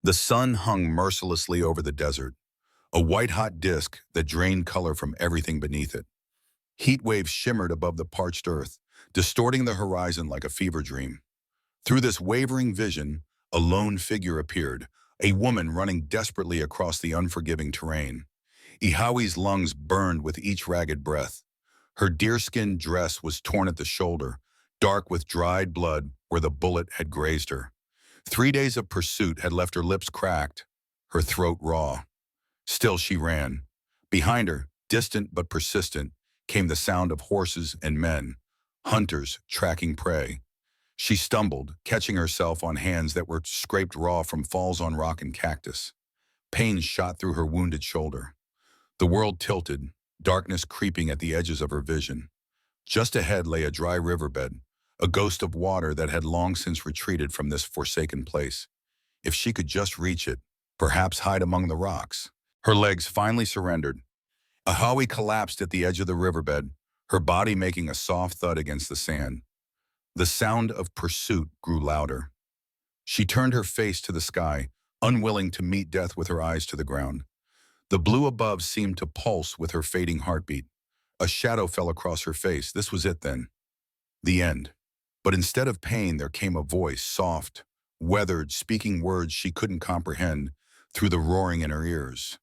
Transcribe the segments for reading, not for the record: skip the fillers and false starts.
The sun hung mercilessly over the desert, a white-hot disk that drained color from everything beneath it. Heat waves shimmered above the parched earth, distorting the horizon like a fever dream. Through this wavering vision, a lone figure appeared, a woman running desperately across the unforgiving terrain. Ihawi's lungs burned with each ragged breath. Her deerskin dress was torn at the shoulder, dark with dried blood where the bullet had grazed her. 3 days of pursuit had left her lips cracked, her throat raw. Still she ran. Behind her, distant but persistent, came the sound of horses and men, hunters tracking prey. She stumbled, catching herself on hands that were scraped raw from falls on rock and cactus. Pain shot through her wounded shoulder. The world tilted, darkness creeping at the edges of her vision. Just ahead lay a dry riverbed, a ghost of water that had long since retreated from this forsaken place. If she could just reach it, perhaps hide among the rocks. Her legs finally surrendered. Ahawi collapsed at the edge of the riverbed, her body making a soft thud against the sand. The sound of pursuit grew louder. She turned her face to the sky, unwilling to meet death with her eyes to the ground. The blue above seemed to pulse with her fading heartbeat. A shadow fell across her face. This was it then. The end. But instead of pain, there came a voice, soft, weathered, speaking words she couldn't comprehend through the roaring in her ears.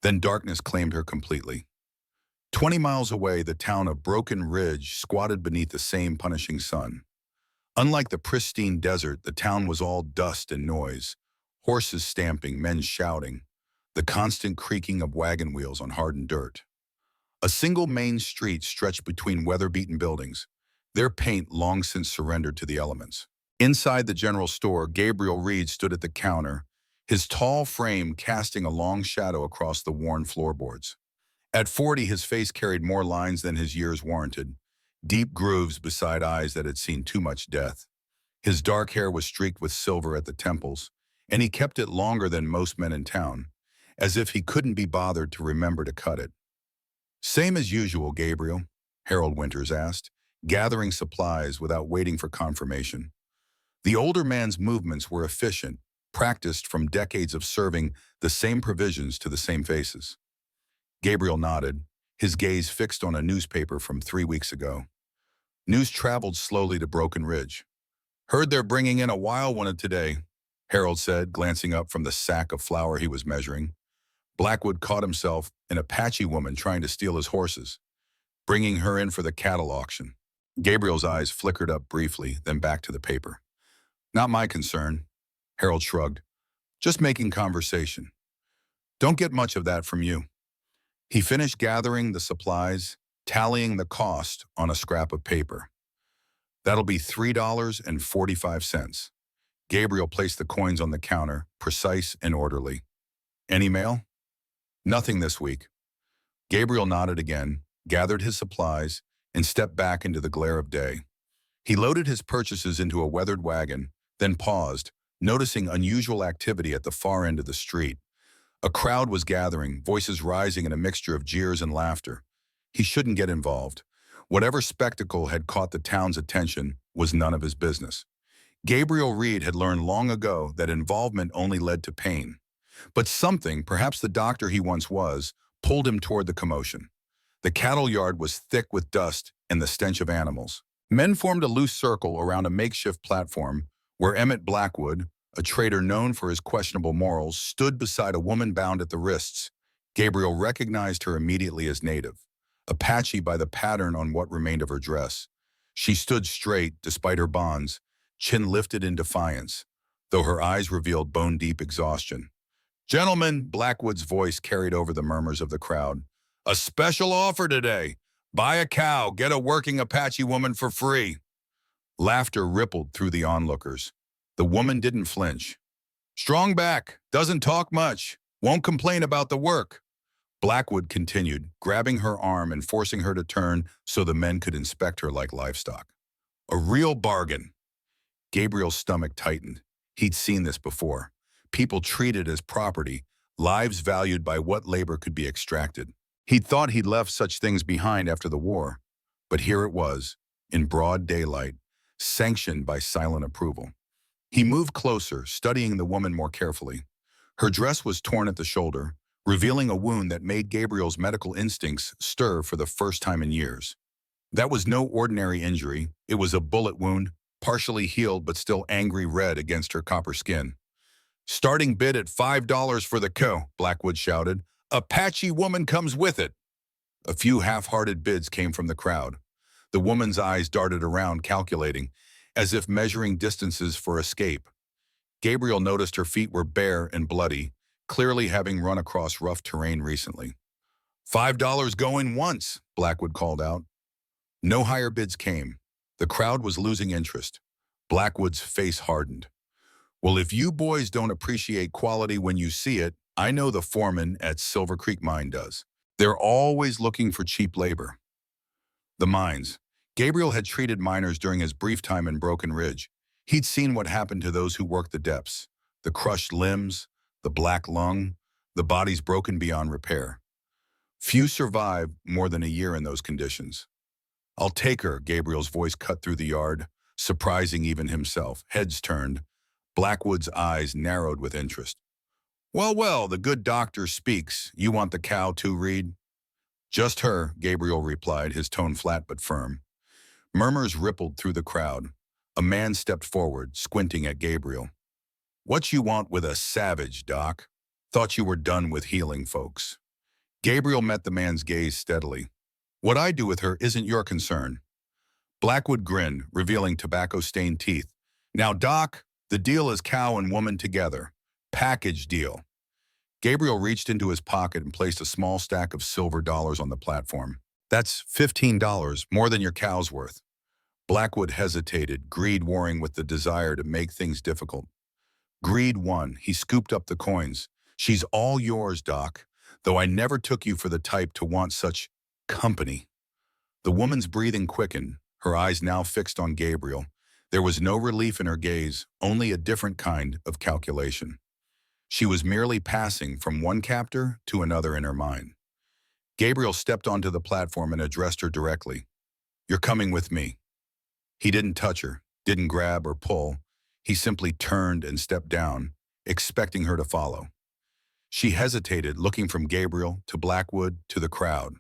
Then darkness claimed her completely. 20 miles away, the town of Broken Ridge squatted beneath the same punishing sun. Unlike the pristine desert, the town was all dust and noise, horses stamping, men shouting, the constant creaking of wagon wheels on hardened dirt. A single main street stretched between weather-beaten buildings, their paint long since surrendered to the elements. Inside the general store, Gabriel Reed stood at the counter, his tall frame casting a long shadow across the worn floorboards. At 40, his face carried more lines than his years warranted, deep grooves beside eyes that had seen too much death. His dark hair was streaked with silver at the temples, and he kept it longer than most men in town, as if he couldn't be bothered to remember to cut it. "Same as usual, Gabriel?" Harold Winters asked, gathering supplies without waiting for confirmation. The older man's movements were efficient, practiced from decades of serving the same provisions to the same faces. Gabriel nodded, his gaze fixed on a newspaper from 3 weeks ago. News traveled slowly to Broken Ridge. "Heard they're bringing in a wild one today," Harold said, glancing up from the sack of flour he was measuring. Blackwood caught himself an Apache woman trying to steal his horses, bringing her in for the cattle auction. Gabriel's eyes flickered up briefly, then back to the paper. "Not my concern," Harold shrugged. "Just making conversation. Don't get much of that from you." He finished gathering the supplies, tallying the cost on a scrap of paper. "That'll be $3.45. Gabriel placed the coins on the counter, precise and orderly. "Any mail?" "Nothing this week." Gabriel nodded again, gathered his supplies, and stepped back into the glare of day. He loaded his purchases into a weathered wagon, then paused, noticing unusual activity at the far end of the street. A crowd was gathering, voices rising in a mixture of jeers and laughter. He shouldn't get involved. Whatever spectacle had caught the town's attention was none of his business. Gabriel Reed had learned long ago that involvement only led to pain. But something, perhaps the doctor he once was, pulled him toward the commotion. The cattle yard was thick with dust and the stench of animals. Men formed a loose circle around a makeshift platform where Emmett Blackwood, a trader known for his questionable morals, stood beside a woman bound at the wrists. Gabriel recognized her immediately as native, Apache by the pattern on what remained of her dress. She stood straight, despite her bonds, chin lifted in defiance, though her eyes revealed bone-deep exhaustion. "Gentlemen," Blackwood's voice carried over the murmurs of the crowd, "a special offer today. Buy a cow, get a working Apache woman for free." Laughter rippled through the onlookers. The woman didn't flinch. "Strong back, doesn't talk much, won't complain about the work." Blackwood continued, grabbing her arm and forcing her to turn so the men could inspect her like livestock. "A real bargain." Gabriel's stomach tightened. He'd seen this before. People treated as property, lives valued by what labor could be extracted. He'd thought he'd left such things behind after the war, but here it was, in broad daylight, sanctioned by silent approval. He moved closer, studying the woman more carefully. Her dress was torn at the shoulder, revealing a wound that made Gabriel's medical instincts stir for the first time in years. That was no ordinary injury. It was a bullet wound, partially healed but still angry red against her copper skin. "Starting bid at $5 for the co," Blackwood shouted. "Apache woman comes with it." A few half-hearted bids came from the crowd. The woman's eyes darted around, calculating, as if measuring distances for escape. Gabriel noticed her feet were bare and bloody, clearly having run across rough terrain recently. "$5 going once," Blackwood called out. No higher bids came. The crowd was losing interest. Blackwood's face hardened. "Well, if you boys don't appreciate quality when you see it, I know the foreman at Silver Creek Mine does. They're always looking for cheap labor." The mines. Gabriel had treated miners during his brief time in Broken Ridge. He'd seen what happened to those who worked the depths. The crushed limbs, the black lung, the bodies broken beyond repair. Few survived more than a year in those conditions. "I'll take her," Gabriel's voice cut through the yard, surprising even himself. Heads turned. Blackwood's eyes narrowed with interest. "Well, well, the good doctor speaks. You want the cow too, Reed?" "Just her," Gabriel replied, his tone flat but firm. Murmurs rippled through the crowd. A man stepped forward, squinting at Gabriel. "What you want with a savage, Doc? Thought you were done with healing folks." Gabriel met the man's gaze steadily. "What I do with her isn't your concern." Blackwood grinned, revealing tobacco-stained teeth. "Now, Doc, the deal is cow and woman together. Package deal." Gabriel reached into his pocket and placed a small stack of silver dollars on the platform. "That's $15, more than your cow's worth." Blackwood hesitated, greed warring with the desire to make things difficult. Greed won. He scooped up the coins. "She's all yours, Doc, though I never took you for the type to want such company." The woman's breathing quickened, her eyes now fixed on Gabriel. There was no relief in her gaze, only a different kind of calculation. She was merely passing from one captor to another in her mind. Gabriel stepped onto the platform and addressed her directly. "You're coming with me." He didn't touch her, didn't grab or pull. He simply turned and stepped down, expecting her to follow. She hesitated, looking from Gabriel to Blackwood to the crowd.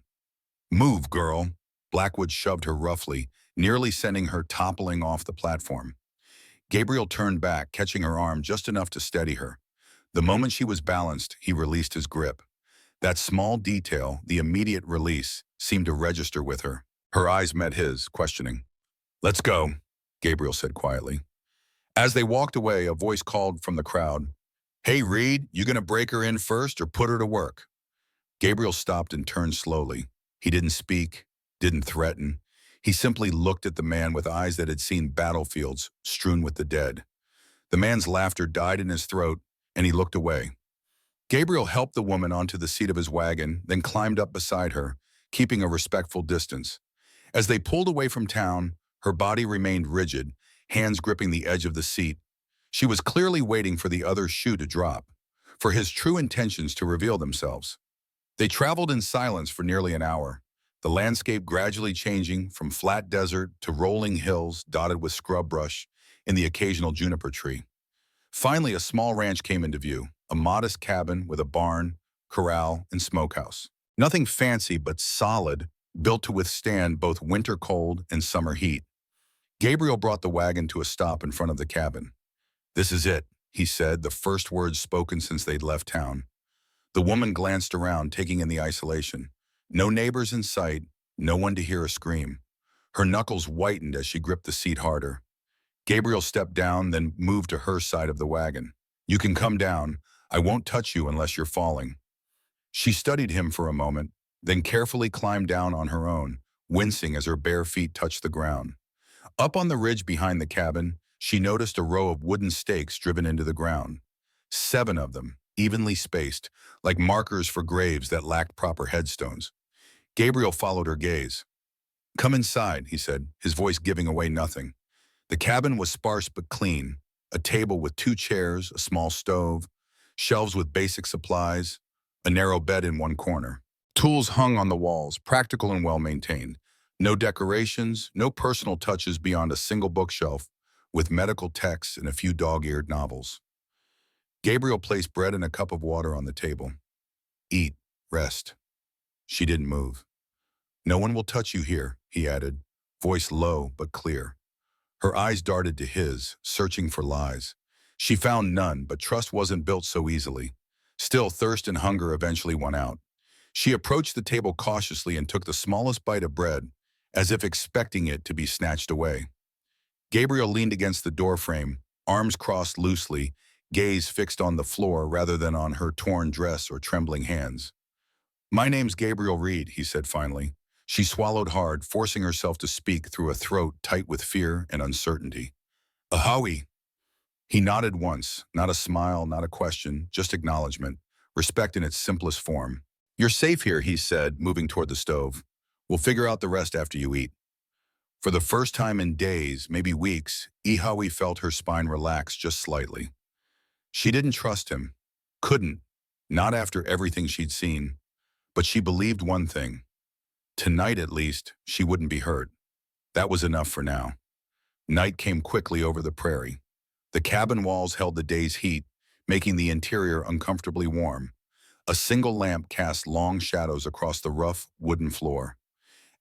"Move, girl." Blackwood shoved her roughly, nearly sending her toppling off the platform. Gabriel turned back, catching her arm just enough to steady her. The moment she was balanced, he released his grip. That small detail, the immediate release, seemed to register with her. Her eyes met his, questioning. "Let's go," Gabriel said quietly. As they walked away, a voice called from the crowd. "Hey, Reed, you gonna break her in first or put her to work?" Gabriel stopped and turned slowly. He didn't speak, didn't threaten. He simply looked at the man with eyes that had seen battlefields strewn with the dead. The man's laughter died in his throat, and he looked away. Gabriel helped the woman onto the seat of his wagon, then climbed up beside her, keeping a respectful distance. As they pulled away from town, her body remained rigid, hands gripping the edge of the seat. She was clearly waiting for the other shoe to drop, for his true intentions to reveal themselves. They traveled in silence for nearly an hour, the landscape gradually changing from flat desert to rolling hills dotted with scrub brush and the occasional juniper tree. Finally, a small ranch came into view, a modest cabin with a barn, corral, and smokehouse. Nothing fancy but solid, built to withstand both winter cold and summer heat. Gabriel brought the wagon to a stop in front of the cabin. "This is it," he said, the first words spoken since they'd left town. The woman glanced around, taking in the isolation. No neighbors in sight, no one to hear a scream. Her knuckles whitened as she gripped the seat harder. Gabriel stepped down, then moved to her side of the wagon. "You can come down. I won't touch you unless you're falling." She studied him for a moment, then carefully climbed down on her own, wincing as her bare feet touched the ground. Up on the ridge behind the cabin, she noticed a row of wooden stakes driven into the ground. 7 of them, evenly spaced, like markers for graves that lacked proper headstones. Gabriel followed her gaze. "Come inside," he said, his voice giving away nothing. The cabin was sparse but clean, a table with 2 chairs, a small stove, shelves with basic supplies, a narrow bed in one corner. Tools hung on the walls, practical and well-maintained. No decorations, no personal touches beyond a single bookshelf with medical texts and a few dog-eared novels. Gabriel placed bread and a cup of water on the table. Eat, rest. She didn't move. No one will touch you here, he added, voice low but clear. Her eyes darted to his, searching for lies. She found none, but trust wasn't built so easily. Still, thirst and hunger eventually won out. She approached the table cautiously and took the smallest bite of bread, as if expecting it to be snatched away. Gabriel leaned against the doorframe, arms crossed loosely, gaze fixed on the floor rather than on her torn dress or trembling hands. My name's Gabriel Reed, he said finally. She swallowed hard, forcing herself to speak through a throat tight with fear and uncertainty. Ahowie. He nodded once, not a smile, not a question, just acknowledgement, respect in its simplest form. You're safe here, he said, moving toward the stove. We'll figure out the rest after you eat. For the first time in days, maybe weeks, Ihawi felt her spine relax just slightly. She didn't trust him. Couldn't. Not after everything she'd seen. But she believed one thing. Tonight, at least, she wouldn't be hurt. That was enough for now. Night came quickly over the prairie. The cabin walls held the day's heat, making the interior uncomfortably warm. A single lamp cast long shadows across the rough, wooden floor.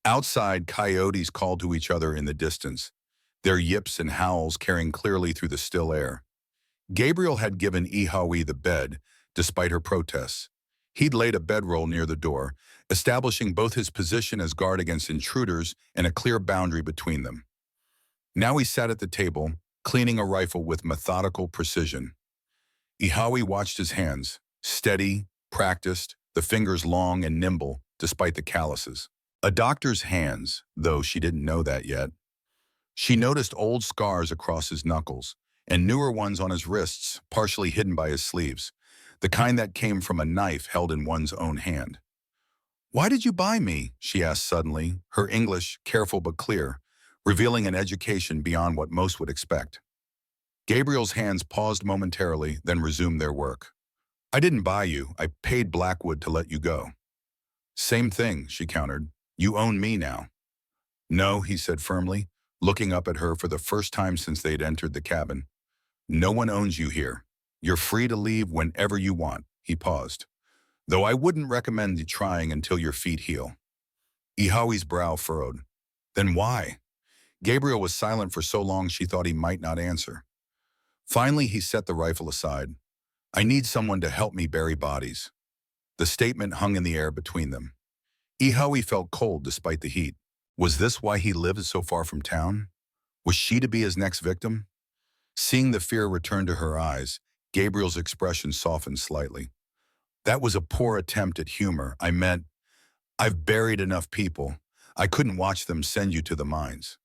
Outside, coyotes called to each other in the distance, their yips and howls carrying clearly through the still air. Gabriel had given Ihawi the bed, despite her protests. He'd laid a bedroll near the door, establishing both his position as guard against intruders and a clear boundary between them. Now he sat at the table, cleaning a rifle with methodical precision. Ihawi watched his hands, steady, practiced, the fingers long and nimble, despite the calluses. A doctor's hands, though she didn't know that yet. She noticed old scars across his knuckles, and newer ones on his wrists, partially hidden by his sleeves, the kind that came from a knife held in one's own hand. Why did you buy me? She asked suddenly, her English careful but clear, revealing an education beyond what most would expect. Gabriel's hands paused momentarily, then resumed their work. I didn't buy you. I paid Blackwood to let you go. Same thing, she countered. You own me now. No, he said firmly, looking up at her for the first time since they'd entered the cabin. No one owns you here. You're free to leave whenever you want, he paused. Though I wouldn't recommend you trying until your feet heal. Ihawi's brow furrowed. Then why? Gabriel was silent for so long she thought he might not answer. Finally, he set the rifle aside. I need someone to help me bury bodies. The statement hung in the air between them. Ihawi felt cold despite the heat. Was this why he lived so far from town? Was she to be his next victim? Seeing the fear return to her eyes, Gabriel's expression softened slightly. That was a poor attempt at humor. I meant, I've buried enough people. I couldn't watch them send you to the mines.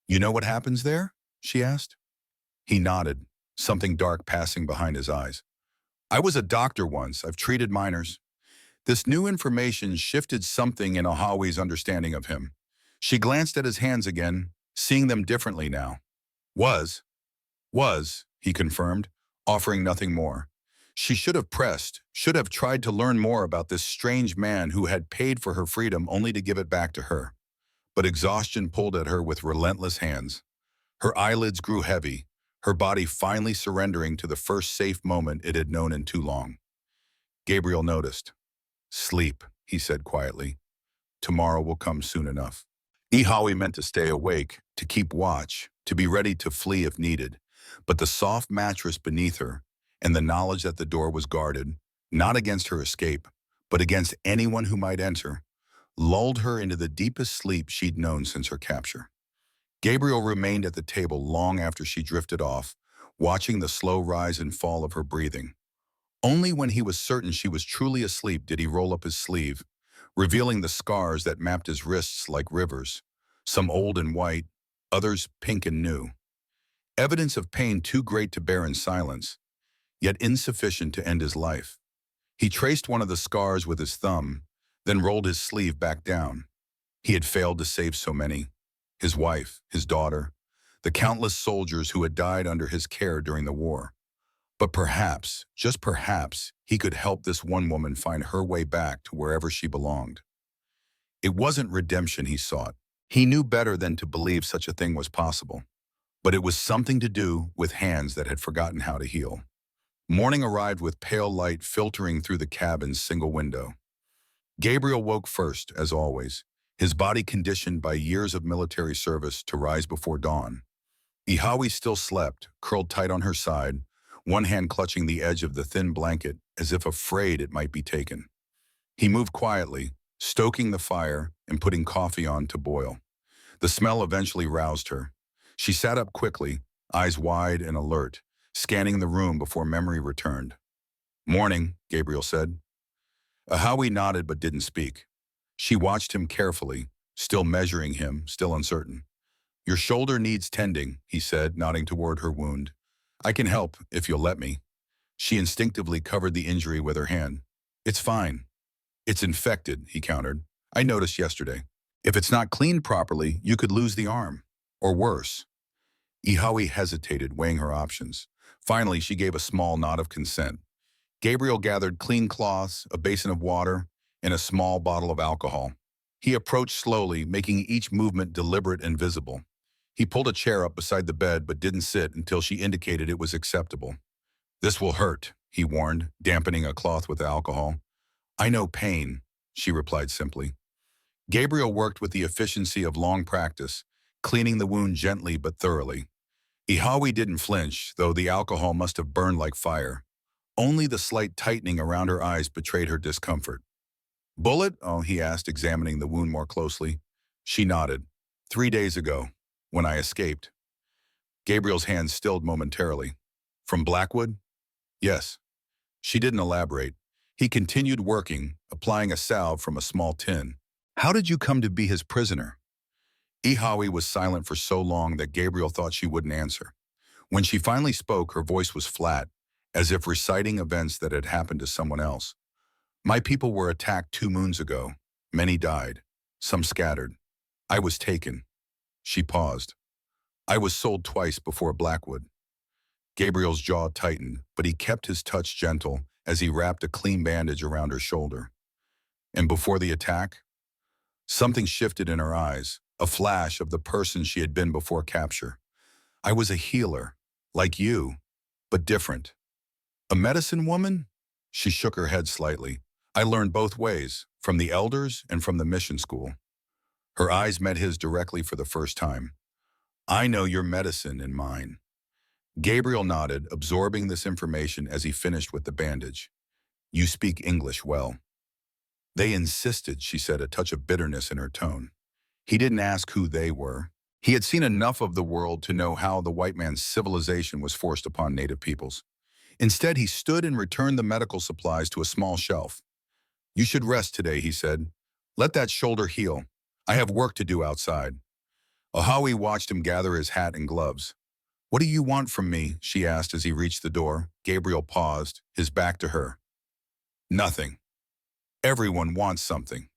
You know what happens there? She asked. He nodded, something dark passing behind his eyes. I was a doctor once. I've treated miners. This new information shifted something in Ihawi's understanding of him. She glanced at his hands again, seeing them differently now. Was, he confirmed, offering nothing more. She should have pressed, should have tried to learn more about this strange man who had paid for her freedom only to give it back to her. But exhaustion pulled at her with relentless hands. Her eyelids grew heavy, her body finally surrendering to the first safe moment it had known in too long. Gabriel noticed. Sleep, he said quietly. Tomorrow will come soon enough. Ihawi meant to stay awake, to keep watch, to be ready to flee if needed. But the soft mattress beneath her, and the knowledge that the door was guarded, not against her escape, but against anyone who might enter, lulled her into the deepest sleep she'd known since her capture. Gabriel remained at the table long after she drifted off, watching the slow rise and fall of her breathing. Only when he was certain she was truly asleep did he roll up his sleeve, revealing the scars that mapped his wrists like rivers, some old and white, others pink and new. Evidence of pain too great to bear in silence, yet insufficient to end his life. He traced one of the scars with his thumb, then rolled his sleeve back down. He had failed to save so many. His wife, his daughter, the countless soldiers who had died under his care during the war. But perhaps, just perhaps, he could help this one woman find her way back to wherever she belonged. It wasn't redemption he sought. He knew better than to believe such a thing was possible. But it was something to do with hands that had forgotten how to heal. Morning arrived with pale light filtering through the cabin's single window. Gabriel woke first, as always, his body conditioned by years of military service to rise before dawn. Ihawi still slept, curled tight on her side, one hand clutching the edge of the thin blanket as if afraid it might be taken. He moved quietly, stoking the fire and putting coffee on to boil. The smell eventually roused her. She sat up quickly, eyes wide and alert, scanning the room before memory returned. "Morning," Gabriel said. Ihawi nodded but didn't speak. She watched him carefully, still measuring him, still uncertain. "Your shoulder needs tending," he said, nodding toward her wound. "I can help, if you'll let me." She instinctively covered the injury with her hand. "It's fine." "It's infected," he countered. "I noticed yesterday. If it's not cleaned properly, you could lose the arm. Or worse." Ihawi hesitated, weighing her options. Finally, she gave a small nod of consent. Gabriel gathered clean cloths, a basin of water, and a small bottle of alcohol. He approached slowly, making each movement deliberate and visible. He pulled a chair up beside the bed but didn't sit until she indicated it was acceptable. "This will hurt," he warned, dampening a cloth with alcohol. "I know pain," she replied simply. Gabriel worked with the efficiency of long practice, cleaning the wound gently but thoroughly. Ihawi didn't flinch, though the alcohol must have burned like fire. Only the slight tightening around her eyes betrayed her discomfort. "Bullet?" he asked, examining the wound more closely. She nodded. "3 days ago, when I escaped." Gabriel's hand stilled momentarily. "From Blackwood?" "Yes." She didn't elaborate. He continued working, applying a salve from a small tin. "How did you come to be his prisoner?" Ihawi was silent for so long that Gabriel thought she wouldn't answer. When she finally spoke, her voice was flat, as if reciting events that had happened to someone else. "My people were attacked 2 moons ago. Many died. Some scattered. I was taken." She paused. "I was sold twice before Blackwood." Gabriel's jaw tightened, but he kept his touch gentle as he wrapped a clean bandage around her shoulder. "And before the attack?" Something shifted in her eyes, a flash of the person she had been before capture. "I was a healer, like you, but different." "A medicine woman?" She shook her head slightly. "I learned both ways, from the elders and from the mission school." Her eyes met his directly for the first time. "I know your medicine and mine." Gabriel nodded, absorbing this information as he finished with the bandage. "You speak English well." "They insisted," she said, a touch of bitterness in her tone. He didn't ask who they were. He had seen enough of the world to know how the white man's civilization was forced upon native peoples. Instead, he stood and returned the medical supplies to a small shelf. "You should rest today," he said. "Let that shoulder heal. I have work to do outside." Ihawi watched him gather his hat and gloves. "What do you want from me?" she asked as he reached the door. Gabriel paused, his back to her. "Nothing. Everyone wants something."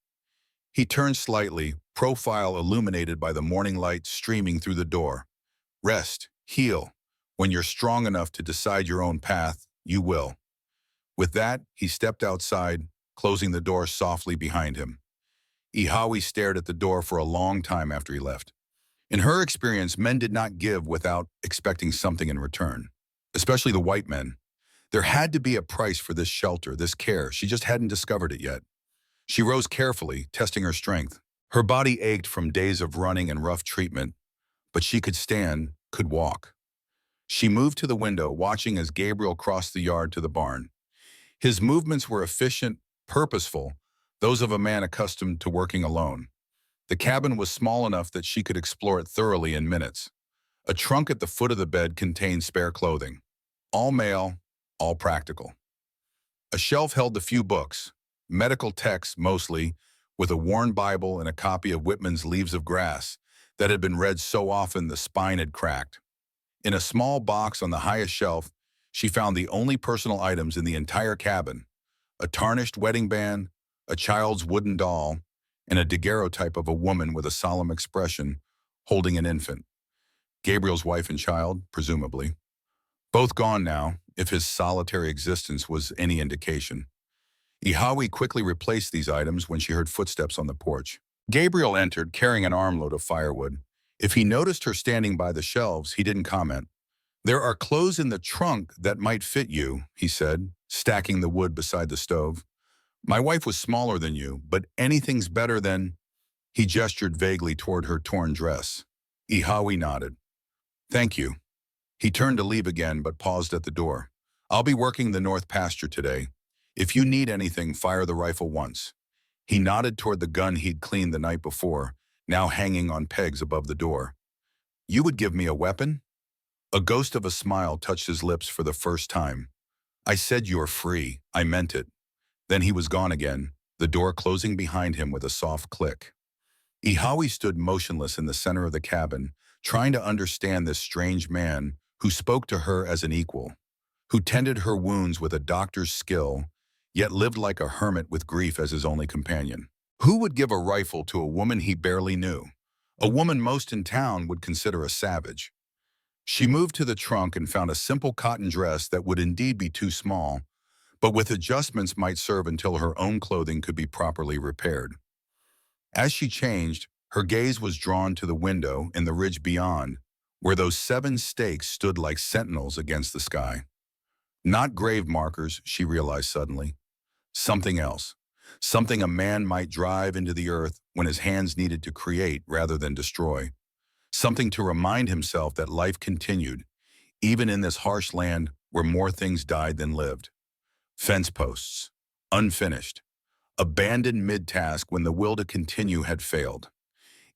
He turned slightly, profile illuminated by the morning light streaming through the door. "Rest, heal. When you're strong enough to decide your own path, you will." With that, he stepped outside, closing the door softly behind him. Ihawi stared at the door for a long time after he left. In her experience, men did not give without expecting something in return, especially the white men. There had to be a price for this shelter, this care. She just hadn't discovered it yet. She rose carefully, testing her strength. Her body ached from days of running and rough treatment, but she could stand, could walk. She moved to the window, watching as Gabriel crossed the yard to the barn. His movements were efficient, purposeful, those of a man accustomed to working alone. The cabin was small enough that she could explore it thoroughly in minutes. A trunk at the foot of the bed contained spare clothing. All male, all practical. A shelf held the few books, medical texts mostly, with a worn Bible and a copy of Whitman's Leaves of Grass that had been read so often the spine had cracked. In a small box on the highest shelf, she found the only personal items in the entire cabin: a tarnished wedding band, a child's wooden doll, and a daguerreotype of a woman with a solemn expression holding an infant. Gabriel's wife and child, presumably. Both gone now, if his solitary existence was any indication. Ihawi quickly replaced these items when she heard footsteps on the porch. Gabriel entered, carrying an armload of firewood. If he noticed her standing by the shelves, he didn't comment. There are clothes in the trunk that might fit you, he said, stacking the wood beside the stove. My wife was smaller than you, but anything's better than... He gestured vaguely toward her torn dress. Ihawi nodded. Thank you. He turned to leave again, but paused at the door. I'll be working the north pasture today. If you need anything, fire the rifle once. He nodded toward the gun he'd cleaned the night before, now hanging on pegs above the door. You would give me a weapon? A ghost of a smile touched his lips for the first time. I said you're free. I meant it. Then he was gone again, the door closing behind him with a soft click. Ihawi stood motionless in the center of the cabin, trying to understand this strange man who spoke to her as an equal, who tended her wounds with a doctor's skill, yet lived like a hermit with grief as his only companion. Who would give a rifle to a woman he barely knew? A woman most in town would consider a savage. She moved to the trunk and found a simple cotton dress that would indeed be too small, but with adjustments might serve until her own clothing could be properly repaired. As she changed, her gaze was drawn to the window in the ridge beyond, where those 7 stakes stood like sentinels against the sky. Not grave markers, she realized suddenly. Something else. Something a man might drive into the earth when his hands needed to create rather than destroy. Something to remind himself that life continued, even in this harsh land where more things died than lived. Fence posts. Unfinished. Abandoned mid-task when the will to continue had failed.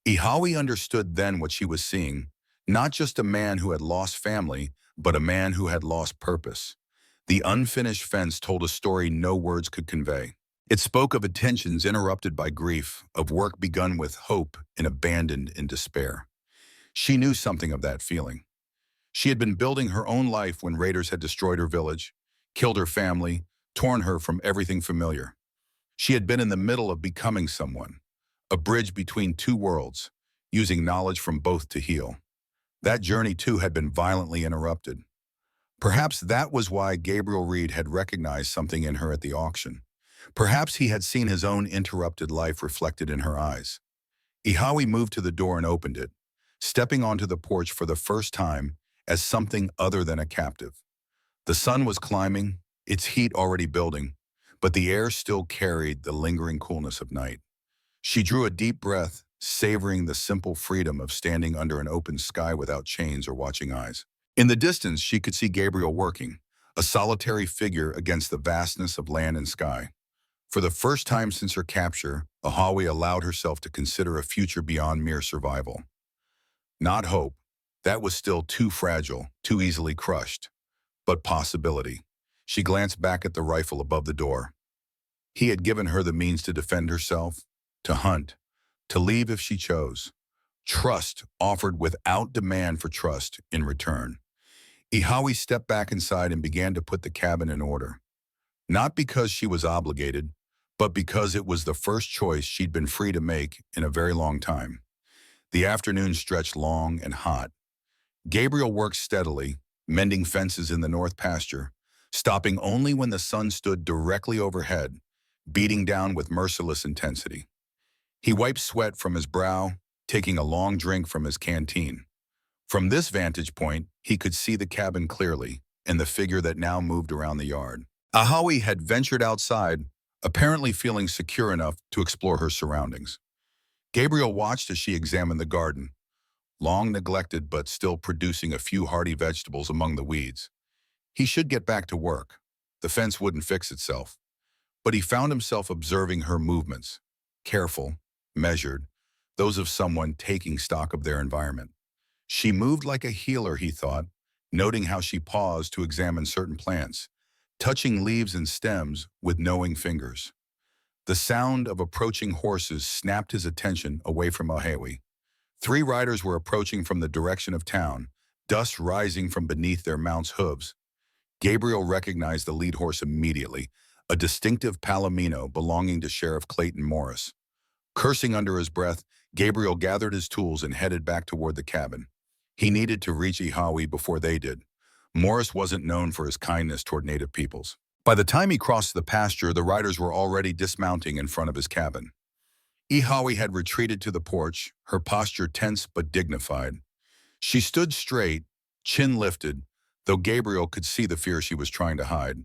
Ihawi understood then what she was seeing, not just a man who had lost family, but a man who had lost purpose. The unfinished fence told a story no words could convey. It spoke of attentions interrupted by grief, of work begun with hope and abandoned in despair. She knew something of that feeling. She had been building her own life when raiders had destroyed her village, killed her family, torn her from everything familiar. She had been in the middle of becoming someone, a bridge between 2 worlds, using knowledge from both to heal. That journey, too, had been violently interrupted. Perhaps that was why Gabriel Reed had recognized something in her at the auction. Perhaps he had seen his own interrupted life reflected in her eyes. Ihawi moved to the door and opened it, stepping onto the porch for the first time as something other than a captive. The sun was climbing, its heat already building, but the air still carried the lingering coolness of night. She drew a deep breath, savoring the simple freedom of standing under an open sky without chains or watching eyes. In the distance, she could see Gabriel working, a solitary figure against the vastness of land and sky. For the first time since her capture, Ihawi allowed herself to consider a future beyond mere survival. Not hope. That was still too fragile, too easily crushed. But possibility. She glanced back at the rifle above the door. He had given her the means to defend herself, to hunt, to leave if she chose. Trust offered without demand for trust in return. Ihawi stepped back inside and began to put the cabin in order. Not because she was obligated, but because it was the first choice she'd been free to make in a very long time. The afternoon stretched long and hot. Gabriel worked steadily, mending fences in the north pasture, stopping only when the sun stood directly overhead, beating down with merciless intensity. He wiped sweat from his brow, taking a long drink from his canteen. From this vantage point, he could see the cabin clearly and the figure that now moved around the yard. Ihawi had ventured outside, apparently feeling secure enough to explore her surroundings. Gabriel watched as she examined the garden, long neglected but still producing a few hardy vegetables among the weeds. He should get back to work. The fence wouldn't fix itself. But he found himself observing her movements, careful, measured, those of someone taking stock of their environment. She moved like a healer, he thought, noting how she paused to examine certain plants, touching leaves and stems with knowing fingers. The sound of approaching horses snapped his attention away from Ihawi. 3 riders were approaching from the direction of town, dust rising from beneath their mounts' hooves. Gabriel recognized the lead horse immediately, a distinctive palomino belonging to Sheriff Clayton Morris. Cursing under his breath, Gabriel gathered his tools and headed back toward the cabin. He needed to reach Ihawi before they did. Morris wasn't known for his kindness toward native peoples. By the time he crossed the pasture, the riders were already dismounting in front of his cabin. Ihawi had retreated to the porch, her posture tense but dignified. She stood straight, chin lifted, though Gabriel could see the fear she was trying to hide.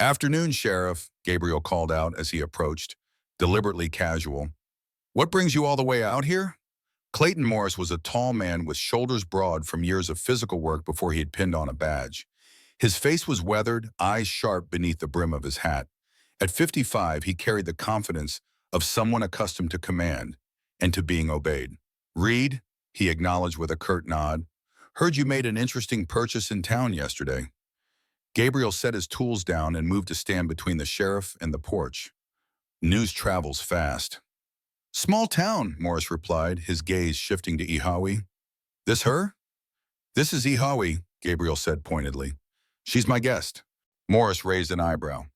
"Afternoon, Sheriff," Gabriel called out as he approached, deliberately casual. "What brings you all the way out here?" Clayton Morris was a tall man with shoulders broad from years of physical work before he had pinned on a badge. His face was weathered, eyes sharp beneath the brim of his hat. At 55, he carried the confidence of someone accustomed to command and to being obeyed. "Reed," he acknowledged with a curt nod. "Heard you made an interesting purchase in town yesterday." Gabriel set his tools down and moved to stand between the sheriff and the porch. "News travels fast." "Small town," Morris replied, his gaze shifting to Ihawi. "This her?" "This is Ihawi," Gabriel said pointedly. "She's my guest." Morris raised an eyebrow.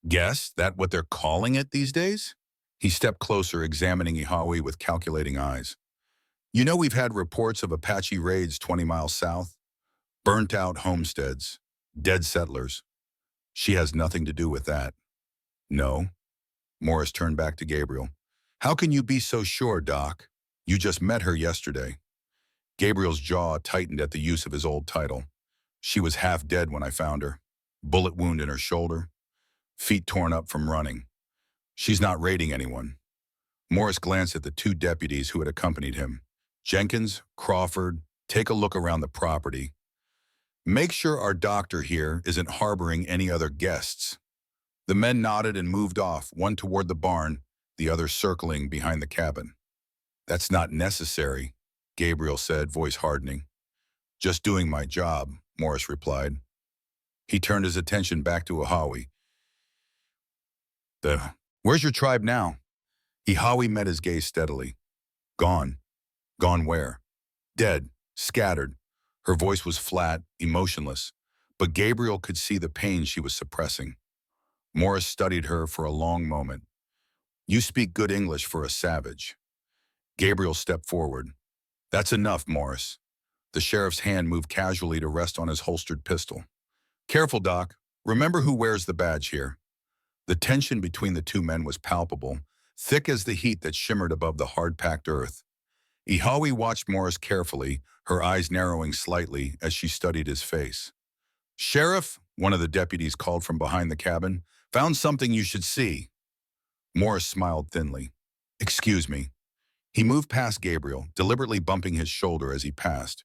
"Guest? That what they're calling it these days?" He stepped closer, examining Ihawi with calculating eyes. "You know we've had reports of Apache raids 20 miles south? Burnt-out homesteads. Dead settlers. She has nothing to do with that." "No." Morris turned back to Gabriel. "How can you be so sure, Doc? You just met her yesterday." Gabriel's jaw tightened at the use of his old title. "She was half dead when I found her. Bullet wound in her shoulder. Feet torn up from running. She's not raiding anyone." Morris glanced at the two deputies who had accompanied him. "Jenkins, Crawford, take a look around the property. Make sure our doctor here isn't harboring any other guests." The men nodded and moved off, one toward the barn, the other circling behind the cabin. "That's not necessary," Gabriel said, voice hardening. "Just doing my job," Morris replied. He turned his attention back to Ihawi. "Where's your tribe now?" Ihawi met his gaze steadily. "Gone." "Gone where?" "Dead. Scattered." Her voice was flat, emotionless, but Gabriel could see the pain she was suppressing. Morris studied her for a long moment. "You speak good English for a savage." Gabriel stepped forward. "That's enough, Morris." The sheriff's hand moved casually to rest on his holstered pistol. "Careful, Doc. Remember who wears the badge here." The tension between the two men was palpable, thick as the heat that shimmered above the hard-packed earth. Ihawi watched Morris carefully, her eyes narrowing slightly as she studied his face. "Sheriff," one of the deputies called from behind the cabin, "found something you should see." Morris smiled thinly. "Excuse me." He moved past Gabriel, deliberately bumping his shoulder as he passed.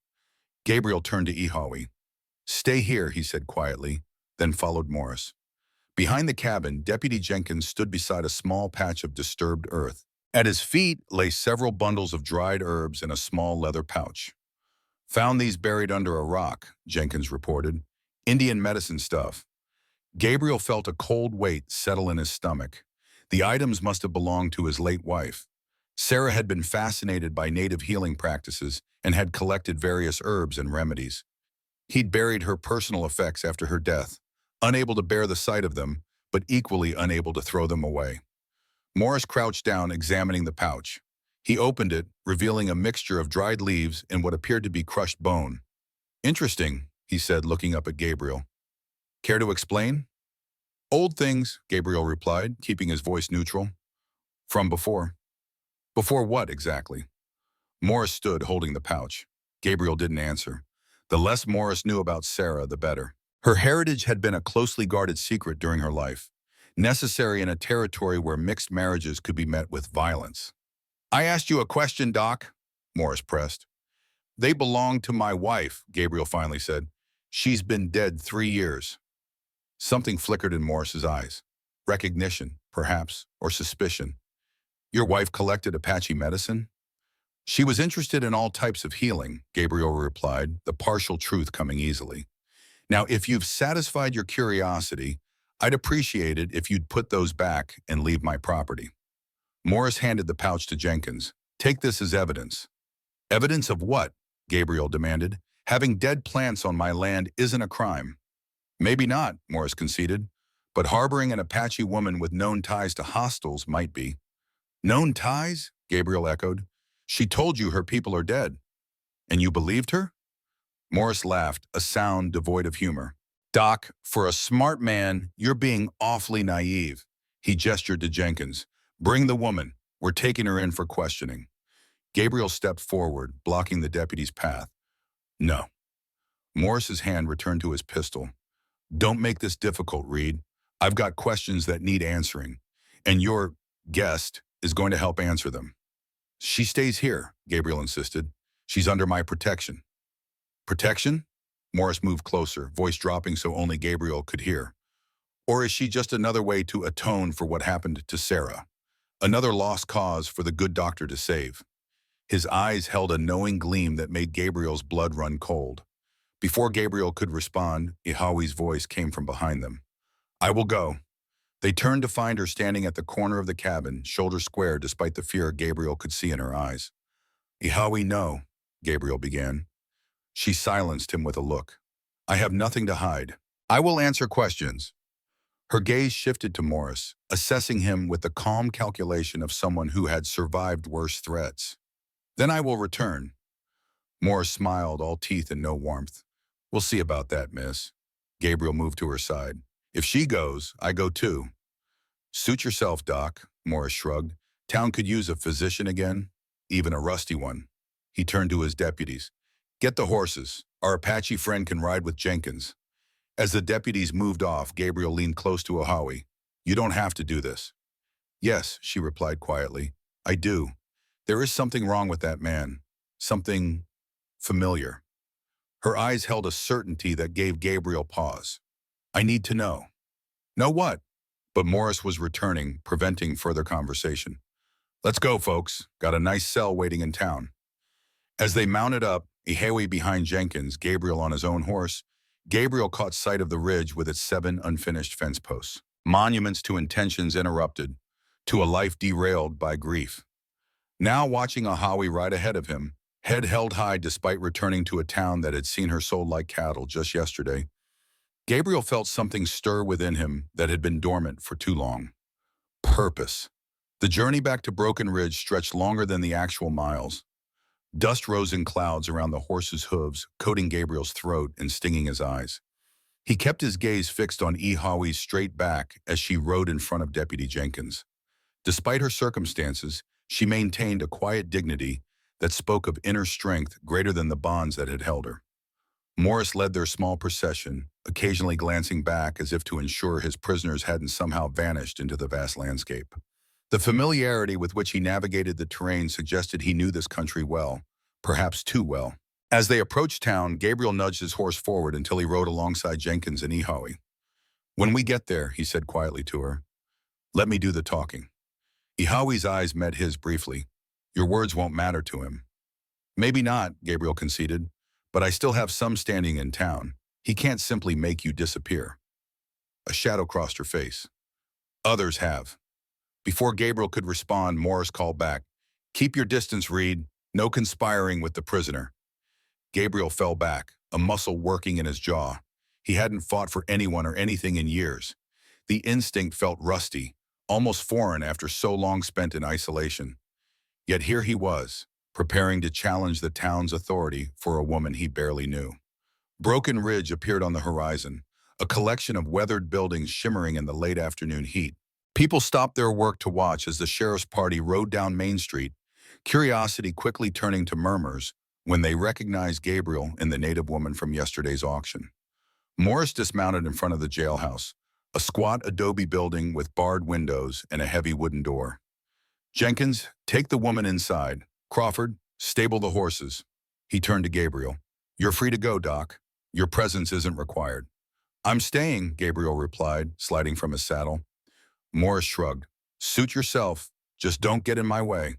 Gabriel turned to Ihawi. "Stay here," he said quietly, then followed Morris. Behind the cabin, Deputy Jenkins stood beside a small patch of disturbed earth. At his feet lay several bundles of dried herbs in a small leather pouch. "Found these buried under a rock," Jenkins reported. "Indian medicine stuff." Gabriel felt a cold weight settle in his stomach. The items must have belonged to his late wife. Sarah had been fascinated by native healing practices and had collected various herbs and remedies. He'd buried her personal effects after her death, unable to bear the sight of them, but equally unable to throw them away. Morris crouched down, examining the pouch. He opened it, revealing a mixture of dried leaves and what appeared to be crushed bone. "Interesting," he said, looking up at Gabriel. "Care to explain?" "Old things," Gabriel replied, keeping his voice neutral. "From before." "Before what, exactly?" Morris stood, holding the pouch. Gabriel didn't answer. The less Morris knew about Sarah, the better. Her heritage had been a closely guarded secret during her life, necessary in a territory where mixed marriages could be met with violence. "I asked you a question, Doc," Morris pressed. "They belong to my wife," Gabriel finally said. "She's been dead 3 years." Something flickered in Morris's eyes. Recognition, perhaps, or suspicion. "Your wife collected Apache medicine?" "She was interested in all types of healing," Gabriel replied, the partial truth coming easily. "Now, if you've satisfied your curiosity, I'd appreciate it if you'd put those back and leave my property." Morris handed the pouch to Jenkins. "Take this as evidence." "Evidence of what?" Gabriel demanded. "Having dead plants on my land isn't a crime." "Maybe not," Morris conceded, "but harboring an Apache woman with known ties to hostiles might be." "Known ties?" Gabriel echoed. "She told you her people are dead." "And you believed her?" Morris laughed, a sound devoid of humor. "Doc, for a smart man, you're being awfully naive." He gestured to Jenkins. "Bring the woman. We're taking her in for questioning." Gabriel stepped forward, blocking the deputy's path. "No." Morris's hand returned to his pistol. Don't make this difficult, Reed. I've got questions that need answering, and your guest is going to help answer them. She stays here, Gabriel insisted. She's under my protection. Protection? Morris moved closer, voice dropping so only Gabriel could hear. Or is she just another way to atone for what happened to Sarah? Another lost cause for the good doctor to save. His eyes held a knowing gleam that made Gabriel's blood run cold. Before Gabriel could respond, Ihawi's voice came from behind them. I will go. They turned to find her standing at the corner of the cabin, shoulders square despite the fear Gabriel could see in her eyes. Ihawi, no, Gabriel began. She silenced him with a look. I have nothing to hide. I will answer questions. Her gaze shifted to Morris, assessing him with the calm calculation of someone who had survived worse threats. Then I will return. Morris smiled, all teeth and no warmth. We'll see about that, miss. Gabriel moved to her side. If she goes, I go too. Suit yourself, Doc, Morris shrugged. Town could use a physician again, even a rusty one. He turned to his deputies. Get the horses. Our Apache friend can ride with Jenkins. As the deputies moved off, Gabriel leaned close to Ihawi. You don't have to do this. Yes, she replied quietly. I do. There is something wrong with that man. Something familiar. Her eyes held a certainty that gave Gabriel pause. I need to know. Know what? But Morris was returning, preventing further conversation. Let's go, folks. Got a nice cell waiting in town. As they mounted up, Ihawi behind Jenkins, Gabriel on his own horse, Gabriel caught sight of the ridge with its 7 unfinished fence posts. Monuments to intentions interrupted, to a life derailed by grief. Now watching Ihawi ride ahead of him, head held high despite returning to a town that had seen her sold like cattle just yesterday, Gabriel felt something stir within him that had been dormant for too long. Purpose. The journey back to Broken Ridge stretched longer than the actual miles. Dust rose in clouds around the horse's hooves, coating Gabriel's throat and stinging his eyes. He kept his gaze fixed on Ihawi's straight back as she rode in front of Deputy Jenkins. Despite her circumstances, she maintained a quiet dignity that spoke of inner strength greater than the bonds that had held her. Morris led their small procession, occasionally glancing back as if to ensure his prisoners hadn't somehow vanished into the vast landscape. The familiarity with which he navigated the terrain suggested he knew this country well, perhaps too well. As they approached town, Gabriel nudged his horse forward until he rode alongside Jenkins and Ihawi. When we get there, he said quietly to her, let me do the talking. Ihawi's eyes met his briefly. Your words won't matter to him. Maybe not, Gabriel conceded, but I still have some standing in town. He can't simply make you disappear. A shadow crossed her face. Others have. Before Gabriel could respond, Morris called back. Keep your distance, Reed. No conspiring with the prisoner. Gabriel fell back, a muscle working in his jaw. He hadn't fought for anyone or anything in years. The instinct felt rusty, almost foreign after so long spent in isolation. Yet here he was, preparing to challenge the town's authority for a woman he barely knew. Broken Ridge appeared on the horizon, a collection of weathered buildings shimmering in the late afternoon heat. People stopped their work to watch as the sheriff's party rode down Main Street, curiosity quickly turning to murmurs when they recognized Gabriel and the native woman from yesterday's auction. Morris dismounted in front of the jailhouse, a squat adobe building with barred windows and a heavy wooden door. Jenkins, take the woman inside. Crawford, stable the horses. He turned to Gabriel. You're free to go, Doc. Your presence isn't required. I'm staying, Gabriel replied, sliding from his saddle. Morris shrugged. Suit yourself. Just don't get in my way.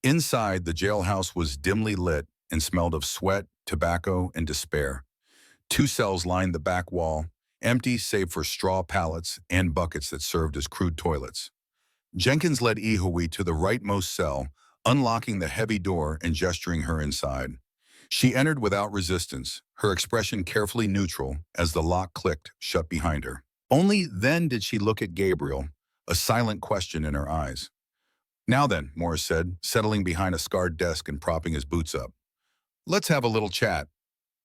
Inside, the jailhouse was dimly lit and smelled of sweat, tobacco, and despair. 2 cells lined the back wall, empty save for straw pallets and buckets that served as crude toilets. Jenkins led Ihawi to the rightmost cell, unlocking the heavy door and gesturing her inside. She entered without resistance, her expression carefully neutral as the lock clicked shut behind her. Only then did she look at Gabriel, a silent question in her eyes. Now then, Morris said, settling behind a scarred desk and propping his boots up. Let's have a little chat.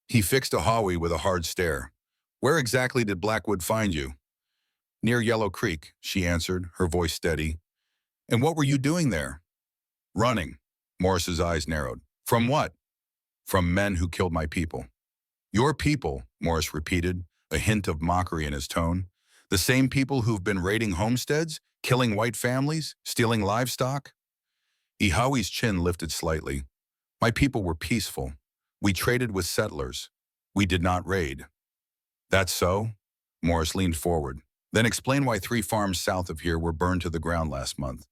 He fixed Ihawi with a hard stare. Where exactly did Blackwood find you? Near Yellow Creek, she answered, her voice steady. And what were you doing there? Running. Morris's eyes narrowed. From what? From men who killed my people. Your people, Morris repeated, a hint of mockery in his tone. The same people who've been raiding homesteads, killing white families, stealing livestock? Ihawi's chin lifted slightly. My people were peaceful. We traded with settlers. We did not raid. That's so? Morris leaned forward. Then explain why 3 farms south of here were burned to the ground last month.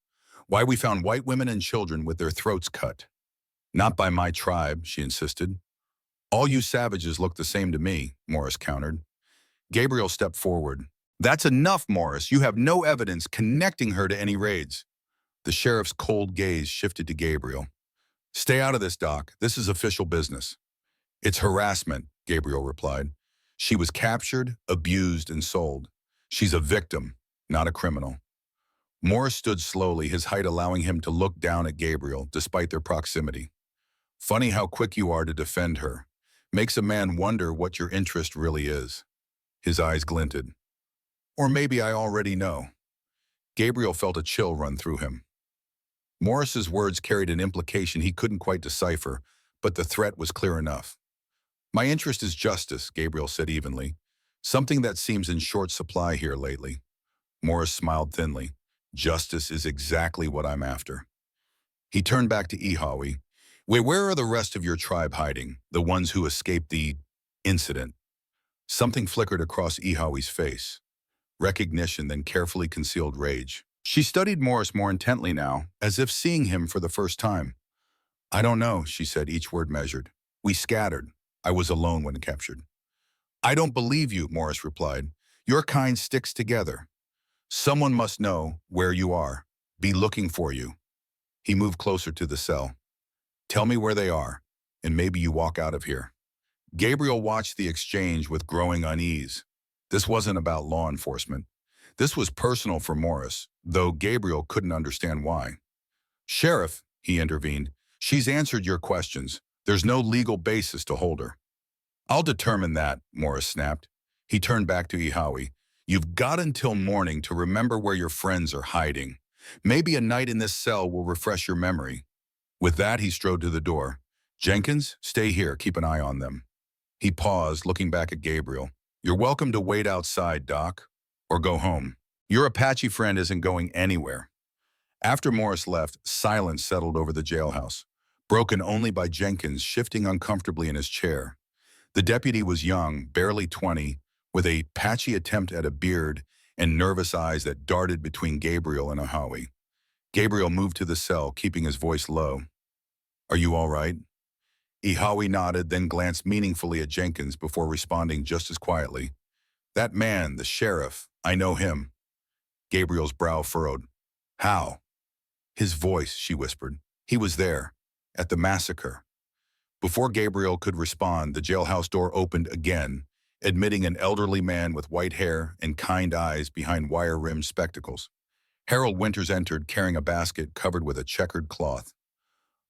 Why we found white women and children with their throats cut. Not by my tribe, she insisted. All you savages look the same to me, Morris countered. Gabriel stepped forward. That's enough, Morris. You have no evidence connecting her to any raids. The sheriff's cold gaze shifted to Gabriel. Stay out of this, Doc. This is official business. It's harassment, Gabriel replied. She was captured, abused, and sold. She's a victim, not a criminal. Morris stood slowly, his height allowing him to look down at Gabriel, despite their proximity. Funny how quick you are to defend her. Makes a man wonder what your interest really is. His eyes glinted. Or maybe I already know. Gabriel felt a chill run through him. Morris's words carried an implication he couldn't quite decipher, but the threat was clear enough. My interest is justice, Gabriel said evenly. Something that seems in short supply here lately. Morris smiled thinly. Justice is exactly what I'm after. He turned back to Ihawi. Where are the rest of your tribe hiding, the ones who escaped the incident? Something flickered across Ihawi's face. Recognition, then carefully concealed rage. She studied Morris more intently now, as if seeing him for the first time. I don't know, she said, each word measured. We scattered. I was alone when captured. I don't believe you, Morris replied. Your kind sticks together. Someone must know where you are, be looking for you. He moved closer to the cell. Tell me where they are, and maybe you walk out of here. Gabriel watched the exchange with growing unease. This wasn't about law enforcement. This was personal for Morris, though Gabriel couldn't understand why. Sheriff, he intervened, she's answered your questions. There's no legal basis to hold her. I'll determine that, Morris snapped. He turned back to Ihawi. You've got until morning to remember where your friends are hiding. Maybe a night in this cell will refresh your memory. With that, he strode to the door. Jenkins, stay here, keep an eye on them. He paused, looking back at Gabriel. You're welcome to wait outside, Doc, or go home. Your Apache friend isn't going anywhere. After Morris left, silence settled over the jailhouse, broken only by Jenkins shifting uncomfortably in his chair. The deputy was young, barely 20, with a patchy attempt at a beard and nervous eyes that darted between Gabriel and Ihawi. Gabriel moved to the cell, keeping his voice low. Are you all right? Ihawi nodded, then glanced meaningfully at Jenkins before responding just as quietly. That man, the sheriff, I know him. Gabriel's brow furrowed. How? His voice, she whispered. He was there, at the massacre. Before Gabriel could respond, the jailhouse door opened again, admitting an elderly man with white hair and kind eyes behind wire-rimmed spectacles. Harold Winters entered, carrying a basket covered with a checkered cloth.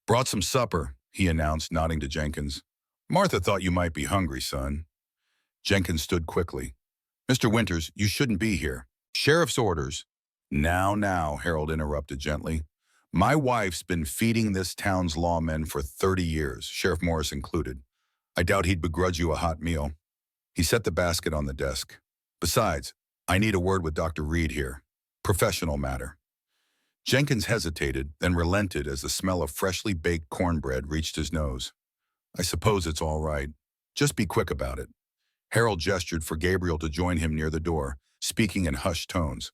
Brought some supper, he announced, nodding to Jenkins. Martha thought you might be hungry, son. Jenkins stood quickly. Mr. Winters, you shouldn't be here. Sheriff's orders. Now, Harold interrupted gently. My wife's been feeding this town's lawmen for 30 years, Sheriff Morris included. I doubt he'd begrudge you a hot meal. He set the basket on the desk. Besides, I need a word with Dr. Reed here. Professional matter. Jenkins hesitated, then relented as the smell of freshly baked cornbread reached his nose. I suppose it's all right. Just be quick about it. Harold gestured for Gabriel to join him near the door, speaking in hushed tones.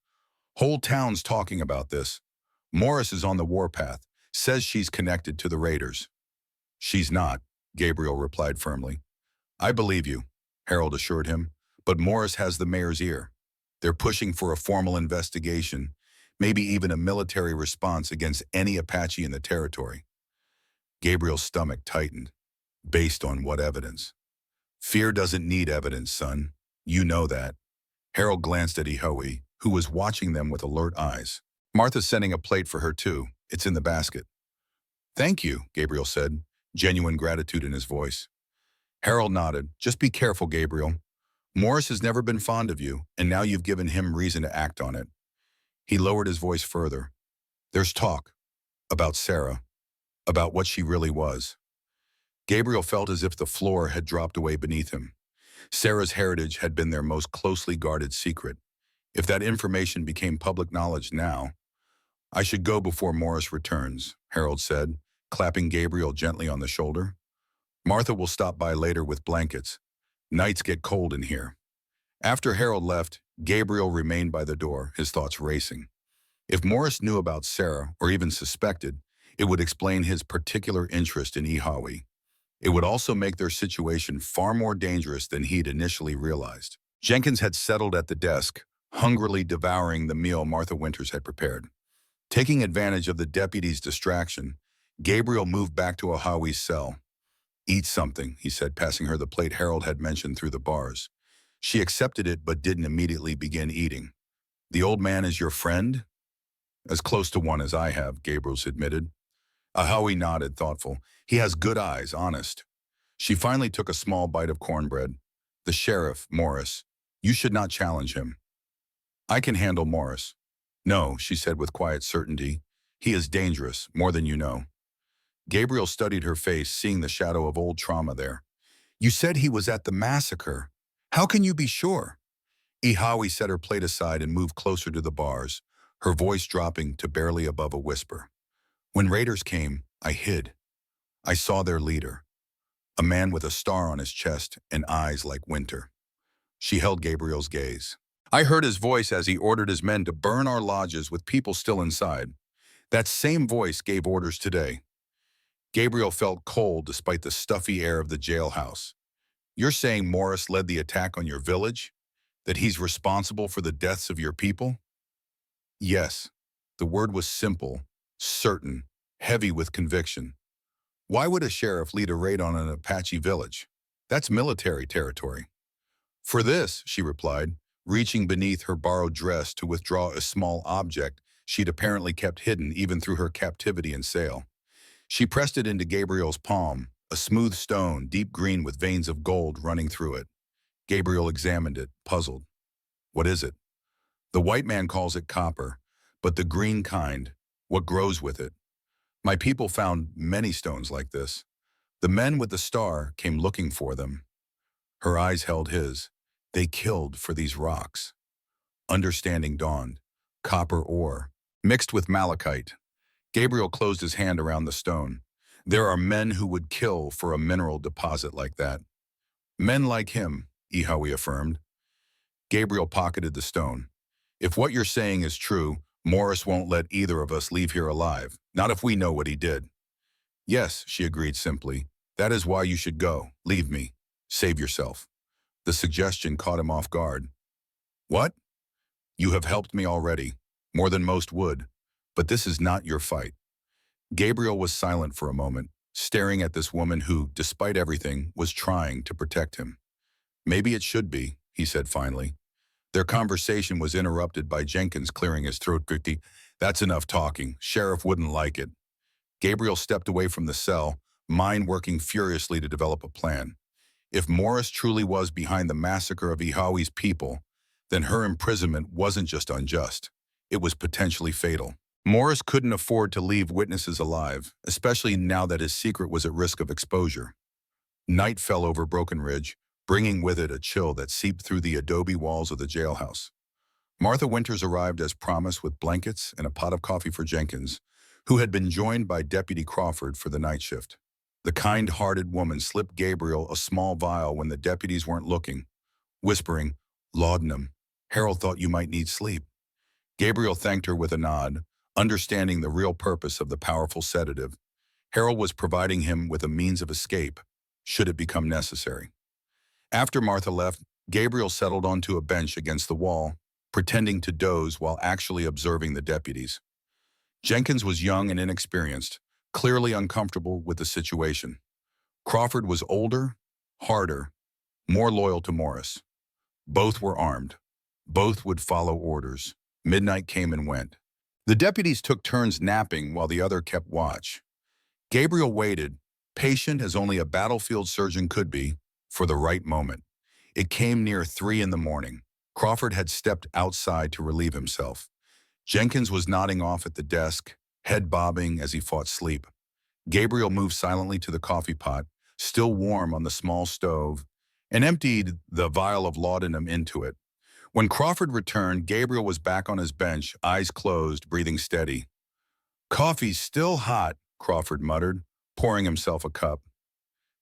Whole town's talking about this. Morris is on the warpath, says she's connected to the raiders. She's not, Gabriel replied firmly. I believe you, Harold assured him, but Morris has the mayor's ear. They're pushing for a formal investigation, maybe even a military response against any Apache in the territory. Gabriel's stomach tightened. Based on what evidence? Fear doesn't need evidence, son. You know that. Harold glanced at Ihawi, who was watching them with alert eyes. Martha's sending a plate for her too. It's in the basket. Thank you, Gabriel said, genuine gratitude in his voice. Harold nodded. Just be careful, Gabriel. Morris has never been fond of you, and now you've given him reason to act on it. He lowered his voice further. There's talk. About Sarah. About what she really was. Gabriel felt as if the floor had dropped away beneath him. Sarah's heritage had been their most closely guarded secret. If that information became public knowledge now, I should go before Morris returns, Harold said, clapping Gabriel gently on the shoulder. Martha will stop by later with blankets. Nights get cold in here. After Harold left, Gabriel remained by the door, his thoughts racing. If Morris knew about Sarah, or even suspected, it would explain his particular interest in Ihawi. It would also make their situation far more dangerous than he'd initially realized. Jenkins had settled at the desk, hungrily devouring the meal Martha Winters had prepared. Taking advantage of the deputy's distraction, Gabriel moved back to Ihawi's cell. "Eat something," he said, passing her the plate Harold had mentioned through the bars. She accepted it but didn't immediately begin eating. "The old man is your friend?" "As close to one as I have," Gabriel admitted. Ihawi nodded, thoughtful. "He has good eyes, honest." She finally took a small bite of cornbread. "The sheriff, Morris. You should not challenge him." "I can handle Morris." "No," she said with quiet certainty. "He is dangerous, more than you know." Gabriel studied her face, seeing the shadow of old trauma there. "You said he was at the massacre. How can you be sure?" Ihawi set her plate aside and moved closer to the bars, her voice dropping to barely above a whisper. "When raiders came, I hid. I saw their leader, a man with a star on his chest and eyes like winter." She held Gabriel's gaze. "I heard his voice as he ordered his men to burn our lodges with people still inside. That same voice gave orders today." Gabriel felt cold despite the stuffy air of the jailhouse. "You're saying Morris led the attack on your village? That he's responsible for the deaths of your people?" "Yes." The word was simple, certain, heavy with conviction. "Why would a sheriff lead a raid on an Apache village? That's military territory." "For this," she replied, reaching beneath her borrowed dress to withdraw a small object she'd apparently kept hidden even through her captivity and sale. She pressed it into Gabriel's palm, a smooth stone, deep green with veins of gold running through it. Gabriel examined it, puzzled. "What is it?" "The white man calls it copper, but the green kind, what grows with it. My people found many stones like this. The men with the star came looking for them." Her eyes held his. "They killed for these rocks." Understanding dawned. Copper ore, mixed with malachite. Gabriel closed his hand around the stone. "There are men who would kill for a mineral deposit like that." "Men like him," Ihawi affirmed. Gabriel pocketed the stone. "If what you're saying is true, Morris won't let either of us leave here alive, not if we know what he did." "Yes," she agreed simply. "That is why you should go. Leave me. Save yourself." The suggestion caught him off guard. "What?" "You have helped me already, more than most would, but this is not your fight." Gabriel was silent for a moment, staring at this woman who, despite everything, was trying to protect him. "Maybe it should be," he said finally. Their conversation was interrupted by Jenkins clearing his throat quickly. "That's enough talking. Sheriff wouldn't like it." Gabriel stepped away from the cell, mind working furiously to develop a plan. If Morris truly was behind the massacre of Ihawi's people, then her imprisonment wasn't just unjust. It was potentially fatal. Morris couldn't afford to leave witnesses alive, especially now that his secret was at risk of exposure. Night fell over Broken Ridge, bringing with it a chill that seeped through the adobe walls of the jailhouse. Martha Winters arrived as promised with blankets and a pot of coffee for Jenkins, who had been joined by Deputy Crawford for the night shift. The kind-hearted woman slipped Gabriel a small vial when the deputies weren't looking, whispering, "Laudanum. Harold thought you might need sleep." Gabriel thanked her with a nod, understanding the real purpose of the powerful sedative. Harold was providing him with a means of escape, should it become necessary. After Martha left, Gabriel settled onto a bench against the wall, pretending to doze while actually observing the deputies. Jenkins was young and inexperienced, clearly uncomfortable with the situation. Crawford was older, harder, more loyal to Morris. Both were armed. Both would follow orders. Midnight came and went. The deputies took turns napping while the other kept watch. Gabriel waited, patient as only a battlefield surgeon could be, for the right moment. It came near 3 in the morning. Crawford had stepped outside to relieve himself. Jenkins was nodding off at the desk, head bobbing as he fought sleep. Gabriel moved silently to the coffee pot, still warm on the small stove, and emptied the vial of laudanum into it. When Crawford returned, Gabriel was back on his bench, eyes closed, breathing steady. "Coffee's still hot," Crawford muttered, pouring himself a cup.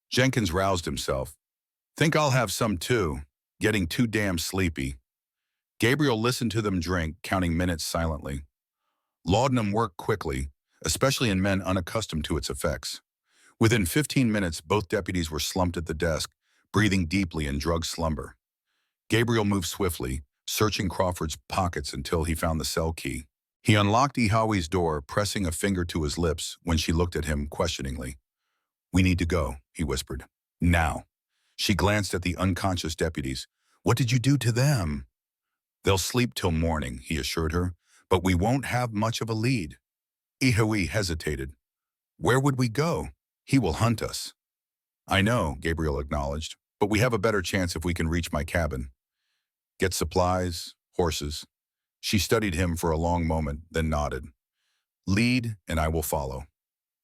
Jenkins roused himself. "Think I'll have some too. Getting too damn sleepy." Gabriel listened to them drink, counting minutes silently. Laudanum worked quickly, especially in men unaccustomed to its effects. Within 15 minutes, both deputies were slumped at the desk, breathing deeply in drug slumber. Gabriel moved swiftly, searching Crawford's pockets until he found the cell key. He unlocked Ihawi's door, pressing a finger to his lips when she looked at him questioningly. "We need to go," he whispered. "Now." She glanced at the unconscious deputies. "What did you do to them?" "They'll sleep till morning," he assured her, "but we won't have much of a lead." Ihawi hesitated. "Where would we go? He will hunt us." "I know," Gabriel acknowledged, "but we have a better chance if we can reach my cabin. Get supplies, horses." She studied him for a long moment, then nodded. "Lead, and I will follow."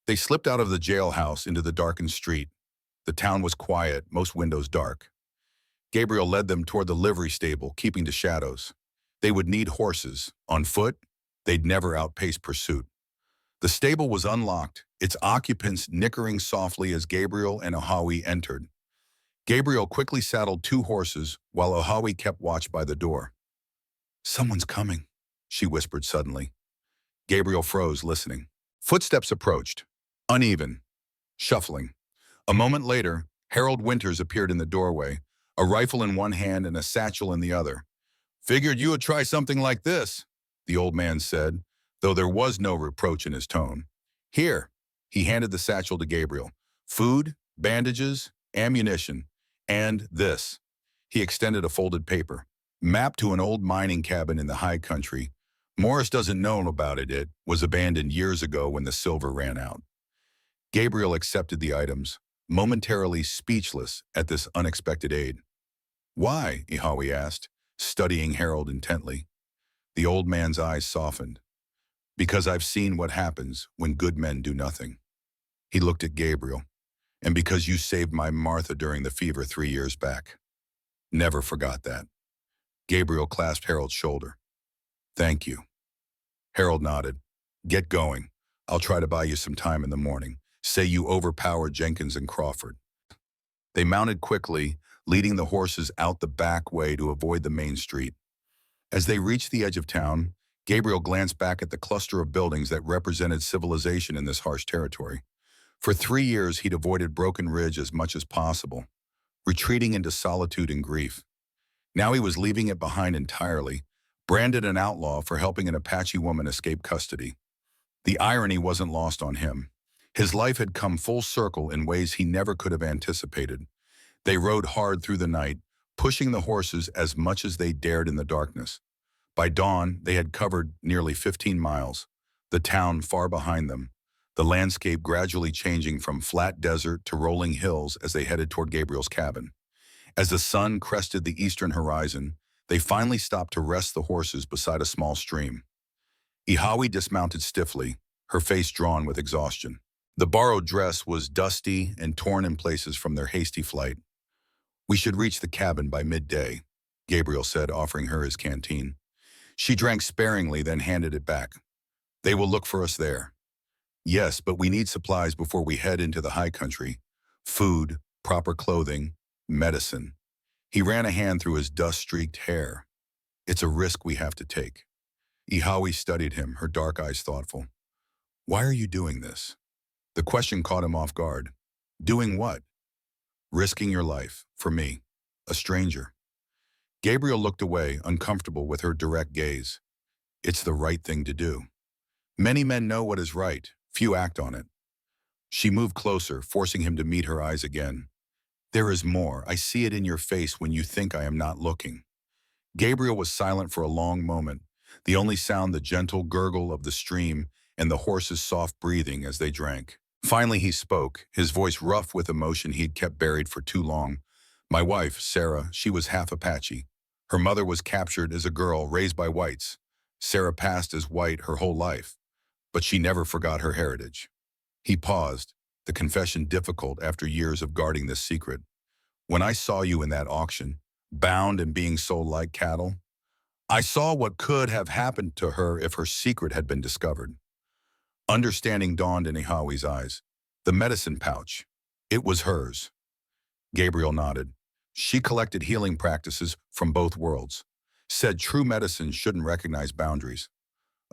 They slipped out of the jailhouse into the darkened street. The town was quiet, most windows dark. Gabriel led them toward the livery stable, keeping to shadows. They would need horses. On foot, they'd never outpace pursuit. The stable was unlocked, its occupants nickering softly as Gabriel and Ihawi entered. Gabriel quickly saddled 2 horses, while Ihawi kept watch by the door. "Someone's coming," she whispered suddenly. Gabriel froze, listening. Footsteps approached, uneven, shuffling. A moment later, Harold Winters appeared in the doorway, a rifle in one hand and a satchel in the other. "Figured you would try something like this," the old man said, though there was no reproach in his tone. "Here," he handed the satchel to Gabriel. "Food, bandages, ammunition, and this." He extended a folded paper. "Map to an old mining cabin in the high country. Morris doesn't know about it. It was abandoned years ago when the silver ran out." Gabriel accepted the items, momentarily speechless at this unexpected aid. "Why?" Ihawi asked, studying Harold intently. The old man's eyes softened. "Because I've seen what happens when good men do nothing." He looked at Gabriel. "And because you saved my Martha during the fever 3 years back." "Never forgot that." Gabriel clasped Harold's shoulder. "Thank you." Harold nodded. "Get going. I'll try to buy you some time in the morning. Say you overpowered Jenkins and Crawford." They mounted quickly, leading the horses out the back way to avoid the main street. As they reached the edge of town, Gabriel glanced back at the cluster of buildings that represented civilization in this harsh territory. For 3 years, he'd avoided Broken Ridge as much as possible, retreating into solitude and grief. Now he was leaving it behind entirely, branded an outlaw for helping an Apache woman escape custody. The irony wasn't lost on him. His life had come full circle in ways he never could have anticipated. They rode hard through the night, pushing the horses as much as they dared in the darkness. By dawn, they had covered nearly 15 miles, the town far behind them, the landscape gradually changing from flat desert to rolling hills as they headed toward Gabriel's cabin. As the sun crested the eastern horizon, they finally stopped to rest the horses beside a small stream. Ihawi dismounted stiffly, her face drawn with exhaustion. The borrowed dress was dusty and torn in places from their hasty flight. "We should reach the cabin by midday," Gabriel said, offering her his canteen. She drank sparingly, then handed it back. "They will look for us there." "Yes, but we need supplies before we head into the high country. Food, proper clothing, medicine." He ran a hand through his dust-streaked hair. "It's a risk we have to take." Ihawi studied him, her dark eyes thoughtful. "Why are you doing this?" The question caught him off guard. "Doing what?" "Risking your life, for me, a stranger." Gabriel looked away, uncomfortable with her direct gaze. "It's the right thing to do. Many men know what is right, few act on it." She moved closer, forcing him to meet her eyes again. "There is more. I see it in your face when you think I am not looking." Gabriel was silent for a long moment, the only sound the gentle gurgle of the stream and the horses' soft breathing as they drank. Finally he spoke, his voice rough with emotion he had kept buried for too long. "My wife, Sarah, she was half Apache. Her mother was captured as a girl raised by whites. Sarah passed as white her whole life, but she never forgot her heritage." He paused, the confession difficult after years of guarding this secret. When I saw you in that auction, bound and being sold like cattle, I saw what could have happened to her if her secret had been discovered. Understanding dawned in Ihawe's eyes. The medicine pouch. It was hers. Gabriel nodded. She collected healing practices from both worlds. Said true medicine shouldn't recognize boundaries.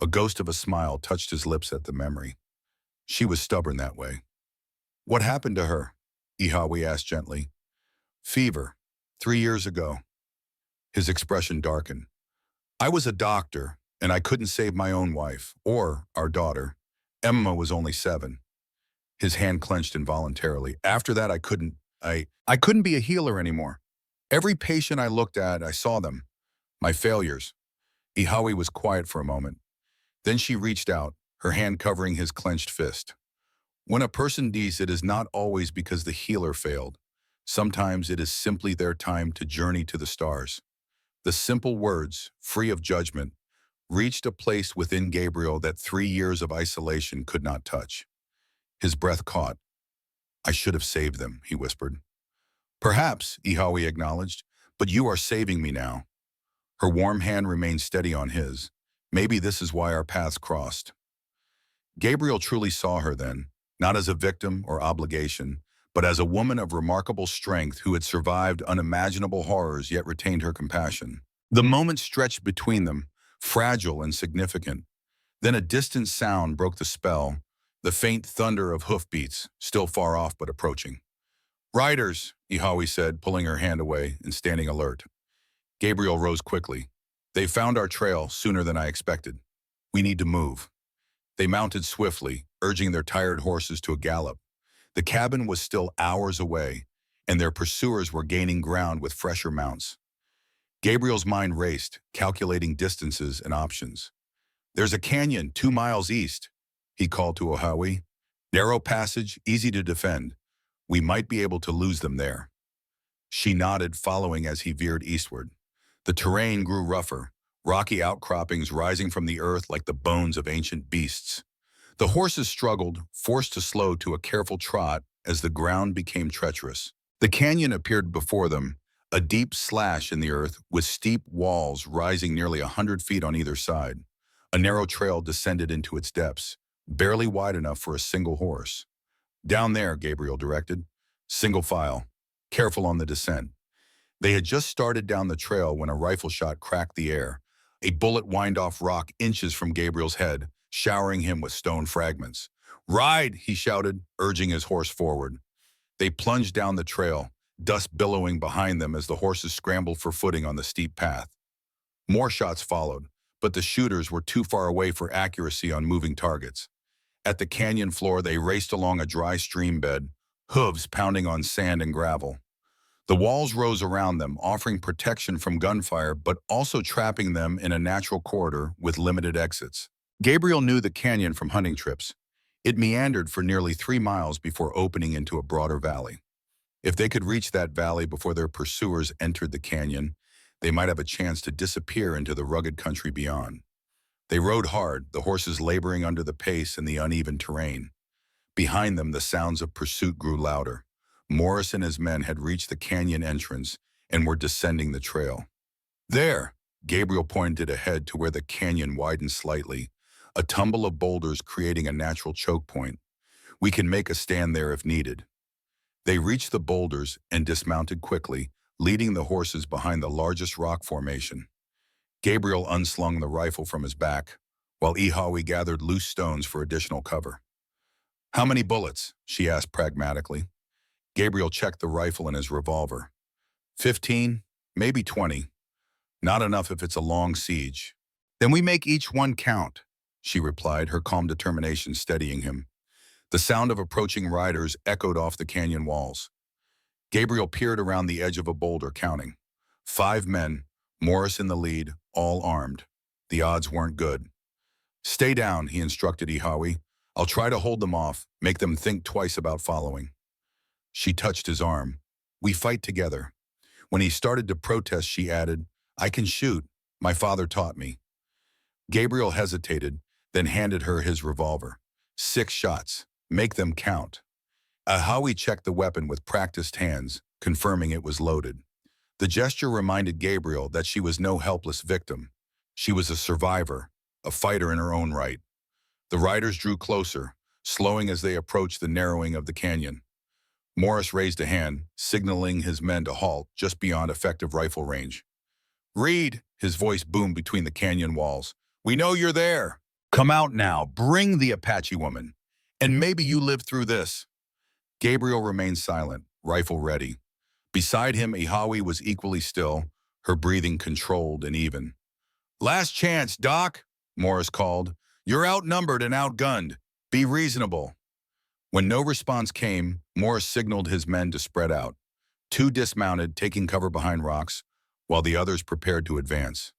A ghost of a smile touched his lips at the memory. She was stubborn that way. What happened to her? Ihawe asked gently. Fever. 3 years ago. His expression darkened. I was a doctor, and I couldn't save my own wife, or our daughter. Emma was only 7. His hand clenched involuntarily. After that, I couldn't be a healer anymore. Every patient I looked at, I saw them. My failures. Ihawe was quiet for a moment. Then she reached out, her hand covering his clenched fist. When a person dies, it is not always because the healer failed. Sometimes it is simply their time to journey to the stars. The simple words, free of judgment, reached a place within Gabriel that 3 years of isolation could not touch. His breath caught. I should have saved them, he whispered. Perhaps, Ihawe acknowledged, but you are saving me now. Her warm hand remained steady on his. Maybe this is why our paths crossed. Gabriel truly saw her then, not as a victim or obligation, but as a woman of remarkable strength who had survived unimaginable horrors yet retained her compassion. The moment stretched between them, fragile and significant. Then a distant sound broke the spell, the faint thunder of hoofbeats, still far off but approaching. Riders, Ihawe said, pulling her hand away and standing alert. Gabriel rose quickly. They found our trail sooner than I expected. We need to move. They mounted swiftly, urging their tired horses to a gallop. The cabin was still hours away, and their pursuers were gaining ground with fresher mounts. Gabriel's mind raced, calculating distances and options. There's a canyon 2 miles east, he called to Ihawe. Narrow passage, easy to defend. We might be able to lose them there. She nodded, following as he veered eastward. The terrain grew rougher, rocky outcroppings rising from the earth like the bones of ancient beasts. The horses struggled, forced to slow to a careful trot as the ground became treacherous. The canyon appeared before them, a deep slash in the earth with steep walls rising nearly 100 feet on either side. A narrow trail descended into its depths, barely wide enough for a single horse. Down there, Gabriel directed. Single file. Careful on the descent. They had just started down the trail when a rifle shot cracked the air. A bullet whined off rock inches from Gabriel's head, showering him with stone fragments. Ride, he shouted, urging his horse forward. They plunged down the trail, dust billowing behind them as the horses scrambled for footing on the steep path. More shots followed, but the shooters were too far away for accuracy on moving targets. At the canyon floor, they raced along a dry stream bed, hooves pounding on sand and gravel. The walls rose around them, offering protection from gunfire, but also trapping them in a natural corridor with limited exits. Gabriel knew the canyon from hunting trips. It meandered for nearly 3 miles before opening into a broader valley. If they could reach that valley before their pursuers entered the canyon, they might have a chance to disappear into the rugged country beyond. They rode hard, the horses laboring under the pace and the uneven terrain. Behind them, the sounds of pursuit grew louder. Morris and his men had reached the canyon entrance and were descending the trail. There, Gabriel pointed ahead to where the canyon widened slightly, a tumble of boulders creating a natural choke point. We can make a stand there if needed. They reached the boulders and dismounted quickly, leading the horses behind the largest rock formation. Gabriel unslung the rifle from his back, while Ihawe gathered loose stones for additional cover. How many bullets? She asked pragmatically. Gabriel checked the rifle and his revolver. 15, maybe 20. Not enough if it's a long siege. Then we make each one count, she replied, her calm determination steadying him. The sound of approaching riders echoed off the canyon walls. Gabriel peered around the edge of a boulder, counting. 5 men, Morris in the lead, all armed. The odds weren't good. Stay down, he instructed Ihawe. I'll try to hold them off, make them think twice about following. She touched his arm. We fight together. When he started to protest, she added, I can shoot. My father taught me. Gabriel hesitated, then handed her his revolver. 6 shots. Make them count. Ahawi checked the weapon with practiced hands, confirming it was loaded. The gesture reminded Gabriel that she was no helpless victim. She was a survivor, a fighter in her own right. The riders drew closer, slowing as they approached the narrowing of the canyon. Morris raised a hand, signaling his men to halt just beyond effective rifle range. "Reed," his voice boomed between the canyon walls. "We know you're there. Come out now. Bring the Apache woman. And maybe you lived through this." Gabriel remained silent, rifle ready. Beside him, Ihawi was equally still, her breathing controlled and even. "Last chance, Doc," Morris called. "You're outnumbered and outgunned. Be reasonable." When no response came, Morris signaled his men to spread out. Two dismounted, taking cover behind rocks, while the others prepared to advance.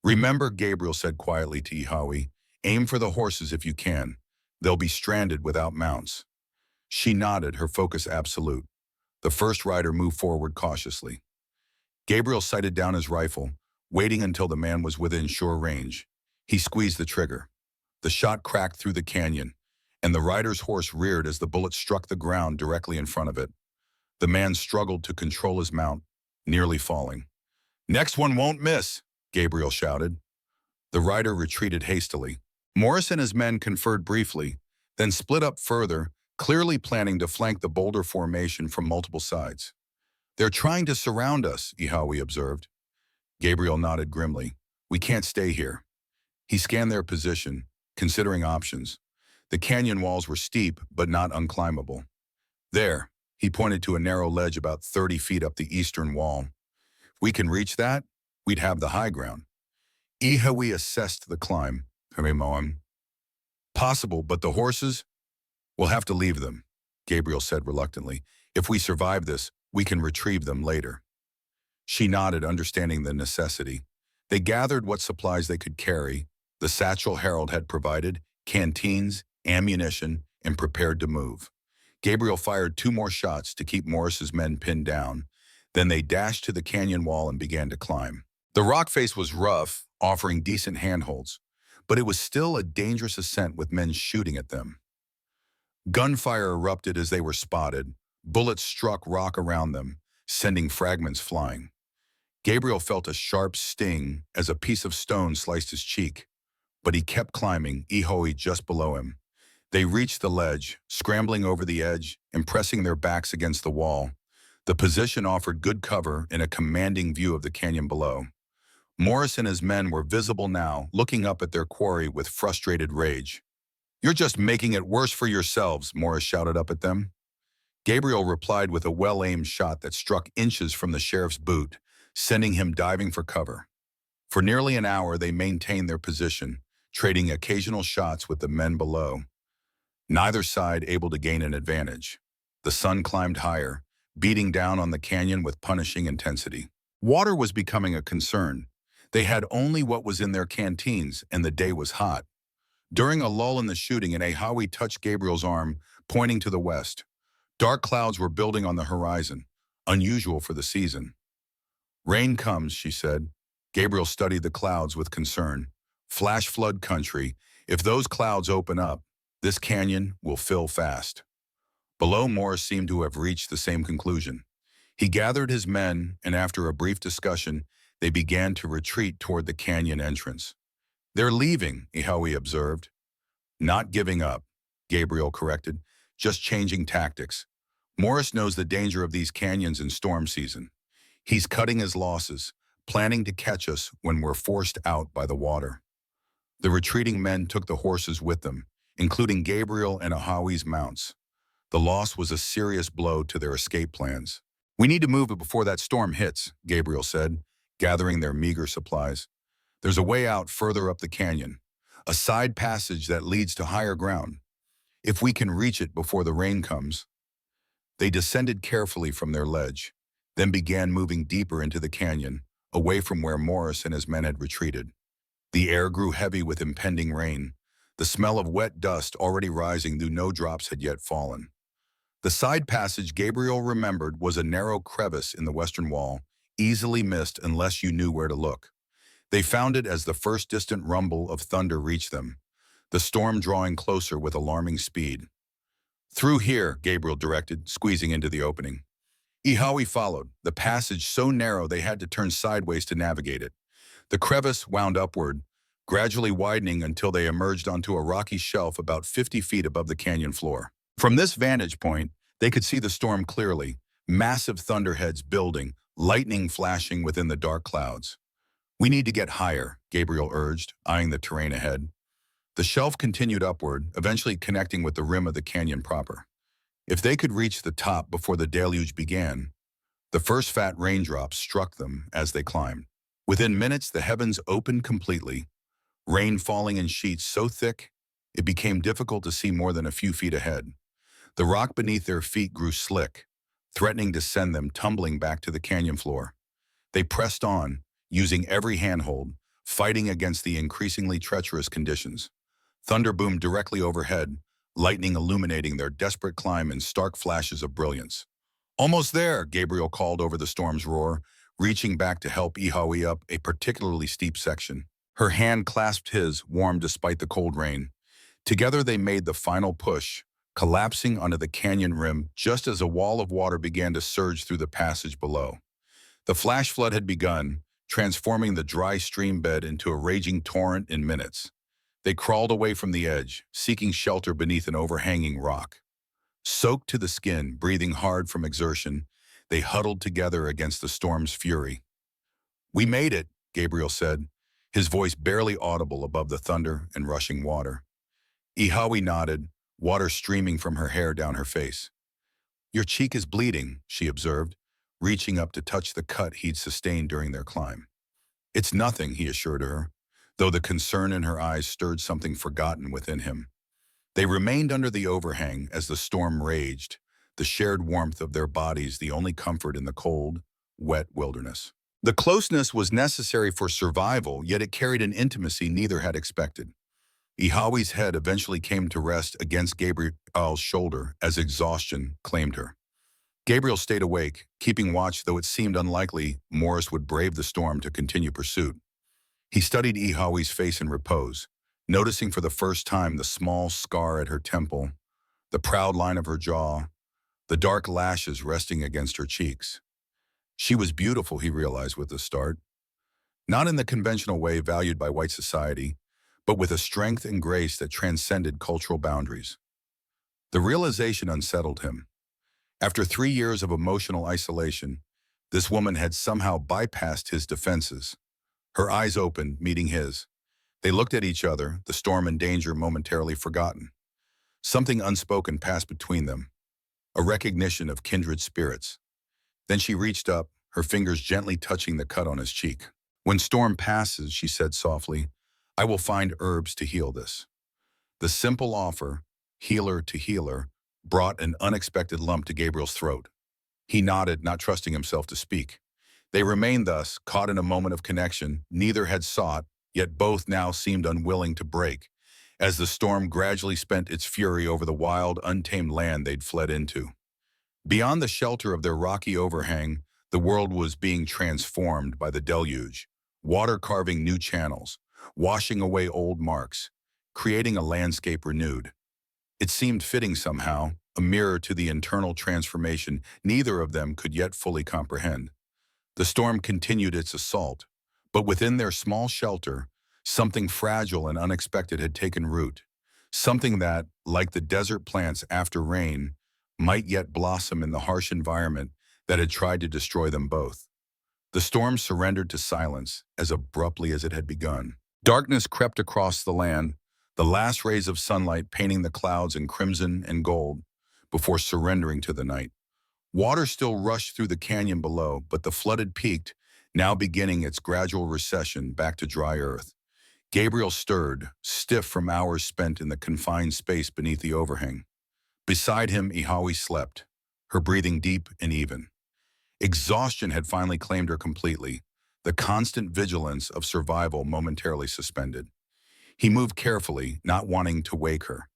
"Remember," Gabriel said quietly to Ihawi, "aim for the horses if you can. They'll be stranded without mounts." She nodded, her focus absolute. The first rider moved forward cautiously. Gabriel sighted down his rifle, waiting until the man was within sure range. He squeezed the trigger. The shot cracked through the canyon, and the rider's horse reared as the bullet struck the ground directly in front of it. The man struggled to control his mount, nearly falling. "Next one won't miss," Gabriel shouted. The rider retreated hastily. Morris and his men conferred briefly, then split up further, clearly planning to flank the boulder formation from multiple sides. "They're trying to surround us," Ihawi observed. Gabriel nodded grimly. "We can't stay here." He scanned their position, considering options. The canyon walls were steep, but not unclimbable. "There," he pointed to a narrow ledge about 30 feet up the eastern wall. "If we can reach that, we'd have the high ground." Ihawi assessed the climb. "Possible, but the horses? We'll have to leave them," Gabriel said reluctantly. "If we survive this, we can retrieve them later." She nodded, understanding the necessity. They gathered what supplies they could carry. The satchel Harold had provided, canteens, ammunition, and prepared to move. Gabriel fired 2 more shots to keep Morris's men pinned down. Then they dashed to the canyon wall and began to climb. The rock face was rough, offering decent handholds, but it was still a dangerous ascent with men shooting at them. Gunfire erupted as they were spotted. Bullets struck rock around them, sending fragments flying. Gabriel felt a sharp sting as a piece of stone sliced his cheek, but he kept climbing, Ihawi just below him. They reached the ledge, scrambling over the edge and pressing their backs against the wall. The position offered good cover and a commanding view of the canyon below. Morris and his men were visible now, looking up at their quarry with frustrated rage. "You're just making it worse for yourselves," Morris shouted up at them. Gabriel replied with a well-aimed shot that struck inches from the sheriff's boot, sending him diving for cover. For nearly an hour, they maintained their position, trading occasional shots with the men below. Neither side able to gain an advantage. The sun climbed higher, beating down on the canyon with punishing intensity. Water was becoming a concern. They had only what was in their canteens, and the day was hot. During a lull in the shooting, an Ihawi touched Gabriel's arm, pointing to the west. Dark clouds were building on the horizon, unusual for the season. "Rain comes," she said. Gabriel studied the clouds with concern. "Flash flood country. If those clouds open up, this canyon will fill fast." Below, Morris seemed to have reached the same conclusion. He gathered his men, and after a brief discussion, they began to retreat toward the canyon entrance. "They're leaving," Ihawi observed. "Not giving up," Gabriel corrected, "just changing tactics. Morris knows the danger of these canyons in storm season. He's cutting his losses, planning to catch us when we're forced out by the water." The retreating men took the horses with them, including Gabriel and Ihawi's mounts. The loss was a serious blow to their escape plans. "We need to move it before that storm hits," Gabriel said, gathering their meager supplies. "There's a way out further up the canyon, a side passage that leads to higher ground. If we can reach it before the rain comes." They descended carefully from their ledge, then began moving deeper into the canyon, away from where Morris and his men had retreated. The air grew heavy with impending rain, the smell of wet dust already rising though no drops had yet fallen. The side passage, Gabriel remembered, was a narrow crevice in the western wall, easily missed unless you knew where to look. They found it as the first distant rumble of thunder reached them, the storm drawing closer with alarming speed. Through here, Gabriel directed, squeezing into the opening. Ihawi followed, the passage so narrow they had to turn sideways to navigate it. The crevice wound upward, gradually widening until they emerged onto a rocky shelf about 50 feet above the canyon floor. From this vantage point, they could see the storm clearly, massive thunderheads building, lightning flashing within the dark clouds. "We need to get higher," Gabriel urged, eyeing the terrain ahead. The shelf continued upward, eventually connecting with the rim of the canyon proper. If they could reach the top before the deluge began, the first fat raindrops struck them as they climbed. Within minutes, the heavens opened completely, rain falling in sheets so thick it became difficult to see more than a few feet ahead. The rock beneath their feet grew slick, threatening to send them tumbling back to the canyon floor. They pressed on, using every handhold, fighting against the increasingly treacherous conditions. Thunder boomed directly overhead, lightning illuminating their desperate climb in stark flashes of brilliance. "Almost there," Gabriel called over the storm's roar, reaching back to help Ihawi up a particularly steep section. Her hand clasped his, warm despite the cold rain. Together they made the final push, collapsing onto the canyon rim just as a wall of water began to surge through the passage below. The flash flood had begun, transforming the dry stream bed into a raging torrent in minutes. They crawled away from the edge, seeking shelter beneath an overhanging rock. Soaked to the skin, breathing hard from exertion, they huddled together against the storm's fury. "We made it," Gabriel said, his voice barely audible above the thunder and rushing water. Ihawi nodded, water streaming from her hair down her face. "Your cheek is bleeding," she observed, reaching up to touch the cut he'd sustained during their climb. "It's nothing," he assured her, though the concern in her eyes stirred something forgotten within him. They remained under the overhang as the storm raged, the shared warmth of their bodies the only comfort in the cold, wet wilderness. The closeness was necessary for survival, yet it carried an intimacy neither had expected. Ihawi's head eventually came to rest against Gabriel's shoulder as exhaustion claimed her. Gabriel stayed awake, keeping watch though it seemed unlikely Morris would brave the storm to continue pursuit. He studied Ihawi's face in repose, noticing for the first time the small scar at her temple, the proud line of her jaw, the dark lashes resting against her cheeks. She was beautiful, he realized with the start. Not in the conventional way valued by white society, but with a strength and grace that transcended cultural boundaries. The realization unsettled him. After 3 years of emotional isolation, this woman had somehow bypassed his defenses. Her eyes opened, meeting his. They looked at each other, the storm and danger momentarily forgotten. Something unspoken passed between them, a recognition of kindred spirits. Then she reached up, her fingers gently touching the cut on his cheek. "When storm passes," she said softly, "I will find herbs to heal this." The simple offer, healer to healer, brought an unexpected lump to Gabriel's throat. He nodded, not trusting himself to speak. They remained thus, caught in a moment of connection neither had sought, yet both now seemed unwilling to break, as the storm gradually spent its fury over the wild, untamed land they'd fled into. Beyond the shelter of their rocky overhang, the world was being transformed by the deluge, water carving new channels, washing away old marks, creating a landscape renewed. It seemed fitting somehow, a mirror to the internal transformation neither of them could yet fully comprehend. The storm continued its assault, but within their small shelter, something fragile and unexpected had taken root, something that, like the desert plants after rain, might yet blossom in the harsh environment that had tried to destroy them both. The storm surrendered to silence as abruptly as it had begun. Darkness crept across the land, the last rays of sunlight painting the clouds in crimson and gold before surrendering to the night. Water still rushed through the canyon below, but the flooded peaked, now beginning its gradual recession back to dry earth. Gabriel stirred, stiff from hours spent in the confined space beneath the overhang. Beside him, Ihawi slept, her breathing deep and even. Exhaustion had finally claimed her completely, the constant vigilance of survival momentarily suspended. He moved carefully, not wanting to wake her.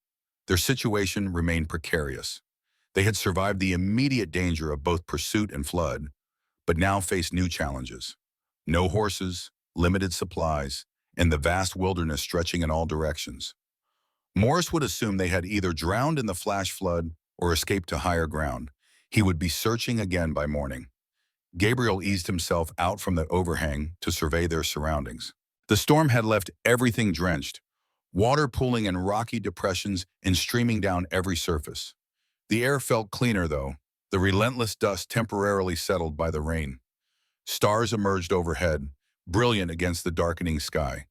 Their situation remained precarious. They had survived the immediate danger of both pursuit and flood, but now faced new challenges. No horses, limited supplies, and the vast wilderness stretching in all directions. Morris would assume they had either drowned in the flash flood or escape to higher ground. He would be searching again by morning. Gabriel eased himself out from the overhang to survey their surroundings. The storm had left everything drenched, water pooling in rocky depressions and streaming down every surface. The air felt cleaner, though, the relentless dust temporarily settled by the rain. Stars emerged overhead, brilliant against the darkening sky.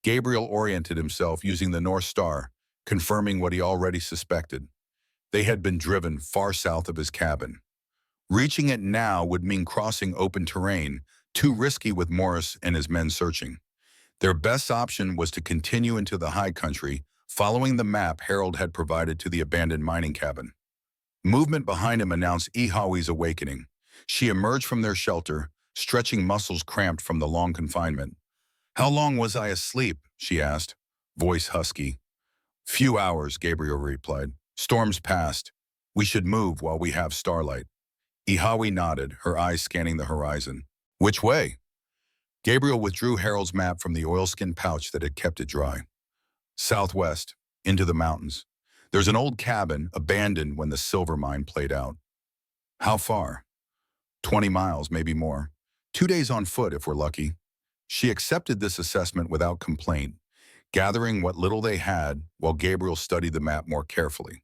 Gabriel oriented himself using the North Star, confirming what he already suspected. They had been driven far south of his cabin. Reaching it now would mean crossing open terrain, too risky with Morris and his men searching. Their best option was to continue into the high country, following the map Harold had provided to the abandoned mining cabin. Movement behind him announced Ihawi's awakening. She emerged from their shelter, stretching muscles cramped from the long confinement. "How long was I asleep?" she asked, voice husky. "Few hours," Gabriel replied. "Storms passed. We should move while we have starlight." Ihawi nodded, her eyes scanning the horizon. "Which way?" Gabriel withdrew Harold's map from the oilskin pouch that had kept it dry. "Southwest, into the mountains. There's an old cabin, abandoned when the silver mine played out." "How far?" 20 miles, maybe more. 2 days on foot if we're lucky." She accepted this assessment without complaint, gathering what little they had while Gabriel studied the map more carefully.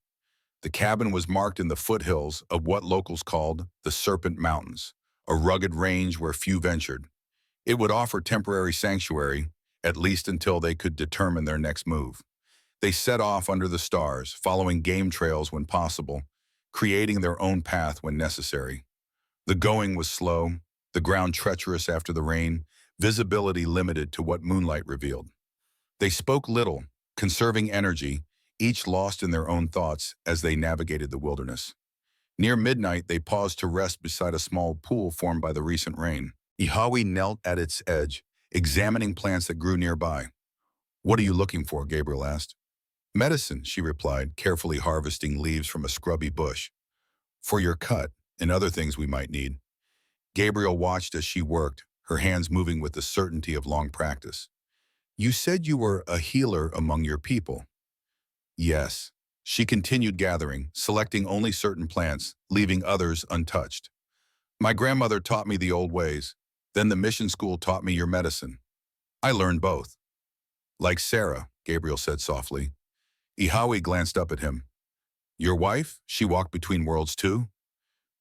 The cabin was marked in the foothills of what locals called the Serpent Mountains, a rugged range where few ventured. It would offer temporary sanctuary, at least until they could determine their next move. They set off under the stars, following game trails when possible, creating their own path when necessary. The going was slow, the ground treacherous after the rain, visibility limited to what moonlight revealed. They spoke little, conserving energy, each lost in their own thoughts as they navigated the wilderness. Near midnight, they paused to rest beside a small pool formed by the recent rain. Ihawi knelt at its edge, examining plants that grew nearby. "What are you looking for?" Gabriel asked. "Medicine," she replied, carefully harvesting leaves from a scrubby bush. "For your cut and other things we might need." Gabriel watched as she worked, her hands moving with the certainty of long practice. "You said you were a healer among your people." "Yes." She continued gathering, selecting only certain plants, leaving others untouched. "My grandmother taught me the old ways. Then the mission school taught me your medicine. I learned both." "Like Sarah," Gabriel said softly. Ihawi glanced up at him. "Your wife? She walked between worlds too?"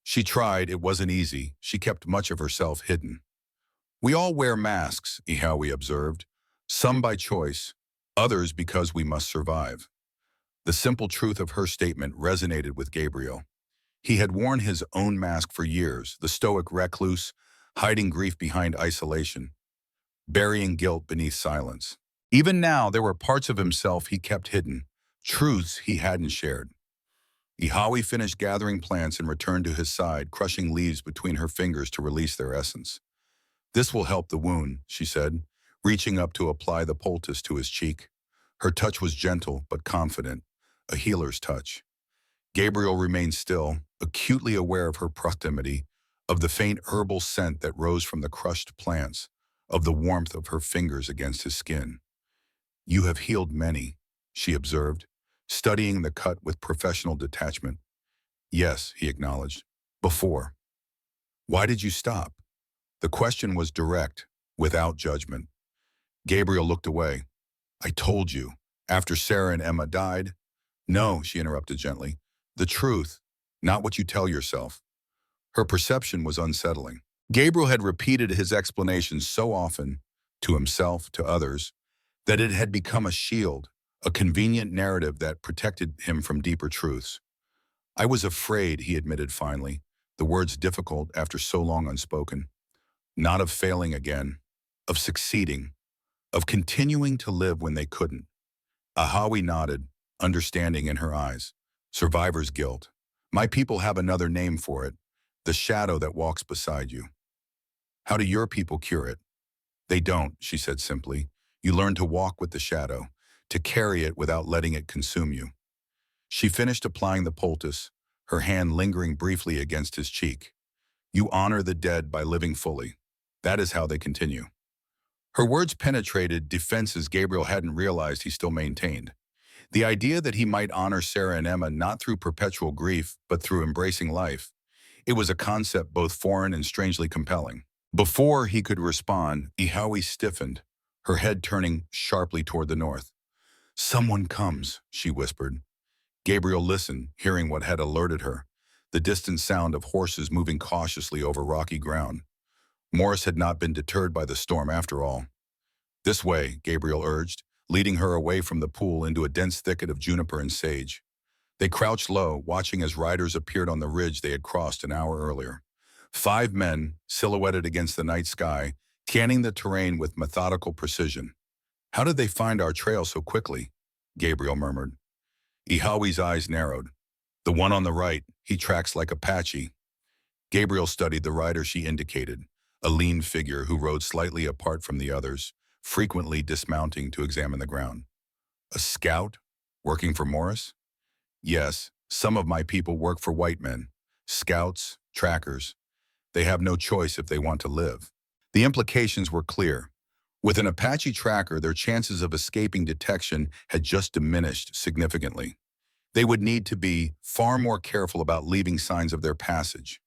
"She tried. It wasn't easy. She kept much of herself hidden." "We all wear masks," Ihawi observed. "Some by choice, others because we must survive." The simple truth of her statement resonated with Gabriel. He had worn his own mask for years, the stoic recluse, hiding grief behind isolation, burying guilt beneath silence. Even now, there were parts of himself he kept hidden, truths he hadn't shared. Ihawi finished gathering plants and returned to his side, crushing leaves between her fingers to release their essence. "This will help the wound," she said, reaching up to apply the poultice to his cheek. Her touch was gentle but confident, a healer's touch. Gabriel remained still, acutely aware of her proximity, of the faint herbal scent that rose from the crushed plants, of the warmth of her fingers against his skin. "You have healed many," she observed, studying the cut with professional detachment. "Yes," he acknowledged. "Before." "Why did you stop?" The question was direct, without judgment. Gabriel looked away. "I told you, after Sarah and Emma died." "No," she interrupted gently. "The truth, not what you tell yourself." Her perception was unsettling. Gabriel had repeated his explanations so often, to himself, to others, that it had become a shield, a convenient narrative that protected him from deeper truths. "I was afraid," he admitted finally, the words difficult after so long unspoken. "Not of failing again, of succeeding, of continuing to live when they couldn't." Ihawi nodded, understanding in her eyes. "Survivor's guilt. My people have another name for it, the shadow that walks beside you." "How do your people cure it?" "They don't," she said simply. "You learn to walk with the shadow, to carry it without letting it consume you." She finished applying the poultice, her hand lingering briefly against his cheek. "You honor the dead by living fully. That is how they continue." Her words penetrated defenses Gabriel hadn't realized he still maintained. The idea that he might honor Sarah and Emma not through perpetual grief, but through embracing life, it was a concept both foreign and strangely compelling. Before he could respond, Ihawi stiffened, her head turning sharply toward the north. "Someone comes," she whispered. Gabriel listened, hearing what had alerted her, the distant sound of horses moving cautiously over rocky ground. Morris had not been deterred by the storm after all. "This way," Gabriel urged, leading her away from the pool into a dense thicket of juniper and sage. They crouched low, watching as riders appeared on the ridge they had crossed an hour earlier. 5 men, silhouetted against the night sky, scanning the terrain with methodical precision. "How did they find our trail so quickly?" Gabriel murmured. Ihawi's eyes narrowed. "The one on the right, he tracks like Apache." Gabriel studied the rider she indicated, a lean figure who rode slightly apart from the others, frequently dismounting to examine the ground. "A scout? Working for Morris?" "Yes, some of my people work for white men. Scouts, trackers. They have no choice if they want to live." The implications were clear. With an Apache tracker, their chances of escaping detection had just diminished significantly. They would need to be far more careful about leaving signs of their passage.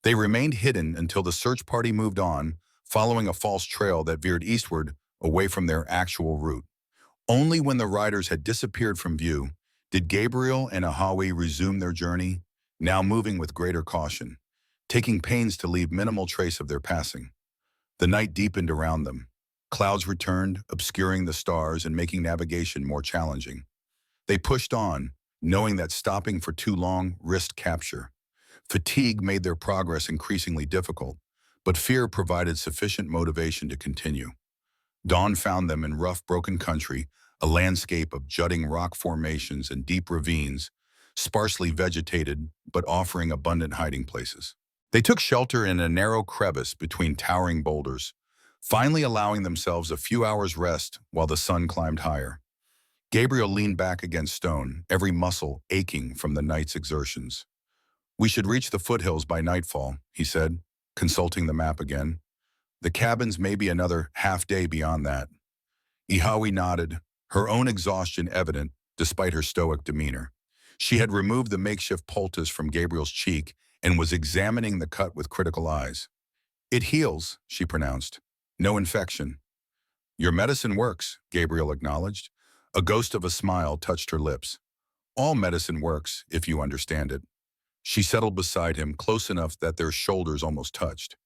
They remained hidden until the search party moved on, following a false trail that veered eastward away from their actual route. Only when the riders had disappeared from view did Gabriel and Ihawi resume their journey, now moving with greater caution, taking pains to leave minimal trace of their passing. The night deepened around them. Clouds returned, obscuring the stars and making navigation more challenging. They pushed on, knowing that stopping for too long risked capture. Fatigue made their progress increasingly difficult, but fear provided sufficient motivation to continue. Dawn found them in rough, broken country, a landscape of jutting rock formations and deep ravines, sparsely vegetated but offering abundant hiding places. They took shelter in a narrow crevice between towering boulders, finally allowing themselves a few hours' rest while the sun climbed higher. Gabriel leaned back against stone, every muscle aching from the night's exertions. "We should reach the foothills by nightfall," he said, consulting the map again. "The cabins may be another half-day beyond that." Ihawi nodded, her own exhaustion evident despite her stoic demeanor. She had removed the makeshift poultice from Gabriel's cheek and was examining the cut with critical eyes. "It heals," she pronounced. "No infection." "Your medicine works," Gabriel acknowledged. A ghost of a smile touched her lips. "All medicine works, if you understand it." She settled beside him, close enough that their shoulders almost touched.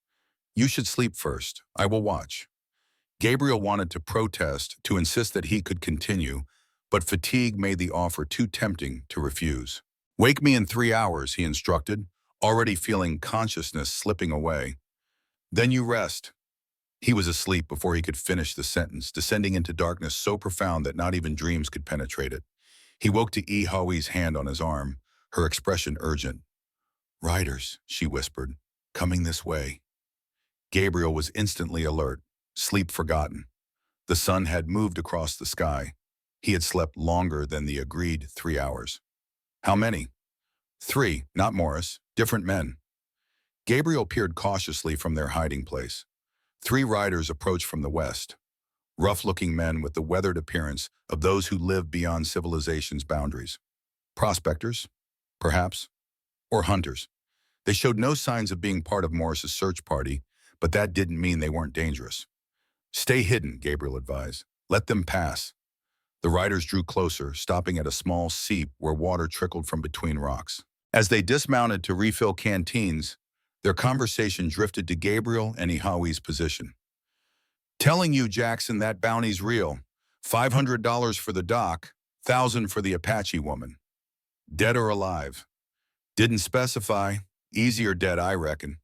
"You should sleep first. I will watch." Gabriel wanted to protest, to insist that he could continue, but fatigue made the offer too tempting to refuse. "Wake me in 3 hours," he instructed, already feeling consciousness slipping away. "Then you rest." He was asleep before he could finish the sentence, descending into darkness so profound that not even dreams could penetrate it. He woke to Ihawi's hand on his arm, her expression urgent. "Riders," she whispered, "coming this way." Gabriel was instantly alert, sleep forgotten. The sun had moved across the sky. He had slept longer than the agreed 3 hours. "How many?" "3, not Morris, different men." Gabriel peered cautiously from their hiding place. 3 riders approached from the west, rough-looking men with the weathered appearance of those who live beyond civilization's boundaries. Prospectors, perhaps, or hunters. They showed no signs of being part of Morris's search party, but that didn't mean they weren't dangerous. "Stay hidden," Gabriel advised. "Let them pass." The riders drew closer, stopping at a small seep where water trickled from between rocks. As they dismounted to refill canteens, their conversation drifted to Gabriel and Ihawi's position. "Telling you, Jackson, that bounty's real. $500 for the doc, 1,000 for the Apache woman. Dead or alive?" "Didn't specify. Easy or dead, I reckon."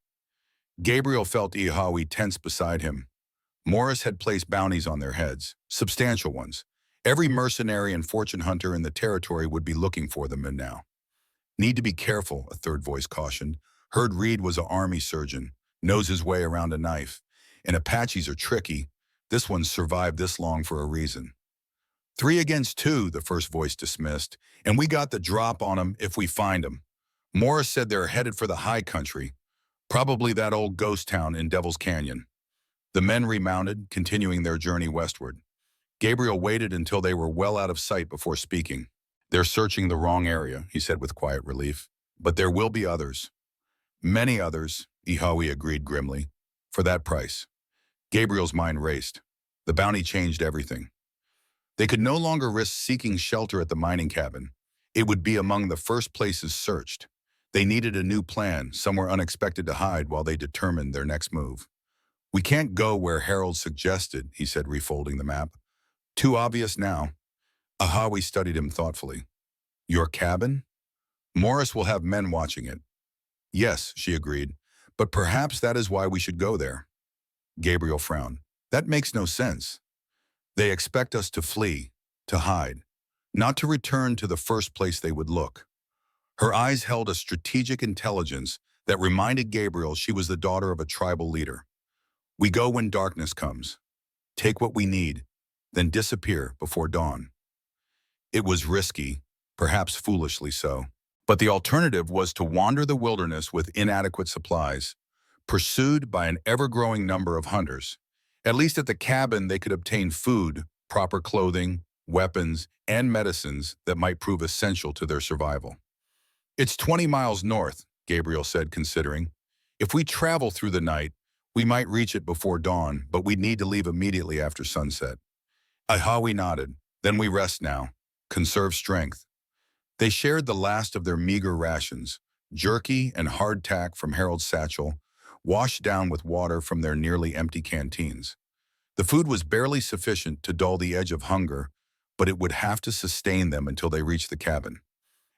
Gabriel felt Ihawi tense beside him. Morris had placed bounties on their heads, substantial ones. Every mercenary and fortune hunter in the territory would be looking for them now. "Need to be careful," a third voice cautioned. "Heard Reed was an army surgeon, knows his way around a knife. And Apaches are tricky. This one's survived this long for a reason." 3 against 2, the first voice dismissed, "and we got the drop on 'em if we find 'em. Morris said they're headed for the high country, probably that old ghost town in Devil's Canyon." The men remounted, continuing their journey westward. Gabriel waited until they were well out of sight before speaking. They're searching the wrong area, he said with quiet relief. But there will be others. Many others, Ihawi agreed grimly. For that price. Gabriel's mind raced. The bounty changed everything. They could no longer risk seeking shelter at the mining cabin. It would be among the first places searched. They needed a new plan, somewhere unexpected to hide while they determined their next move. We can't go where Harold suggested, he said, refolding the map. Too obvious now. Ahawi studied him thoughtfully. Your cabin? Morris will have men watching it. Yes, she agreed, but perhaps that is why we should go there. Gabriel frowned. That makes no sense. They expect us to flee, to hide, not to return to the first place they would look. Her eyes held a strategic intelligence that reminded Gabriel she was the daughter of a tribal leader. We go when darkness comes, take what we need, then disappear before dawn. It was risky, perhaps foolishly so. But the alternative was to wander the wilderness with inadequate supplies, pursued by an ever-growing number of hunters. At least at the cabin they could obtain food, proper clothing, weapons, and medicines that might prove essential to their survival. It's 20 miles north, Gabriel said, considering. If we travel through the night, we might reach it before dawn, but we'd need to leave immediately after sunset. Ihawi nodded. Then we rest now. Conserve strength. They shared the last of their meager rations, jerky and hardtack from Harold's satchel, washed down with water from their nearly empty canteens. The food was barely sufficient to dull the edge of hunger, but it would have to sustain them until they reached the cabin.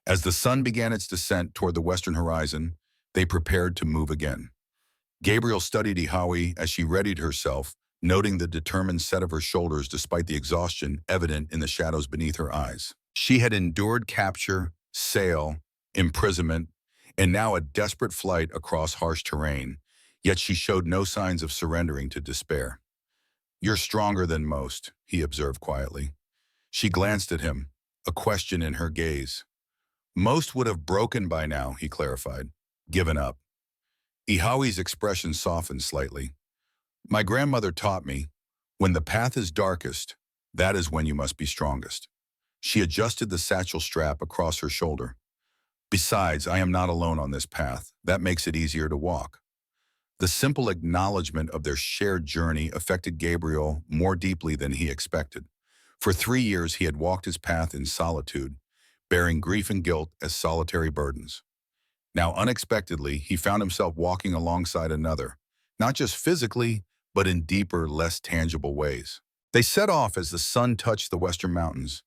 As the sun began its descent toward the western horizon, they prepared to move again. Gabriel studied Ihawi as she readied herself, noting the determined set of her shoulders despite the exhaustion evident in the shadows beneath her eyes. She had endured capture, sale, imprisonment, and now a desperate flight across harsh terrain, yet she showed no signs of surrendering to despair. You're stronger than most, he observed quietly. She glanced at him, a question in her gaze. Most would have broken by now, he clarified, given up. Ihawi's expression softened slightly. My grandmother taught me, when the path is darkest, that is when you must be strongest. She adjusted the satchel strap across her shoulder. Besides, I am not alone on this path. That makes it easier to walk. The simple acknowledgement of their shared journey affected Gabriel more deeply than he expected. For 3 years he had walked his path in solitude, bearing grief and guilt as solitary burdens. Now, unexpectedly, he found himself walking alongside another, not just physically, but in deeper, less tangible ways. They set off as the sun touched the western mountains,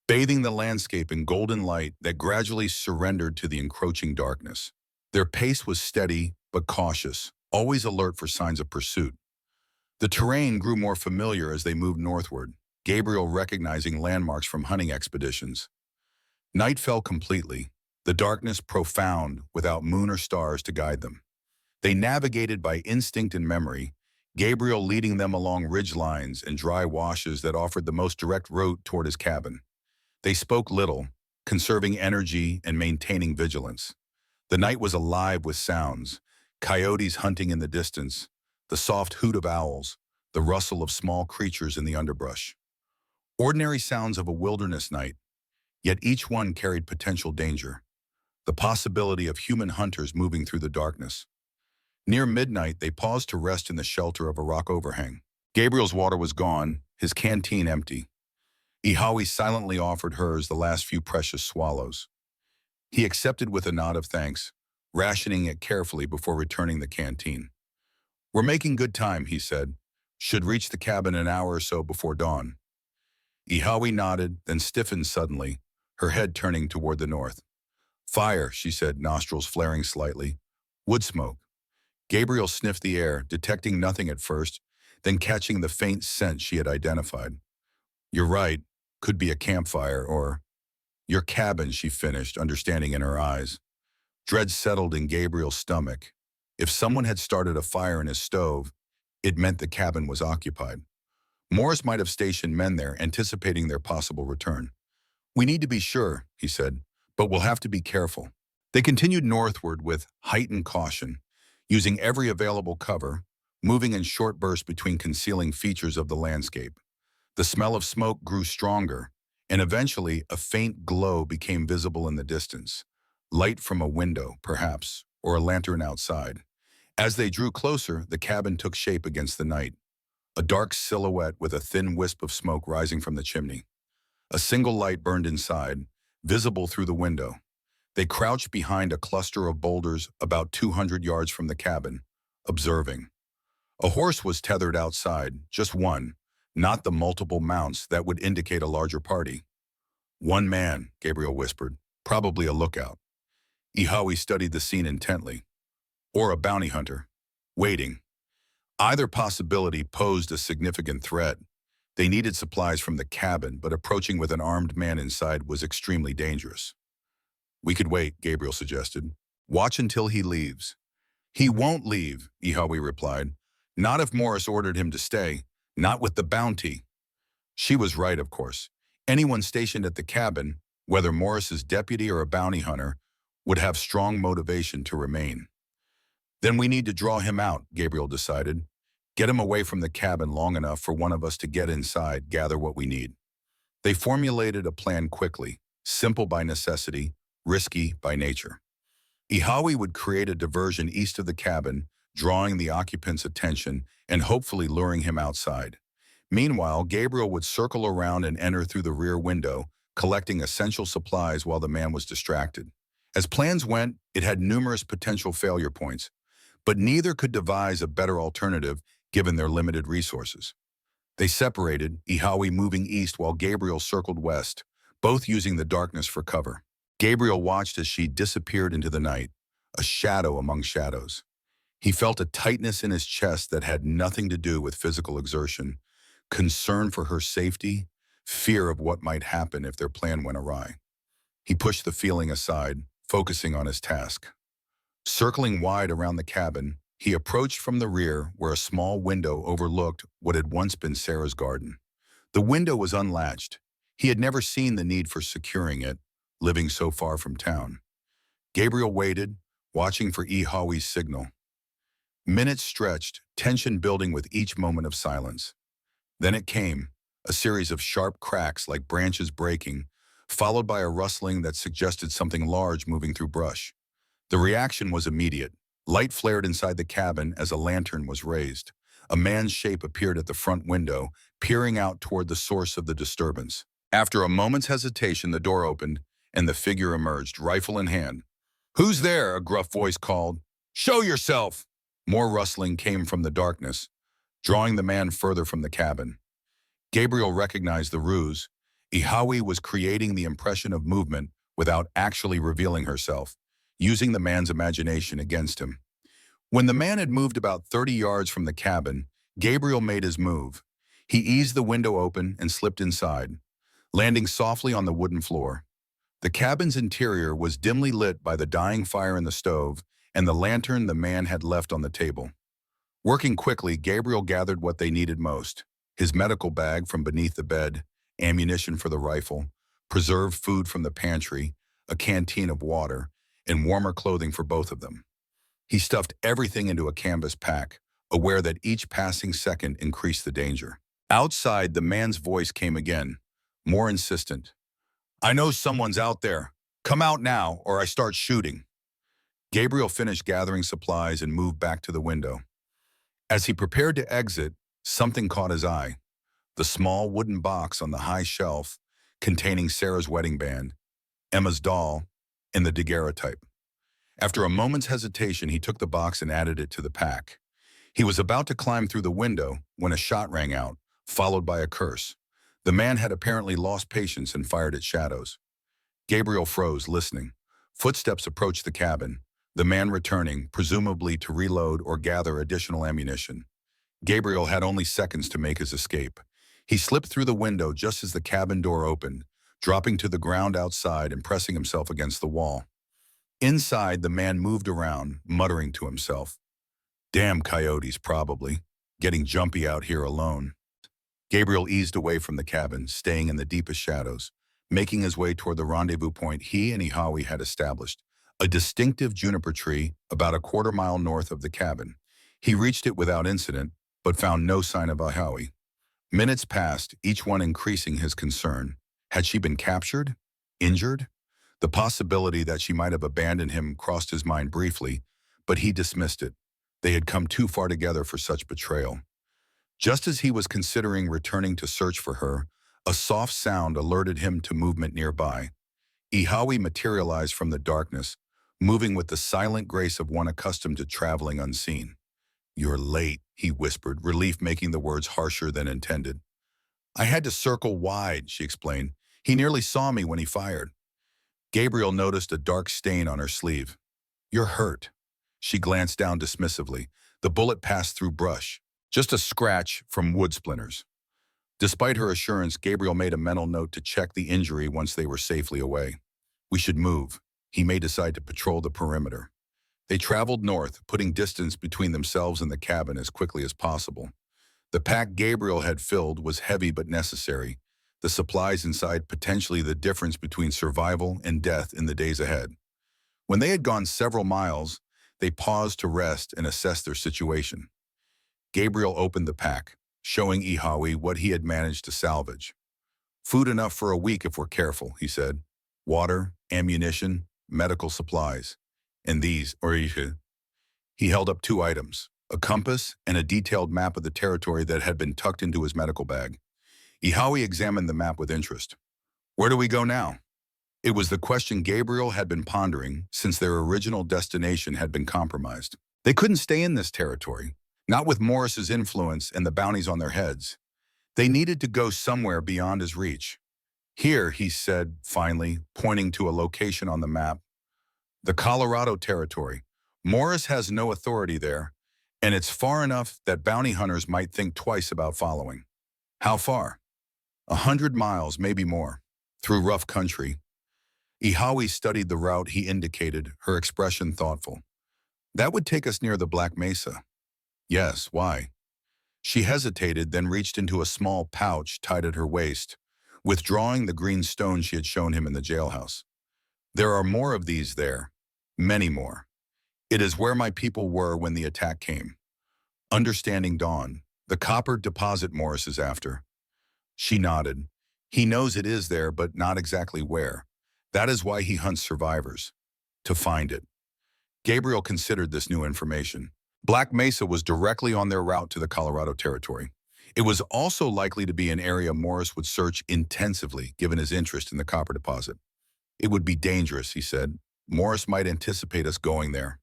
bathing the landscape in golden light that gradually surrendered to the encroaching darkness. Their pace was steady but cautious, always alert for signs of pursuit. The terrain grew more familiar as they moved northward, Gabriel recognizing landmarks from hunting expeditions. Night fell completely, the darkness profound without moon or stars to guide them. They navigated by instinct and memory, Gabriel leading them along ridge lines and dry washes that offered the most direct route toward his cabin. They spoke little, conserving energy and maintaining vigilance. The night was alive with sounds, coyotes hunting in the distance, the soft hoot of owls, the rustle of small creatures in the underbrush. Ordinary sounds of a wilderness night, yet each one carried potential danger, the possibility of human hunters moving through the darkness. Near midnight, they paused to rest in the shelter of a rock overhang. Gabriel's water was gone, his canteen empty. Ihawi silently offered hers the last few precious swallows. He accepted with a nod of thanks, rationing it carefully before returning the canteen. We're making good time, he said. Should reach the cabin an hour or so before dawn. Ihawi nodded, then stiffened suddenly, her head turning toward the north. Fire, she said, nostrils flaring slightly. Wood smoke. Gabriel sniffed the air, detecting nothing at first, then catching the faint scent she had identified. You're right, could be a campfire or... Your cabin, she finished, understanding in her eyes. Dread settled in Gabriel's stomach. If someone had started a fire in his stove, it meant the cabin was occupied. Morris might have stationed men there, anticipating their possible return. We need to be sure, he said, but we'll have to be careful. They continued northward with heightened caution, using every available cover, moving in short bursts between concealing features of the landscape. The smell of smoke grew stronger, and eventually a faint glow became visible in the distance. Light from a window, perhaps, or a lantern outside. As they drew closer, the cabin took shape against the night, a dark silhouette with a thin wisp of smoke rising from the chimney. A single light burned inside, visible through the window. They crouched behind a cluster of boulders about 200 yards from the cabin, observing. A horse was tethered outside, just one, not the multiple mounts that would indicate a larger party. One man, Gabriel whispered, probably a lookout. Ihawi studied the scene intently. Or a bounty hunter, waiting. Either possibility posed a significant threat. They needed supplies from the cabin, but approaching with an armed man inside was extremely dangerous. We could wait, Gabriel suggested. Watch until he leaves. He won't leave, Ihawi replied. Not if Morris ordered him to stay, not with the bounty. She was right, of course. Anyone stationed at the cabin, whether Morris's deputy or a bounty hunter, would have strong motivation to remain. Then we need to draw him out, Gabriel decided. Get him away from the cabin long enough for one of us to get inside, gather what we need. They formulated a plan quickly, simple by necessity, risky by nature. Ihawi would create a diversion east of the cabin, drawing the occupant's attention and hopefully luring him outside. Meanwhile, Gabriel would circle around and enter through the rear window, collecting essential supplies while the man was distracted. As plans went, it had numerous potential failure points, but neither could devise a better alternative given their limited resources. They separated, Ihawi moving east while Gabriel circled west, both using the darkness for cover. Gabriel watched as she disappeared into the night, a shadow among shadows. He felt a tightness in his chest that had nothing to do with physical exertion, concern for her safety, fear of what might happen if their plan went awry. He pushed the feeling aside, focusing on his task. Circling wide around the cabin, he approached from the rear where a small window overlooked what had once been Sarah's garden. The window was unlatched. He had never seen the need for securing it, living so far from town. Gabriel waited, watching for Ihawi's signal. Minutes stretched, tension building with each moment of silence. Then it came, a series of sharp cracks like branches breaking, followed by a rustling that suggested something large moving through brush. The reaction was immediate. Light flared inside the cabin as a lantern was raised. A man's shape appeared at the front window, peering out toward the source of the disturbance. After a moment's hesitation, the door opened, and the figure emerged, rifle in hand. "Who's there?" a gruff voice called. "Show yourself!" More rustling came from the darkness, drawing the man further from the cabin. Gabriel recognized the ruse. Ihawi was creating the impression of movement without actually revealing herself, using the man's imagination against him. When the man had moved about 30 yards from the cabin, Gabriel made his move. He eased the window open and slipped inside, landing softly on the wooden floor. The cabin's interior was dimly lit by the dying fire in the stove and the lantern the man had left on the table. Working quickly, Gabriel gathered what they needed most: his medical bag from beneath the bed, ammunition for the rifle, preserved food from the pantry, a canteen of water, and warmer clothing for both of them. He stuffed everything into a canvas pack, aware that each passing second increased the danger. Outside, the man's voice came again, more insistent. "I know someone's out there. Come out now, or I start shooting." Gabriel finished gathering supplies and moved back to the window. As he prepared to exit, something caught his eye: the small wooden box on the high shelf containing Sarah's wedding band, Emma's doll, and the daguerreotype. After a moment's hesitation, he took the box and added it to the pack. He was about to climb through the window when a shot rang out, followed by a curse. The man had apparently lost patience and fired at shadows. Gabriel froze, listening. Footsteps approached the cabin, the man returning, presumably to reload or gather additional ammunition. Gabriel had only seconds to make his escape. He slipped through the window just as the cabin door opened, dropping to the ground outside and pressing himself against the wall. Inside, the man moved around, muttering to himself. "Damn coyotes, probably. Getting jumpy out here alone." Gabriel eased away from the cabin, staying in the deepest shadows, making his way toward the rendezvous point he and Ihawi had established, a distinctive juniper tree about a quarter-mile north of the cabin. He reached it without incident, but found no sign of Ihawi. Minutes passed, each one increasing his concern. Had she been captured? Injured? The possibility that she might have abandoned him crossed his mind briefly, but he dismissed it. They had come too far together for such betrayal. Just as he was considering returning to search for her, a soft sound alerted him to movement nearby. Ihawi materialized from the darkness, moving with the silent grace of one accustomed to traveling unseen. "You're late," he whispered, relief making the words harsher than intended. "I had to circle wide," she explained. "He nearly saw me when he fired." Gabriel noticed a dark stain on her sleeve. "You're hurt." She glanced down dismissively. The bullet passed through brush, just a scratch from wood splinters. Despite her assurance, Gabriel made a mental note to check the injury once they were safely away. "We should move." He may decide to patrol the perimeter. They traveled north, putting distance between themselves and the cabin as quickly as possible. The pack Gabriel had filled was heavy but necessary, the supplies inside potentially the difference between survival and death in the days ahead. When they had gone several miles, they paused to rest and assess their situation. Gabriel opened the pack, showing Ihawi what he had managed to salvage. "Food enough for a week if we're careful," he said. "Water, ammunition, medical supplies. And these, or he held up two items, a compass and a detailed map of the territory that had been tucked into his medical bag. Ihawi examined the map with interest. "Where do we go now?" It was the question Gabriel had been pondering since their original destination had been compromised. They couldn't stay in this territory, not with Morris's influence and the bounties on their heads. They needed to go somewhere beyond his reach. "Here," he said finally, pointing to a location on the map. "The Colorado Territory. Morris has no authority there, and it's far enough that bounty hunters might think twice about following." "How far?" 100 miles, maybe more, through rough country. Ihawi studied the route he indicated, her expression thoughtful. "That would take us near the Black Mesa." "Yes, why?" She hesitated, then reached into a small pouch tied at her waist, withdrawing the green stone she had shown him in the jailhouse. "There are more of these there. Many more. It is where my people were when the attack came." Understanding dawned. "The copper deposit Morris is after." She nodded. "He knows it is there, but not exactly where. That is why he hunts survivors. To find it." Gabriel considered this new information. Black Mesa was directly on their route to the Colorado Territory. It was also likely to be an area Morris would search intensively, given his interest in the copper deposit. "It would be dangerous," he said. "Morris might anticipate us going there."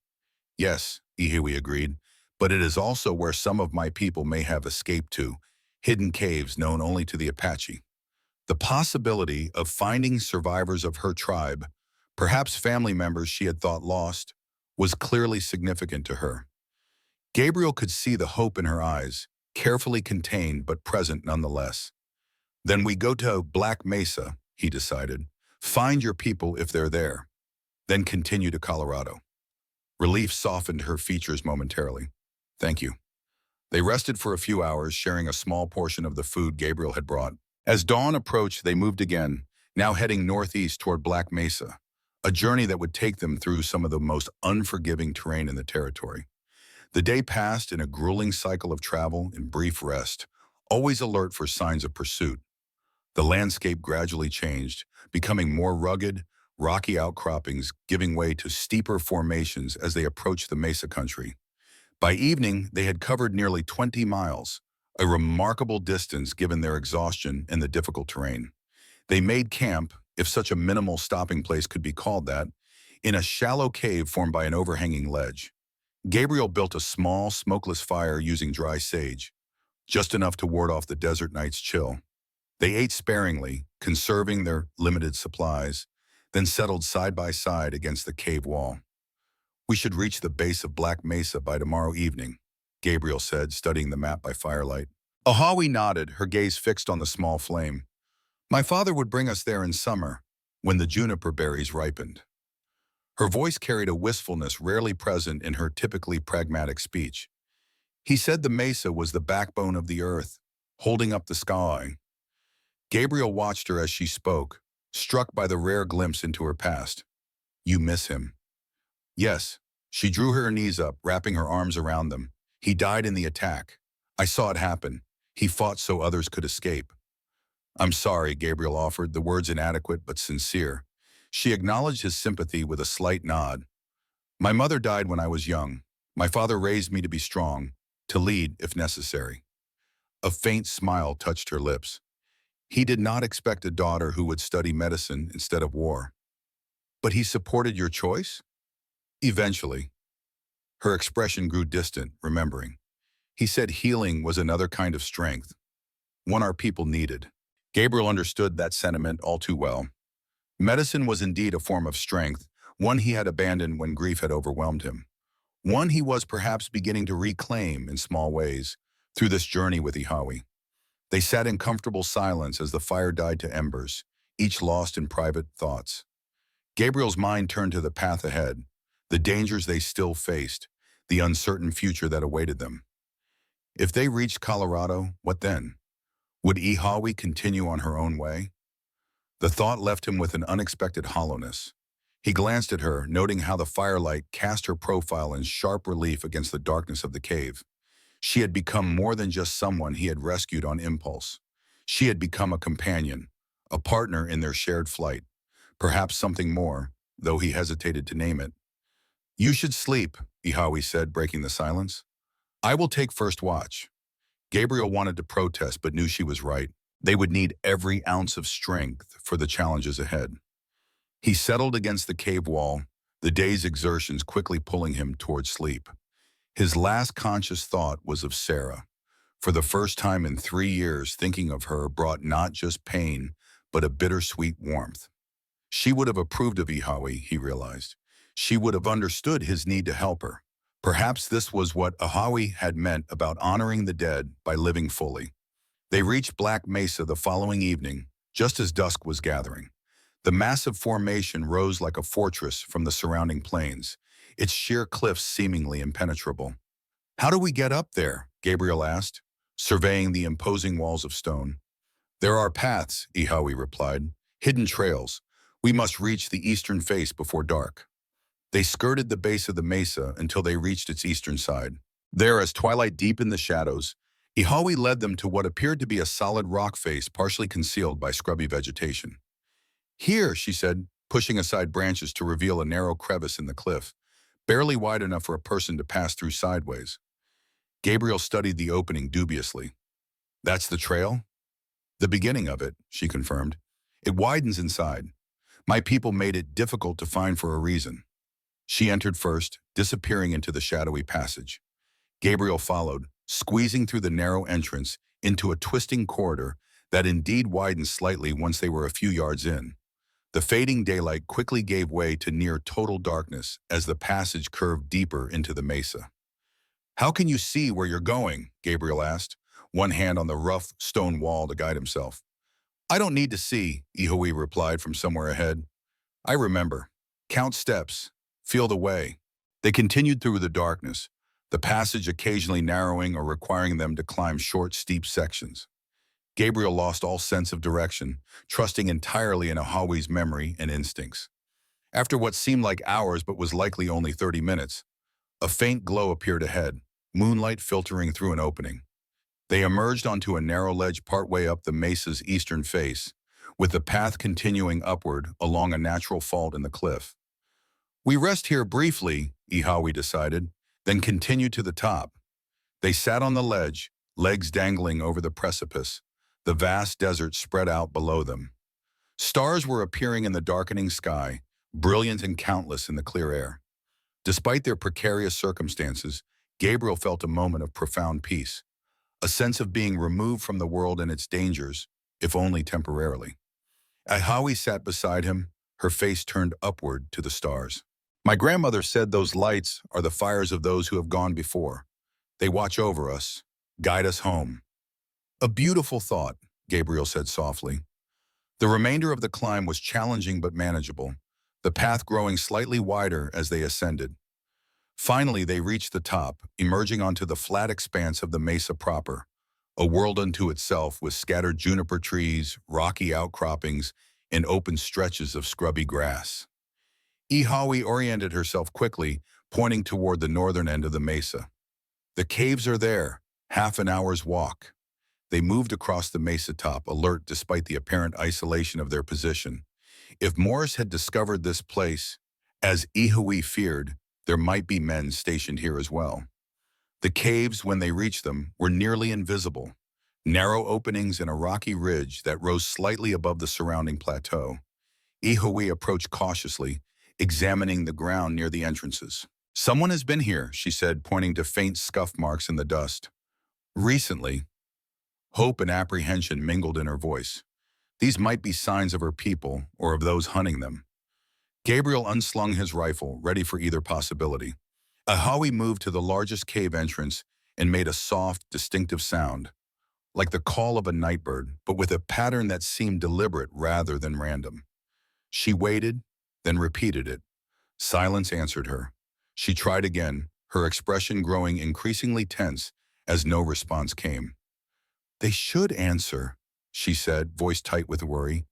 "Yes," Ihiwi agreed, "but it is also where some of my people may have escaped to, hidden caves known only to the Apache." The possibility of finding survivors of her tribe, perhaps family members she had thought lost, was clearly significant to her. Gabriel could see the hope in her eyes, carefully contained but present nonetheless. "Then we go to Black Mesa," he decided. "Find your people if they're there. Then continue to Colorado." Relief softened her features momentarily. "Thank you." They rested for a few hours, sharing a small portion of the food Gabriel had brought. As dawn approached, they moved again, now heading northeast toward Black Mesa, a journey that would take them through some of the most unforgiving terrain in the territory. The day passed in a grueling cycle of travel and brief rest, always alert for signs of pursuit. The landscape gradually changed, becoming more rugged, rocky outcroppings giving way to steeper formations as they approached the mesa country. By evening, they had covered nearly 20 miles, a remarkable distance given their exhaustion and the difficult terrain. They made camp, if such a minimal stopping place could be called that, in a shallow cave formed by an overhanging ledge. Gabriel built a small, smokeless fire using dry sage, just enough to ward off the desert night's chill. They ate sparingly, conserving their limited supplies, then settled side by side against the cave wall. "We should reach the base of Black Mesa by tomorrow evening," Gabriel said, studying the map by firelight. Ihawi nodded, her gaze fixed on the small flame. "My father would bring us there in summer, when the juniper berries ripened." Her voice carried a wistfulness rarely present in her typically pragmatic speech. "He said the mesa was the backbone of the earth, holding up the sky." Gabriel watched her as she spoke, struck by the rare glimpse into her past. "You miss him." "Yes." She drew her knees up, wrapping her arms around them. "He died in the attack. I saw it happen. He fought so others could escape." I'm sorry, Gabriel offered, the words inadequate but sincere. She acknowledged his sympathy with a slight nod. My mother died when I was young. My father raised me to be strong, to lead if necessary. A faint smile touched her lips. He did not expect a daughter who would study medicine instead of war. But he supported your choice? Eventually. Her expression grew distant, remembering. He said healing was another kind of strength, one our people needed. Gabriel understood that sentiment all too well. Medicine was indeed a form of strength, one he had abandoned when grief had overwhelmed him. One he was perhaps beginning to reclaim in small ways through this journey with Ihawi. They sat in comfortable silence as the fire died to embers, each lost in private thoughts. Gabriel's mind turned to the path ahead, the dangers they still faced, the uncertain future that awaited them. If they reached Colorado, what then? Would Ihawi continue on her own way? The thought left him with an unexpected hollowness. He glanced at her, noting how the firelight cast her profile in sharp relief against the darkness of the cave. She had become more than just someone he had rescued on impulse. She had become a companion, a partner in their shared flight. Perhaps something more, though he hesitated to name it. You should sleep, Ihawi said, breaking the silence. I will take first watch. Gabriel wanted to protest but knew she was right. They would need every ounce of strength for the challenges ahead. He settled against the cave wall, the day's exertions quickly pulling him towards sleep. His last conscious thought was of Sarah. For the first time in 3 years, thinking of her brought not just pain, but a bittersweet warmth. She would have approved of Ihawi, he realized. She would have understood his need to help her. Perhaps this was what Ihawi had meant about honoring the dead by living fully. They reached Black Mesa the following evening, just as dusk was gathering. The massive formation rose like a fortress from the surrounding plains, its sheer cliffs seemingly impenetrable. How do we get up there? Gabriel asked, surveying the imposing walls of stone. There are paths, Ihawi replied, hidden trails. We must reach the eastern face before dark. They skirted the base of the mesa until they reached its eastern side. There, as twilight deepened the shadows, Ihawi led them to what appeared to be a solid rock face partially concealed by scrubby vegetation. Here, she said, pushing aside branches to reveal a narrow crevice in the cliff, barely wide enough for a person to pass through sideways. Gabriel studied the opening dubiously. That's the trail? The beginning of it, she confirmed. It widens inside. My people made it difficult to find for a reason. She entered first, disappearing into the shadowy passage. Gabriel followed, squeezing through the narrow entrance into a twisting corridor that indeed widened slightly once they were a few yards in. The fading daylight quickly gave way to near total darkness as the passage curved deeper into the mesa. How can you see where you're going? Gabriel asked, one hand on the rough stone wall to guide himself. I don't need to see, Ihawi replied from somewhere ahead. I remember. Count steps. Feel the way. They continued through the darkness, the passage occasionally narrowing or requiring them to climb short, steep sections. Gabriel lost all sense of direction, trusting entirely in Ihawi's memory and instincts. After what seemed like hours but was likely only 30 minutes, a faint glow appeared ahead, moonlight filtering through an opening. They emerged onto a narrow ledge partway up the mesa's eastern face, with the path continuing upward along a natural fault in the cliff. We rest here briefly, Ihawi decided, then continued to the top. They sat on the ledge, legs dangling over the precipice, the vast desert spread out below them. Stars were appearing in the darkening sky, brilliant and countless in the clear air. Despite their precarious circumstances, Gabriel felt a moment of profound peace, a sense of being removed from the world and its dangers, if only temporarily. Ihawi sat beside him, her face turned upward to the stars. My grandmother said those lights are the fires of those who have gone before. They watch over us, guide us home. A beautiful thought, Gabriel said softly. The remainder of the climb was challenging but manageable, the path growing slightly wider as they ascended. Finally, they reached the top, emerging onto the flat expanse of the mesa proper, a world unto itself with scattered juniper trees, rocky outcroppings, and open stretches of scrubby grass. Ihawi oriented herself quickly, pointing toward the northern end of the mesa. The caves are there, half an hour's walk. They moved across the mesa top, alert despite the apparent isolation of their position. If Morris had discovered this place, as Ihui feared, there might be men stationed here as well. The caves, when they reached them, were nearly invisible, narrow openings in a rocky ridge that rose slightly above the surrounding plateau. Ihui approached cautiously, examining the ground near the entrances. "Someone has been here," she said, pointing to faint scuff marks in the dust. "Recently." Hope and apprehension mingled in her voice. These might be signs of her people or of those hunting them. Gabriel unslung his rifle, ready for either possibility. Ahawi moved to the largest cave entrance and made a soft, distinctive sound, like the call of a nightbird, but with a pattern that seemed deliberate rather than random. She waited, then repeated it. Silence answered her. She tried again, her expression growing increasingly tense as no response came. "They should answer," she said, voice tight with worry.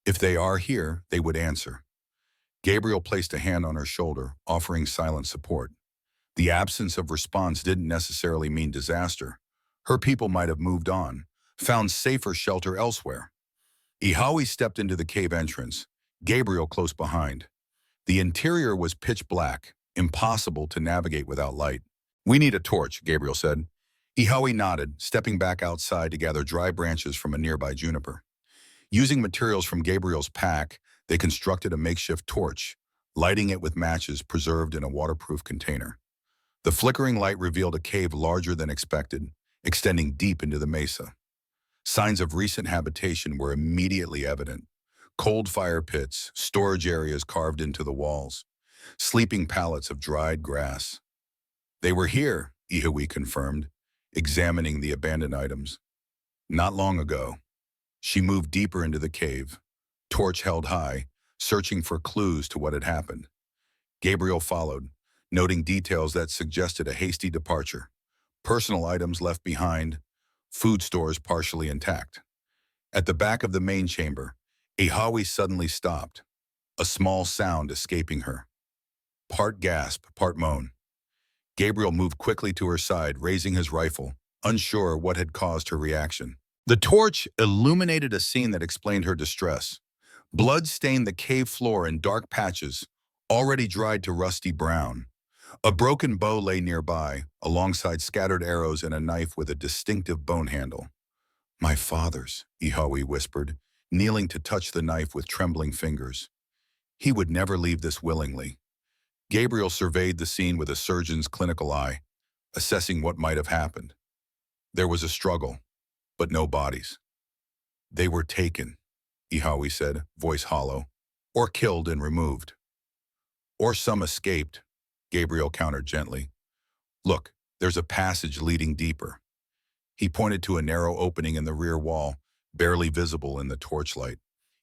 "If they are here, they would answer." Gabriel placed a hand on her shoulder, offering silent support. The absence of response didn't necessarily mean disaster. Her people might have moved on, found safer shelter elsewhere. Ihawi stepped into the cave entrance, Gabriel close behind. The interior was pitch black, impossible to navigate without light. "We need a torch," Gabriel said. Ihawi nodded, stepping back outside to gather dry branches from a nearby juniper. Using materials from Gabriel's pack, they constructed a makeshift torch, lighting it with matches preserved in a waterproof container. The flickering light revealed a cave larger than expected, extending deep into the mesa. Signs of recent habitation were immediately evident. Cold fire pits, storage areas carved into the walls, sleeping pallets of dried grass. "They were here," Ihawi confirmed, examining the abandoned items. "Not long ago." She moved deeper into the cave, torch held high, searching for clues to what had happened. Gabriel followed, noting details that suggested a hasty departure. Personal items left behind, food stores partially intact. At the back of the main chamber, Ihawi suddenly stopped, a small sound escaping her. Part gasp, part moan. Gabriel moved quickly to her side, raising his rifle, unsure what had caused her reaction. The torch illuminated a scene that explained her distress. Blood stained the cave floor in dark patches, already dried to rusty brown. A broken bow lay nearby, alongside scattered arrows and a knife with a distinctive bone handle. "My father's," Ihawi whispered, kneeling to touch the knife with trembling fingers. "He would never leave this willingly." Gabriel surveyed the scene with a surgeon's clinical eye, assessing what might have happened. There was a struggle, but no bodies. "They were taken," Ihawi said, voice hollow, "or killed and removed. Or some escaped," Gabriel countered gently. "Look, there's a passage leading deeper." He pointed to a narrow opening in the rear wall, barely visible in the torchlight.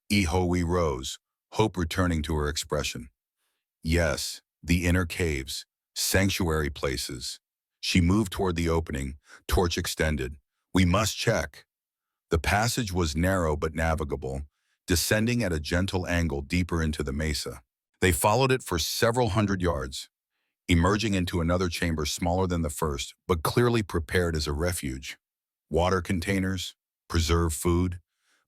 Ihawi rose, hope returning to her expression. "Yes, the inner caves, sanctuary places." She moved toward the opening, torch extended. "We must check." The passage was narrow but navigable, descending at a gentle angle deeper into the mesa. They followed it for several hundred yards, emerging into another chamber smaller than the first, but clearly prepared as a refuge. Water containers, preserved food,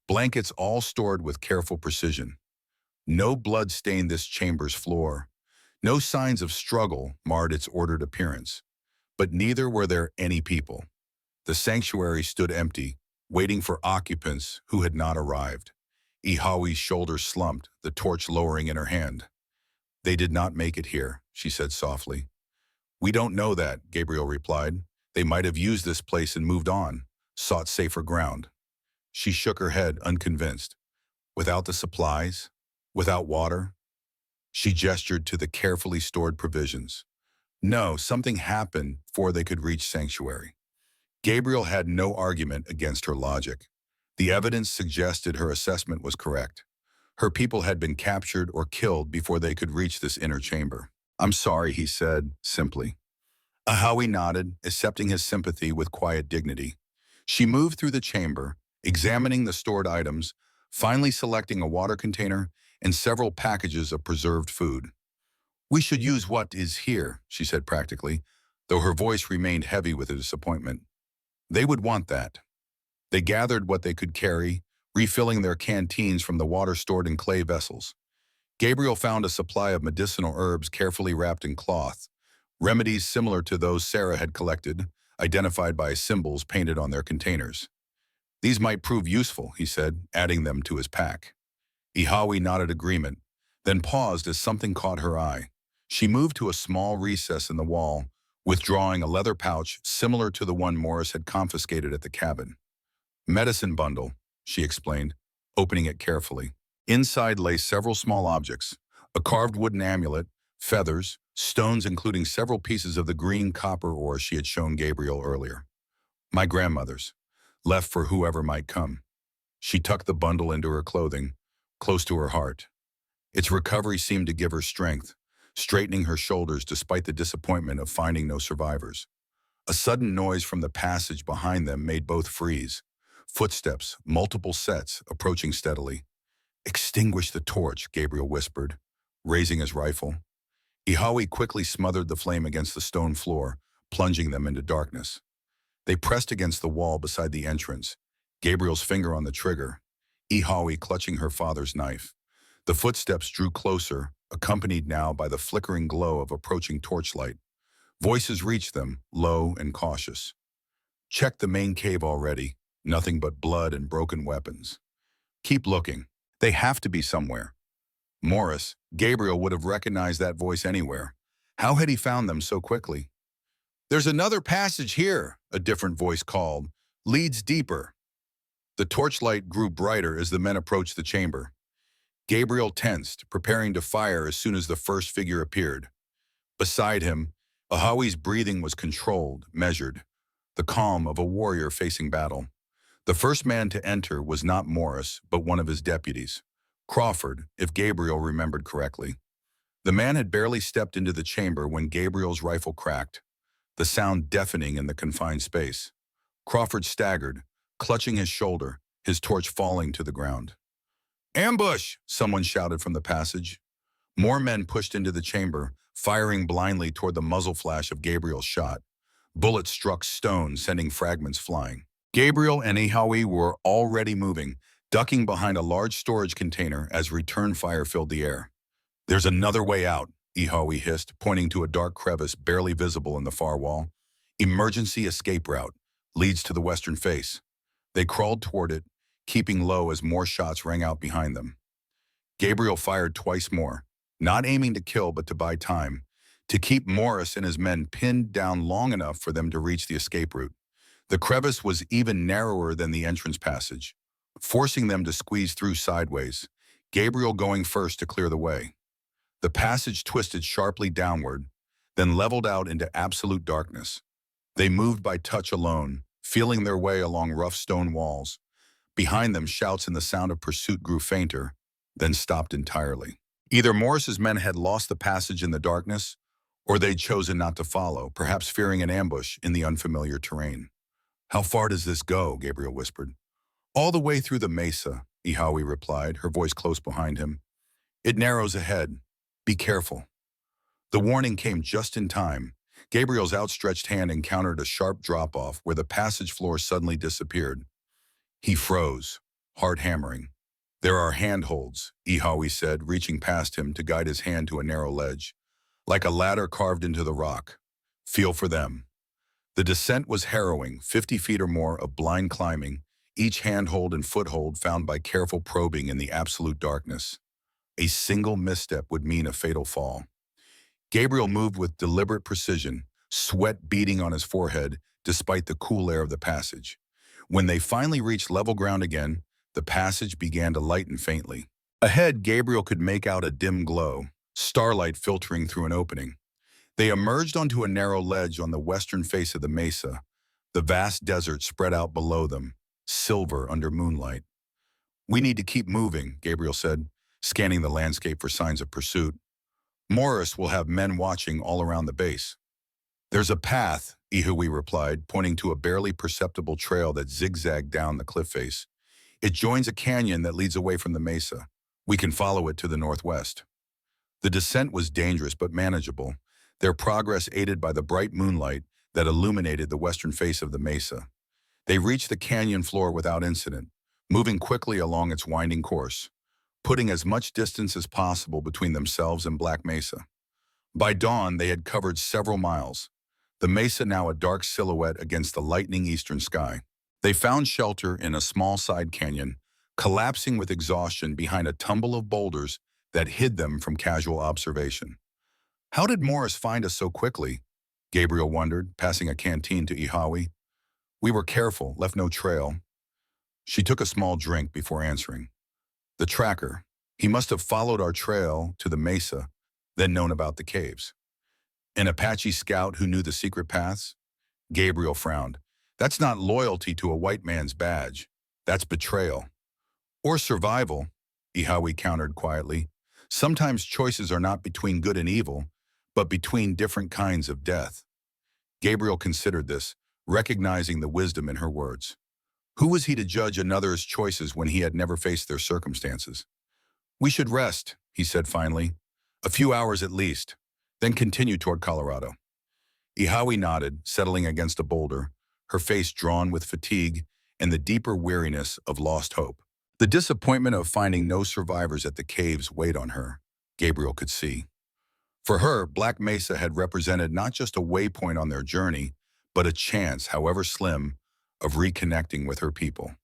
blankets all stored with careful precision. No blood stained this chamber's floor. No signs of struggle marred its ordered appearance. But neither were there any people. The sanctuary stood empty, waiting for occupants who had not arrived. Ihawi's shoulders slumped, the torch lowering in her hand. "They did not make it here," she said softly. "We don't know that," Gabriel replied. "They might have used this place and moved on, sought safer ground." She shook her head, unconvinced. "Without the supplies? Without water?" She gestured to the carefully stored provisions. "No, something happened before they could reach sanctuary." Gabriel had no argument against her logic. The evidence suggested her assessment was correct. Her people had been captured or killed before they could reach this inner chamber. "I'm sorry," he said, simply. Ahawi nodded, accepting his sympathy with quiet dignity. She moved through the chamber, examining the stored items, finally selecting a water container and several packages of preserved food. "We should use what is here," she said practically, though her voice remained heavy with disappointment. "They would want that." They gathered what they could carry, refilling their canteens from the water stored in clay vessels. Gabriel found a supply of medicinal herbs carefully wrapped in cloth, remedies similar to those Sarah had collected, identified by symbols painted on their containers. These might prove useful, he said, adding them to his pack. Ihawi nodded agreement, then paused as something caught her eye. She moved to a small recess in the wall, withdrawing a leather pouch similar to the one Morris had confiscated at the cabin. Medicine bundle, she explained, opening it carefully. Inside lay several small objects, a carved wooden amulet, feathers, stones including several pieces of the green copper ore she had shown Gabriel earlier. My grandmother's, left for whoever might come. She tucked the bundle into her clothing, close to her heart. Its recovery seemed to give her strength, straightening her shoulders despite the disappointment of finding no survivors. A sudden noise from the passage behind them made both freeze. Footsteps, multiple sets, approaching steadily. Extinguish the torch, Gabriel whispered, raising his rifle. Ihawi quickly smothered the flame against the stone floor, plunging them into darkness. They pressed against the wall beside the entrance, Gabriel's finger on the trigger, Ihawi clutching her father's knife. The footsteps drew closer, accompanied now by the flickering glow of approaching torchlight. Voices reached them, low and cautious. Check the main cave already. Nothing but blood and broken weapons. Keep looking. They have to be somewhere. Morris, Gabriel would have recognized that voice anywhere. How had he found them so quickly? There's another passage here, a different voice called. Leads deeper. The torchlight grew brighter as the men approached the chamber. Gabriel tensed, preparing to fire as soon as the first figure appeared. Beside him, Ihawi's breathing was controlled, measured, the calm of a warrior facing battle. The first man to enter was not Morris, but one of his deputies. Crawford, if Gabriel remembered correctly. The man had barely stepped into the chamber when Gabriel's rifle cracked, the sound deafening in the confined space. Crawford staggered, clutching his shoulder, his torch falling to the ground. Ambush! Someone shouted from the passage. More men pushed into the chamber, firing blindly toward the muzzle flash of Gabriel's shot. Bullets struck stone, sending fragments flying. Gabriel and Ihawi were already moving, ducking behind a large storage container as return fire filled the air. There's another way out, Ihawi hissed, pointing to a dark crevice barely visible in the far wall. Emergency escape route. Leads to the western face. They crawled toward it, keeping low as more shots rang out behind them. Gabriel fired twice more, not aiming to kill but to buy time, to keep Morris and his men pinned down long enough for them to reach the escape route. The crevice was even narrower than the entrance passage, forcing them to squeeze through sideways, Gabriel going first to clear the way. The passage twisted sharply downward, then leveled out into absolute darkness. They moved by touch alone, feeling their way along rough stone walls. Behind them, shouts and the sound of pursuit grew fainter, then stopped entirely. Either Morris's men had lost the passage in the darkness, or they'd chosen not to follow, perhaps fearing an ambush in the unfamiliar terrain. How far does this go? Gabriel whispered. All the way through the mesa, Ihawi replied, her voice close behind him. It narrows ahead. Be careful. The warning came just in time. Gabriel's outstretched hand encountered a sharp drop-off where the passage floor suddenly disappeared. He froze, heart hammering. There are handholds, Ihawi said, reaching past him to guide his hand to a narrow ledge, like a ladder carved into the rock. Feel for them. The descent was harrowing, 50 feet or more of blind climbing, each handhold and foothold found by careful probing in the absolute darkness. A single misstep would mean a fatal fall. Gabriel moved with deliberate precision, sweat beading on his forehead despite the cool air of the passage. When they finally reached level ground again, the passage began to lighten faintly. Ahead, Gabriel could make out a dim glow, starlight filtering through an opening. They emerged onto a narrow ledge on the western face of the mesa, the vast desert spread out below them, silver under moonlight. We need to keep moving, Gabriel said, scanning the landscape for signs of pursuit. Morris will have men watching all around the base. There's a path, Ihawi replied, pointing to a barely perceptible trail that zigzagged down the cliff face. It joins a canyon that leads away from the mesa. We can follow it to the northwest. The descent was dangerous but manageable, their progress aided by the bright moonlight that illuminated the western face of the mesa. They reached the canyon floor without incident, moving quickly along its winding course, putting as much distance as possible between themselves and Black Mesa. By dawn, they had covered several miles, the mesa now a dark silhouette against the lightning eastern sky. They found shelter in a small side canyon, collapsing with exhaustion behind a tumble of boulders that hid them from casual observation. How did Morris find us so quickly? Gabriel wondered, passing a canteen to Ihawi. We were careful, left no trail. She took a small drink before answering. The tracker. He must have followed our trail to the mesa, then known about the caves. An Apache scout who knew the secret paths? Gabriel frowned. That's not loyalty to a white man's badge. That's betrayal. Or survival, Ihawi countered quietly. Sometimes choices are not between good and evil, but between different kinds of death. Gabriel considered this, recognizing the wisdom in her words. Who was he to judge another's choices when he had never faced their circumstances? We should rest, he said finally. A few hours at least, then continue toward Colorado. Ihawi nodded, settling against a boulder, her face drawn with fatigue and the deeper weariness of lost hope. The disappointment of finding no survivors at the caves weighed on her, Gabriel could see. For her, Black Mesa had represented not just a waypoint on their journey, but a chance, however slim, of reconnecting with her people.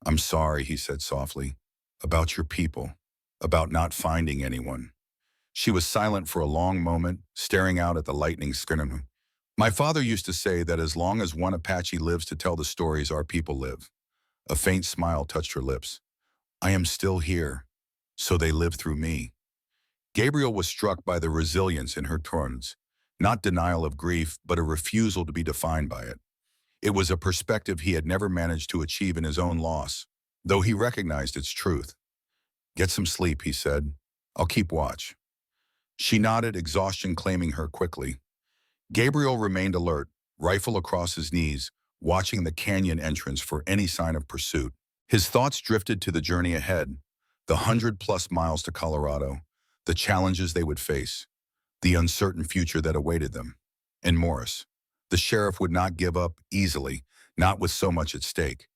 I'm sorry, he said softly, about your people, about not finding anyone. She was silent for a long moment, staring out at the lightning scream. My father used to say that as long as one Apache lives to tell the stories our people live. A faint smile touched her lips. I am still here, so they live through me. Gabriel was struck by the resilience in her tones, not denial of grief, but a refusal to be defined by it. It was a perspective he had never managed to achieve in his own loss, though he recognized its truth. Get some sleep, he said. I'll keep watch. She nodded, exhaustion claiming her quickly. Gabriel remained alert, rifle across his knees, watching the canyon entrance for any sign of pursuit. His thoughts drifted to the journey ahead, the 100+ miles to Colorado, the challenges they would face, the uncertain future that awaited them. And Morris. The sheriff would not give up easily, not with so much at stake.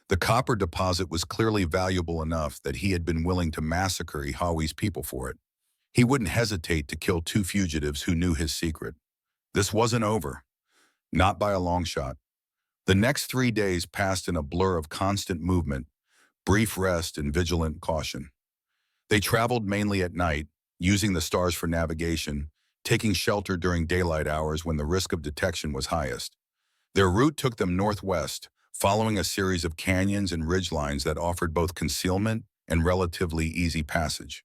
The copper deposit was clearly valuable enough that he had been willing to massacre Ihawi's people for it. He wouldn't hesitate to kill two fugitives who knew his secret. This wasn't over. Not by a long shot. The next 3 days passed in a blur of constant movement, brief rest, and vigilant caution. They traveled mainly at night, using the stars for navigation, taking shelter during daylight hours when the risk of detection was highest. Their route took them northwest, following a series of canyons and ridgelines that offered both concealment and relatively easy passage.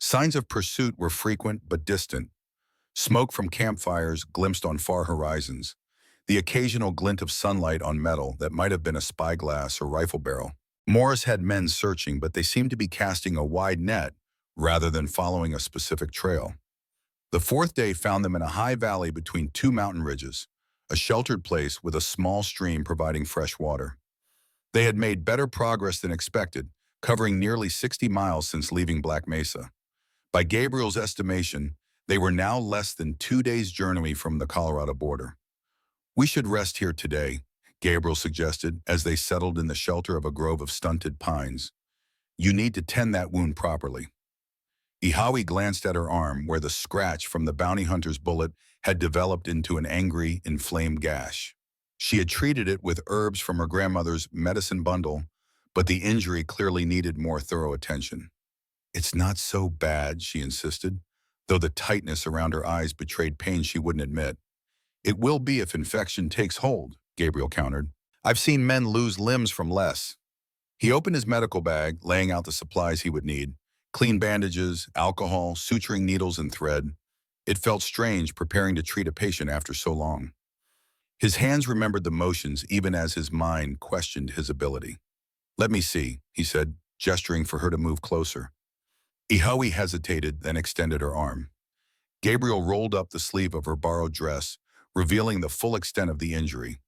Signs of pursuit were frequent but distant. Smoke from campfires glimpsed on far horizons, the occasional glint of sunlight on metal that might have been a spyglass or rifle barrel. Morris had men searching, but they seemed to be casting a wide net rather than following a specific trail. The fourth day found them in a high valley between two mountain ridges, a sheltered place with a small stream providing fresh water. They had made better progress than expected, covering nearly 60 miles since leaving Black Mesa. By Gabriel's estimation, they were now less than 2 days' journey from the Colorado border. We should rest here today, Gabriel suggested as they settled in the shelter of a grove of stunted pines. You need to tend that wound properly. Ihawi glanced at her arm where the scratch from the bounty hunter's bullet had developed into an angry, inflamed gash. She had treated it with herbs from her grandmother's medicine bundle, but the injury clearly needed more thorough attention. It's not so bad, she insisted, though the tightness around her eyes betrayed pain she wouldn't admit. It will be if infection takes hold, Gabriel countered. I've seen men lose limbs from less. He opened his medical bag, laying out the supplies he would need. Clean bandages, alcohol, suturing needles and thread. It felt strange preparing to treat a patient after so long. His hands remembered the motions even as his mind questioned his ability. Let me see, he said, gesturing for her to move closer. Ihawi hesitated, then extended her arm. Gabriel rolled up the sleeve of her borrowed dress, revealing the full extent of the injury.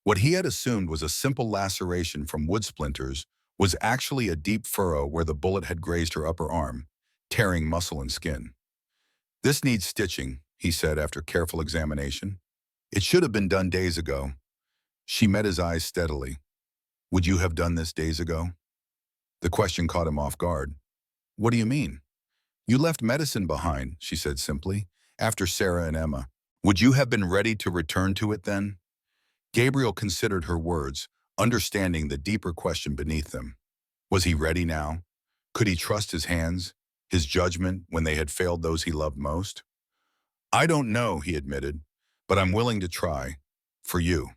What he had assumed was a simple laceration from wood splinters was actually a deep furrow where the bullet had grazed her upper arm, tearing muscle and skin. This needs stitching, he said after careful examination. It should have been done days ago. She met his eyes steadily. Would you have done this days ago? The question caught him off guard. What do you mean? You left medicine behind, she said simply, after Sarah and Emma. Would you have been ready to return to it then? Gabriel considered her words, understanding the deeper question beneath them. Was he ready now? Could he trust his hands, his judgment when they had failed those he loved most? I don't know, he admitted, but I'm willing to try. For you.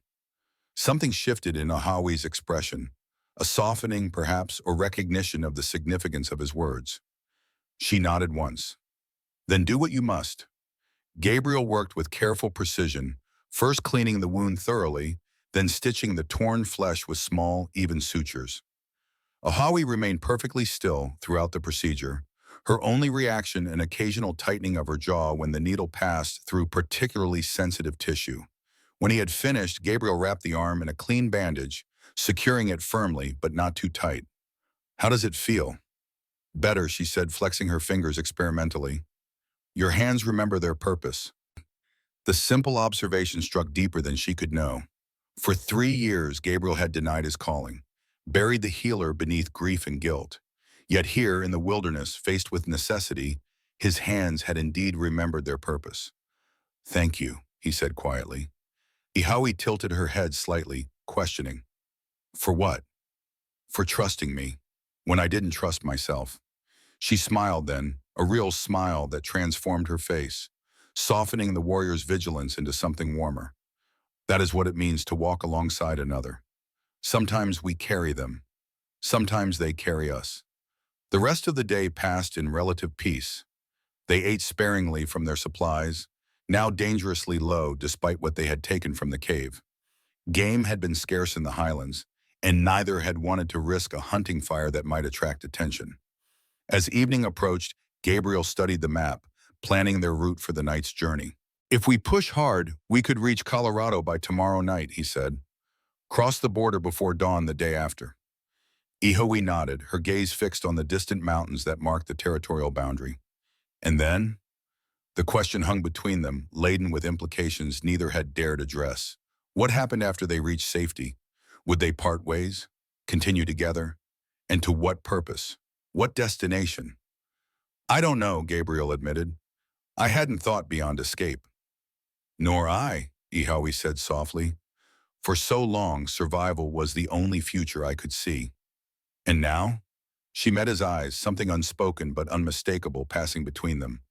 Something shifted in Ahawi's expression, a softening, perhaps, or recognition of the significance of his words. She nodded once. Then do what you must. Gabriel worked with careful precision, first cleaning the wound thoroughly, then stitching the torn flesh with small, even sutures. Ahawi remained perfectly still throughout the procedure, her only reaction an occasional tightening of her jaw when the needle passed through particularly sensitive tissue. When he had finished, Gabriel wrapped the arm in a clean bandage, securing it firmly but not too tight. How does it feel? Better, she said, flexing her fingers experimentally. Your hands remember their purpose. The simple observation struck deeper than she could know. For 3 years, Gabriel had denied his calling, buried the healer beneath grief and guilt. Yet here, in the wilderness, faced with necessity, his hands had indeed remembered their purpose. Thank you, he said quietly. Ihawi tilted her head slightly, questioning. For what? For trusting me, when I didn't trust myself. She smiled then, a real smile that transformed her face, softening the warrior's vigilance into something warmer. That is what it means to walk alongside another. Sometimes we carry them. Sometimes they carry us. The rest of the day passed in relative peace. They ate sparingly from their supplies, now dangerously low despite what they had taken from the cave. Game had been scarce in the highlands, and neither had wanted to risk a hunting fire that might attract attention. As evening approached, Gabriel studied the map, planning their route for the night's journey. If we push hard, we could reach Colorado by tomorrow night, he said. Cross the border before dawn the day after. Ihawi nodded, her gaze fixed on the distant mountains that marked the territorial boundary. And then? The question hung between them, laden with implications neither had dared address. What happened after they reached safety? Would they part ways? Continue together? And to what purpose? What destination? I don't know, Gabriel admitted. I hadn't thought beyond escape. Nor I, Ihawi said softly. For so long, survival was the only future I could see. And now? She met his eyes, something unspoken but unmistakable passing between them.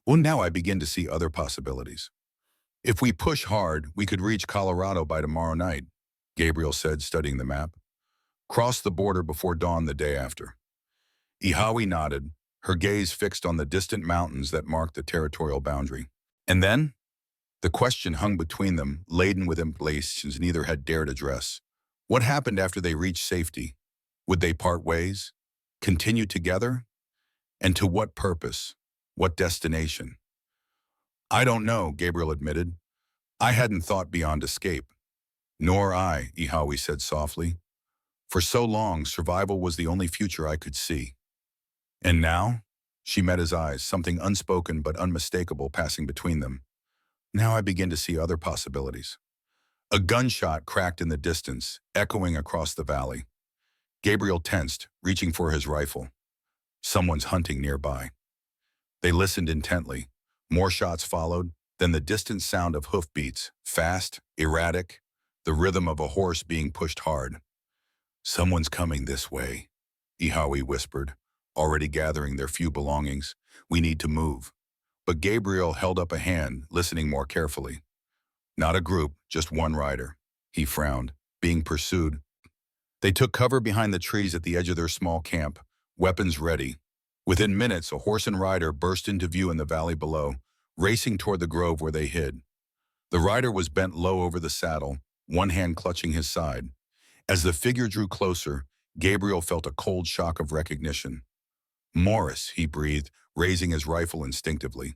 Well, now I begin to see other possibilities. If we push hard, we could reach Colorado by tomorrow night, Gabriel said, studying the map. Cross the border before dawn the day after. Ihawi nodded, her gaze fixed on the distant mountains that marked the territorial boundary. And then? The question hung between them, laden with implications neither had dared address. What happened after they reached safety? Would they part ways? Continue together? And to what purpose? What destination? I don't know, Gabriel admitted. I hadn't thought beyond escape. Nor I, Ihawi said softly. For so long, survival was the only future I could see. And now? She met his eyes, something unspoken but unmistakable passing between them. Now I begin to see other possibilities. A gunshot cracked in the distance, echoing across the valley. Gabriel tensed, reaching for his rifle. Someone's hunting nearby. They listened intently. More shots followed, then the distant sound of hoofbeats, fast, erratic, the rhythm of a horse being pushed hard. Someone's coming this way, Ihawi whispered, already gathering their few belongings. We need to move. But Gabriel held up a hand, listening more carefully. Not a group, just one rider. He frowned, being pursued. They took cover behind the trees at the edge of their small camp, weapons ready. Within minutes, a horse and rider burst into view in the valley below, racing toward the grove where they hid. The rider was bent low over the saddle, one hand clutching his side. As the figure drew closer, Gabriel felt a cold shock of recognition. Morris, he breathed, raising his rifle instinctively.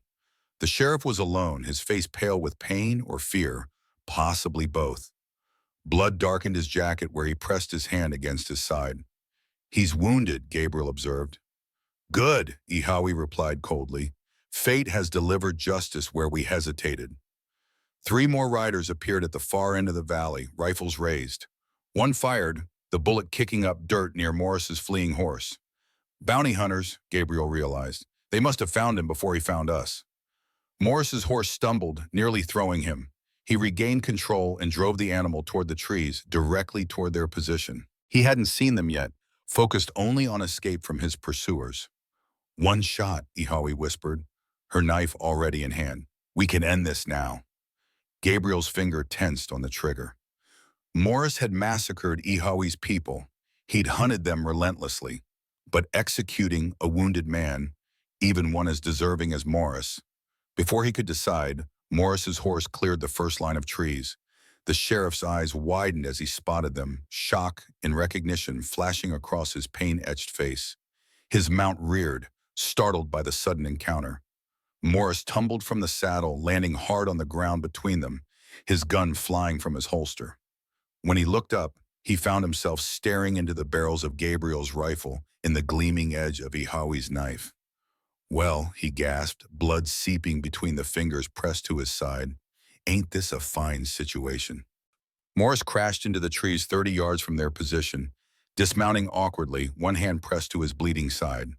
The sheriff was alone, his face pale with pain or fear, possibly both. Blood darkened his jacket where he pressed his hand against his side. He's wounded, Gabriel observed. Good, Ihawi replied coldly. Fate has delivered justice where we hesitated. 3 more riders appeared at the far end of the valley, rifles raised. One fired, the bullet kicking up dirt near Morris's fleeing horse. Bounty hunters, Gabriel realized. They must have found him before he found us. Morris's horse stumbled, nearly throwing him. He regained control and drove the animal toward the trees, directly toward their position. He hadn't seen them yet, focused only on escape from his pursuers. One shot, Ihawi whispered, her knife already in hand. We can end this now. Gabriel's finger tensed on the trigger. Morris had massacred Ihawi's people. He'd hunted them relentlessly. But executing a wounded man, even one as deserving as Morris. Before he could decide, Morris's horse cleared the first line of trees. The sheriff's eyes widened as he spotted them, shock and recognition flashing across his pain-etched face. His mount reared, startled by the sudden encounter. Morris tumbled from the saddle, landing hard on the ground between them, his gun flying from his holster. When he looked up, he found himself staring into the barrels of Gabriel's rifle in the gleaming edge of Ihawi's knife. Well, he gasped, blood seeping between the fingers pressed to his side. Ain't this a fine situation? Morris crashed into the trees 30 yards from their position, dismounting awkwardly, one hand pressed to his bleeding side.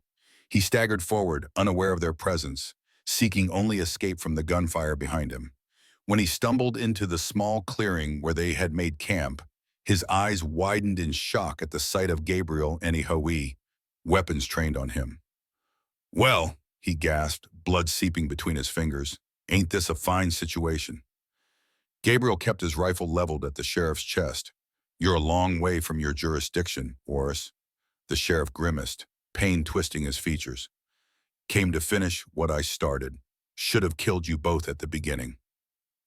He staggered forward, unaware of their presence, seeking only escape from the gunfire behind him. When he stumbled into the small clearing where they had made camp, his eyes widened in shock at the sight of Gabriel and Ihawi, weapons trained on him. Well, he gasped, blood seeping between his fingers, ain't this a fine situation? Gabriel kept his rifle leveled at the sheriff's chest. You're a long way from your jurisdiction, Morris. The sheriff grimaced, pain twisting his features. Came to finish what I started. Should have killed you both at the beginning.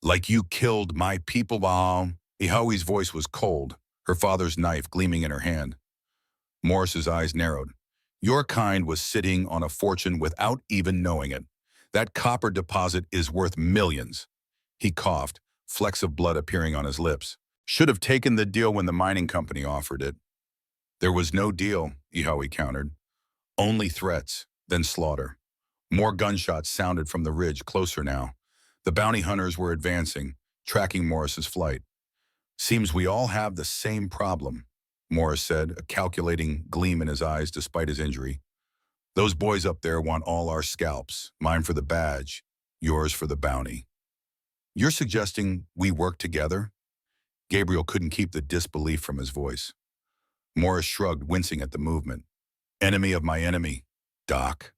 Like you killed my people, Baal. Ihawi's voice was cold, her father's knife gleaming in her hand. Morris's eyes narrowed. Your kind was sitting on a fortune without even knowing it. That copper deposit is worth millions. He coughed, flecks of blood appearing on his lips. Should have taken the deal when the mining company offered it. There was no deal, Ihawi countered. Only threats, then slaughter. More gunshots sounded from the ridge, closer now. The bounty hunters were advancing, tracking Morris's flight. Seems we all have the same problem, Morris said, a calculating gleam in his eyes despite his injury. Those boys up there want all our scalps, mine for the badge, yours for the bounty. You're suggesting we work together? Gabriel couldn't keep the disbelief from his voice. Morris shrugged, wincing at the movement. Enemy of my enemy, Doc.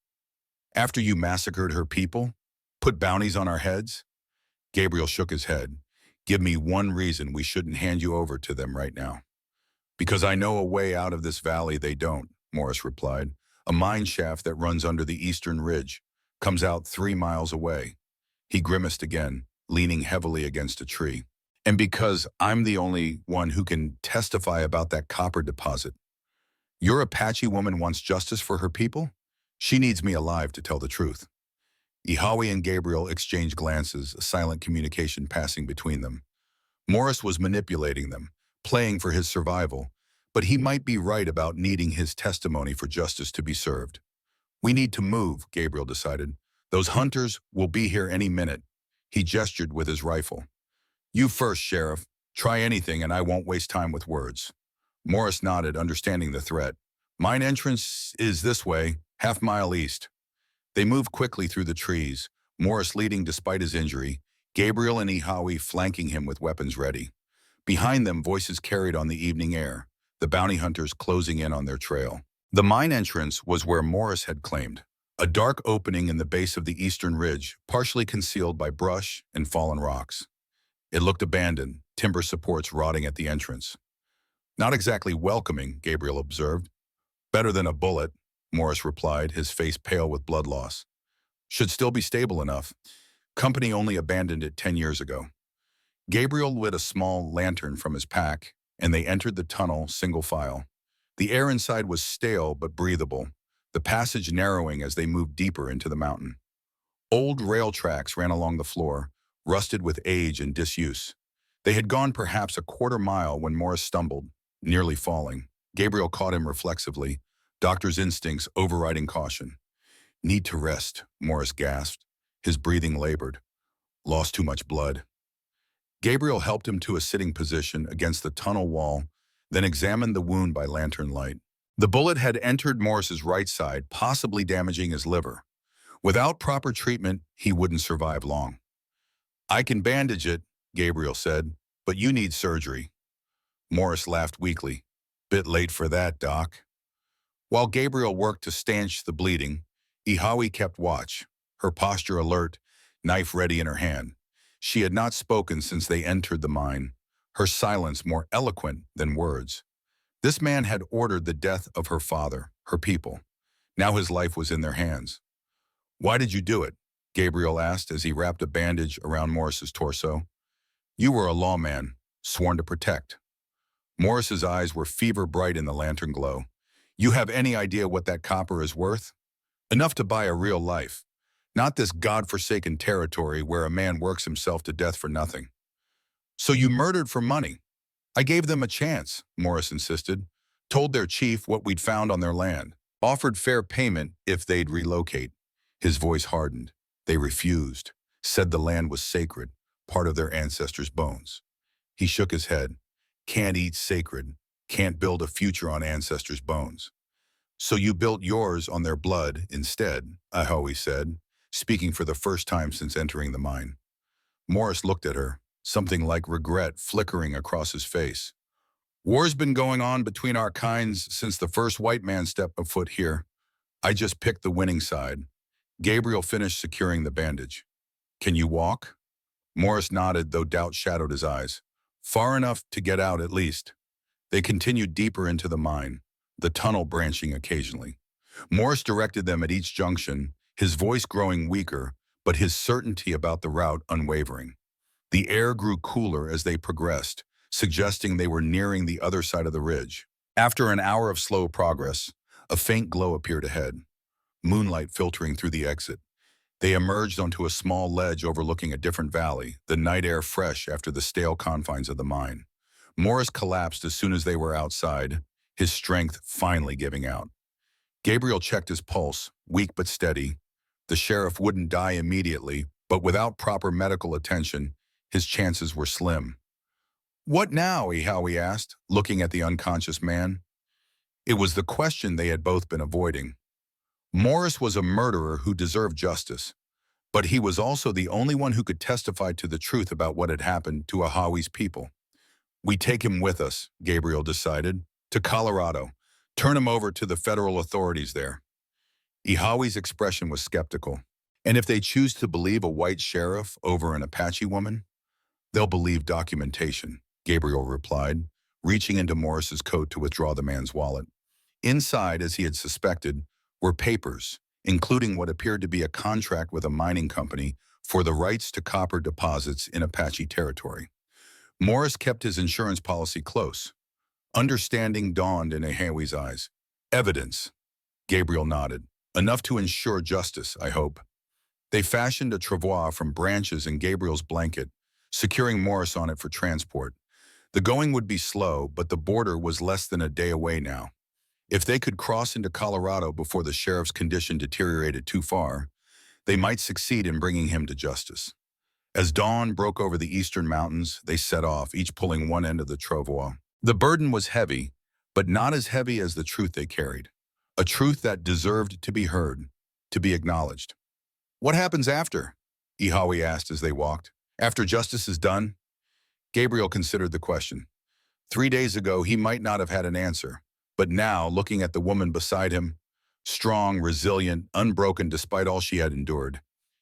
After you massacred her people, put bounties on our heads? Gabriel shook his head. Give me one reason we shouldn't hand you over to them right now. Because I know a way out of this valley they don't, Morris replied. A mine shaft that runs under the eastern ridge, comes out 3 miles away. He grimaced again, leaning heavily against a tree. And because I'm the only one who can testify about that copper deposit. Your Apache woman wants justice for her people? She needs me alive to tell the truth. Ihawi and Gabriel exchanged glances, a silent communication passing between them. Morris was manipulating them, playing for his survival, but he might be right about needing his testimony for justice to be served. We need to move, Gabriel decided. Those hunters will be here any minute. He gestured with his rifle. You first, Sheriff. Try anything and I won't waste time with words. Morris nodded, understanding the threat. Mine entrance is this way, half-mile east. They moved quickly through the trees, Morris leading despite his injury, Gabriel and Ihawi flanking him with weapons ready. Behind them, voices carried on the evening air, the bounty hunters closing in on their trail. The mine entrance was where Morris had claimed, a dark opening in the base of the eastern ridge, partially concealed by brush and fallen rocks. It looked abandoned, timber supports rotting at the entrance. Not exactly welcoming, Gabriel observed. Better than a bullet, Morris replied, his face pale with blood loss. Should still be stable enough. Company only abandoned it 10 years ago. Gabriel lit a small lantern from his pack, and they entered the tunnel single file. The air inside was stale but breathable, the passage narrowing as they moved deeper into the mountain. Old rail tracks ran along the floor, rusted with age and disuse. They had gone perhaps a quarter mile when Morris stumbled, nearly falling. Gabriel caught him reflexively, doctor's instincts overriding caution. Need to rest, Morris gasped. His breathing labored. Lost too much blood. Gabriel helped him to a sitting position against the tunnel wall, then examined the wound by lantern light. The bullet had entered Morris's right side, possibly damaging his liver. Without proper treatment, he wouldn't survive long. "I can bandage it," Gabriel said, "but you need surgery." Morris laughed weakly. "Bit late for that, Doc." While Gabriel worked to stanch the bleeding, Ihawi kept watch, her posture alert, knife ready in her hand. She had not spoken since they entered the mine, her silence more eloquent than words. This man had ordered the death of her father, her people. Now his life was in their hands. "Why did you do it?" Gabriel asked as he wrapped a bandage around Morris's torso. "You were a lawman, sworn to protect." Morris's eyes were fever bright in the lantern glow. "You have any idea what that copper is worth? Enough to buy a real life. Not this godforsaken territory where a man works himself to death for nothing." "So you murdered for money?" "I gave them a chance," Morris insisted. "Told their chief what we'd found on their land. Offered fair payment if they'd relocate." His voice hardened. "They refused. Said the land was sacred, part of their ancestors' bones." He shook his head. "Can't eat sacred. Can't build a future on ancestors' bones." "So you built yours on their blood instead," Ihawi said, speaking for the first time since entering the mine. Morris looked at her, something like regret flickering across his face. "War's been going on between our kinds since the first white man stepped a foot here. I just picked the winning side." Gabriel finished securing the bandage. "Can you walk?" Morris nodded, though doubt shadowed his eyes. "Far enough to get out at least." They continued deeper into the mine, the tunnel branching occasionally. Morris directed them at each junction, his voice growing weaker, but his certainty about the route unwavering. The air grew cooler as they progressed, suggesting they were nearing the other side of the ridge. After an hour of slow progress, a faint glow appeared ahead, moonlight filtering through the exit. They emerged onto a small ledge overlooking a different valley, the night air fresh after the stale confines of the mine. Morris collapsed as soon as they were outside, his strength finally giving out. Gabriel checked his pulse, weak but steady. The sheriff wouldn't die immediately, but without proper medical attention, his chances were slim. "What now?" Ihawi asked, looking at the unconscious man. It was the question they had both been avoiding. Morris was a murderer who deserved justice, but he was also the only one who could testify to the truth about what had happened to Ihawi's people. "We take him with us," Gabriel decided, "to Colorado. Turn him over to the federal authorities there." Ihawi's expression was skeptical. "And if they choose to believe a white sheriff over an Apache woman?" "They'll believe documentation," Gabriel replied, reaching into Morris's coat to withdraw the man's wallet. Inside, as he had suspected, were papers, including what appeared to be a contract with a mining company for the rights to copper deposits in Apache territory. Morris kept his insurance policy close. Understanding dawned in Ihawi's eyes. "Evidence," Gabriel nodded. "Enough to ensure justice, I hope." They fashioned a travois from branches in Gabriel's blanket, securing Morris on it for transport. The going would be slow, but the border was less than a day away now. If they could cross into Colorado before the sheriff's condition deteriorated too far, they might succeed in bringing him to justice. As dawn broke over the eastern mountains, they set off, each pulling one end of the travois. The burden was heavy, but not as heavy as the truth they carried. A truth that deserved to be heard, to be acknowledged. "What happens after?" Ihawi asked as they walked. "After justice is done?" Gabriel considered the question. 3 days ago, he might not have had an answer, but now, looking at the woman beside him, strong, resilient, unbroken despite all she had endured,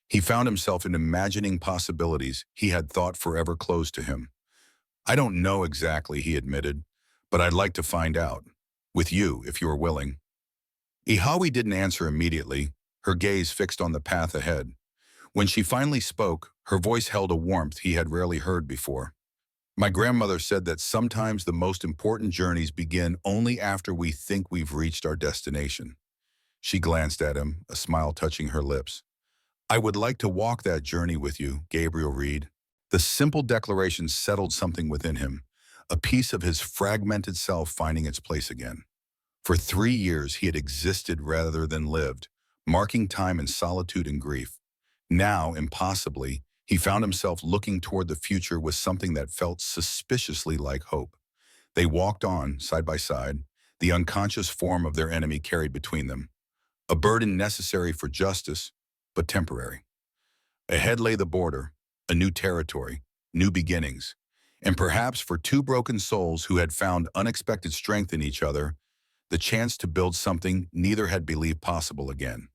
he found himself in imagining possibilities he had thought forever closed to him. "I don't know exactly," he admitted, "but I'd like to find out. With you, if you are willing." Ihawi didn't answer immediately, her gaze fixed on the path ahead. When she finally spoke, her voice held a warmth he had rarely heard before. "My grandmother said that sometimes the most important journeys begin only after we think we've reached our destination." She glanced at him, a smile touching her lips. "I would like to walk that journey with you," Gabriel read. The simple declaration settled something within him, a piece of his fragmented self finding its place again. For 3 years he had existed rather than lived, marking time in solitude and grief. Now, impossibly, He found himself looking toward the future with something that felt suspiciously like hope. They walked on, side by side, the unconscious form of their enemy carried between them, a burden necessary for justice, but temporary. Ahead lay the border, a new territory, new beginnings, and perhaps for two broken souls who had found unexpected strength in each other, the chance to build something neither had believed possible again.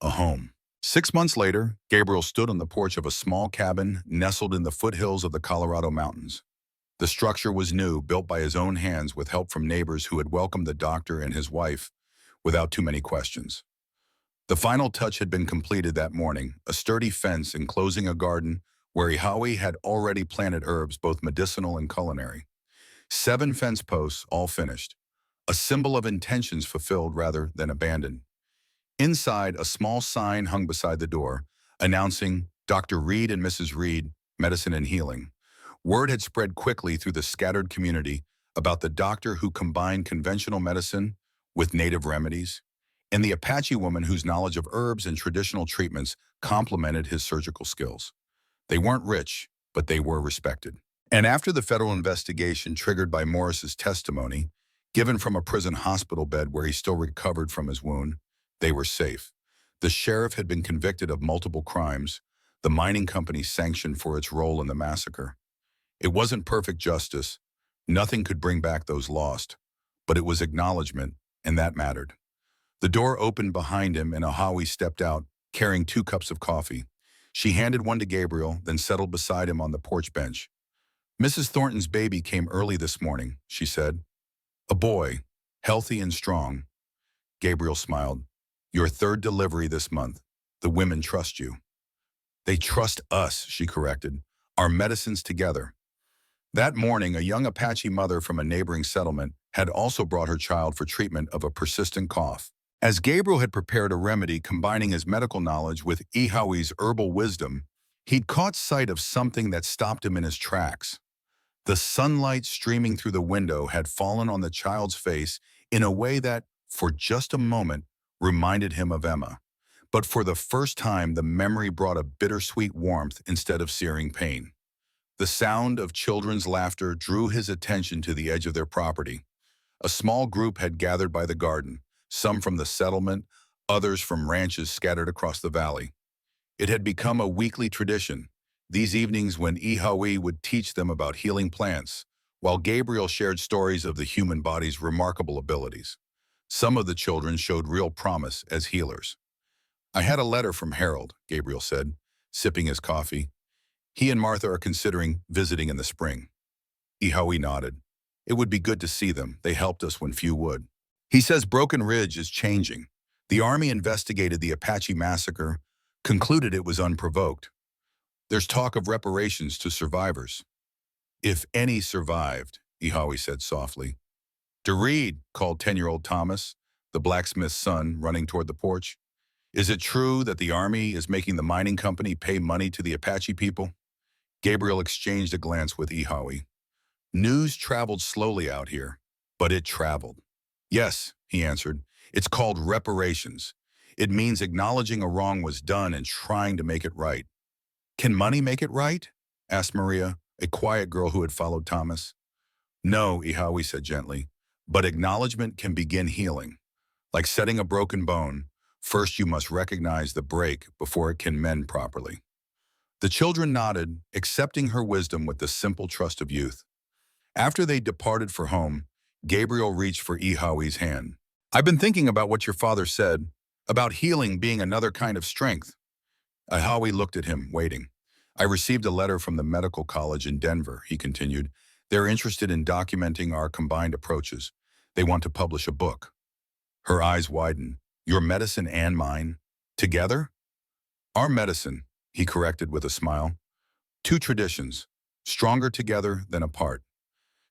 A home. 6 months later, Gabriel stood on the porch of a small cabin nestled in the foothills of the Colorado mountains. The structure was new, built by his own hands with help from neighbors who had welcomed the doctor and his wife without too many questions. The final touch had been completed that morning, a sturdy fence enclosing a garden where Ihawi had already planted herbs, both medicinal and culinary. 7 fence posts, all finished, a symbol of intentions fulfilled rather than abandoned. Inside, a small sign hung beside the door, announcing Dr. Reed and Mrs. Reed, Medicine and Healing. Word had spread quickly through the scattered community about the doctor who combined conventional medicine with native remedies, and the Apache woman whose knowledge of herbs and traditional treatments complemented his surgical skills. They weren't rich, but they were respected. And after the federal investigation triggered by Morris's testimony, given from a prison hospital bed where he still recovered from his wound, they were safe. The sheriff had been convicted of multiple crimes, the mining company sanctioned for its role in the massacre. It wasn't perfect justice. Nothing could bring back those lost, but it was acknowledgement, and that mattered. The door opened behind him and Ihawi stepped out, carrying 2 cups of coffee. She handed one to Gabriel, then settled beside him on the porch bench. Mrs. Thornton's baby came early this morning, she said. A boy, healthy and strong. Gabriel smiled. Your 3rd delivery this month. The women trust you. They trust us, she corrected. Our medicines together. That morning, a young Apache mother from a neighboring settlement had also brought her child for treatment of a persistent cough. As Gabriel had prepared a remedy combining his medical knowledge with Ihawi's herbal wisdom, he'd caught sight of something that stopped him in his tracks. The sunlight streaming through the window had fallen on the child's face in a way that, for just a moment, reminded him of Emma. But for the first time, the memory brought a bittersweet warmth instead of searing pain. The sound of children's laughter drew his attention to the edge of their property. A small group had gathered by the garden, some from the settlement, others from ranches scattered across the valley. It had become a weekly tradition, these evenings when Ihawi would teach them about healing plants, while Gabriel shared stories of the human body's remarkable abilities. Some of the children showed real promise as healers. I had a letter from Harold, Gabriel said, sipping his coffee. He and Martha are considering visiting in the spring. Ihawi nodded. It would be good to see them. They helped us when few would. He says Broken Ridge is changing. The Army investigated the Apache massacre, concluded it was unprovoked. There's talk of reparations to survivors. If any survived, Ihawi said softly. Reed, called 10-year-old Thomas, the blacksmith's son, running toward the porch. Is it true that the Army is making the mining company pay money to the Apache people? Gabriel exchanged a glance with Ihawi. News traveled slowly out here, but it traveled. Yes, he answered. It's called reparations. It means acknowledging a wrong was done and trying to make it right. Can money make it right? Asked Maria, a quiet girl who had followed Thomas. No, Ihawi said gently, but acknowledgement can begin healing. Like setting a broken bone, first you must recognize the break before it can mend properly. The children nodded, accepting her wisdom with the simple trust of youth. After they departed for home, Gabriel reached for Ihawi's hand. I've been thinking about what your father said, about healing being another kind of strength. Ihawi looked at him, waiting. I received a letter from the medical college in Denver, he continued. They're interested in documenting our combined approaches. They want to publish a book. Her eyes widened. Your medicine and mine? Together? Our medicine, he corrected with a smile. 2 traditions, stronger together than apart.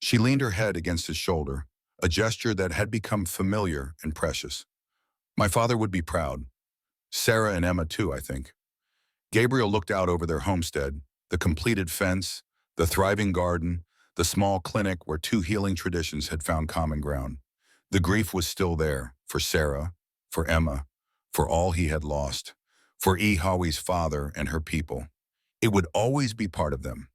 She leaned her head against his shoulder, a gesture that had become familiar and precious. My father would be proud. Sarah and Emma too, I think. Gabriel looked out over their homestead, the completed fence, the thriving garden, the small clinic where 2 healing traditions had found common ground. The grief was still there, for Sarah, for Emma, for all he had lost, for Ihawi's father and her people. It would always be part of them,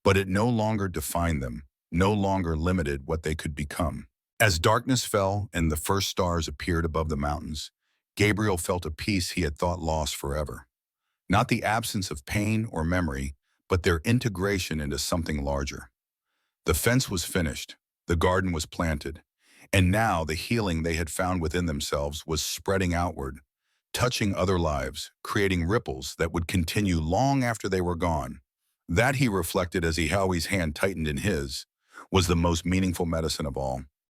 but it no longer defined them, no longer limited what they could become. As darkness fell and the first stars appeared above the mountains, Gabriel felt a peace he had thought lost forever. Not the absence of pain or memory, but their integration into something larger. The fence was finished, the garden was planted, and now the healing they had found within themselves was spreading outward, touching other lives, creating ripples that would continue long after they were gone. That, he reflected as Howie's hand tightened in his, was the most meaningful medicine of all.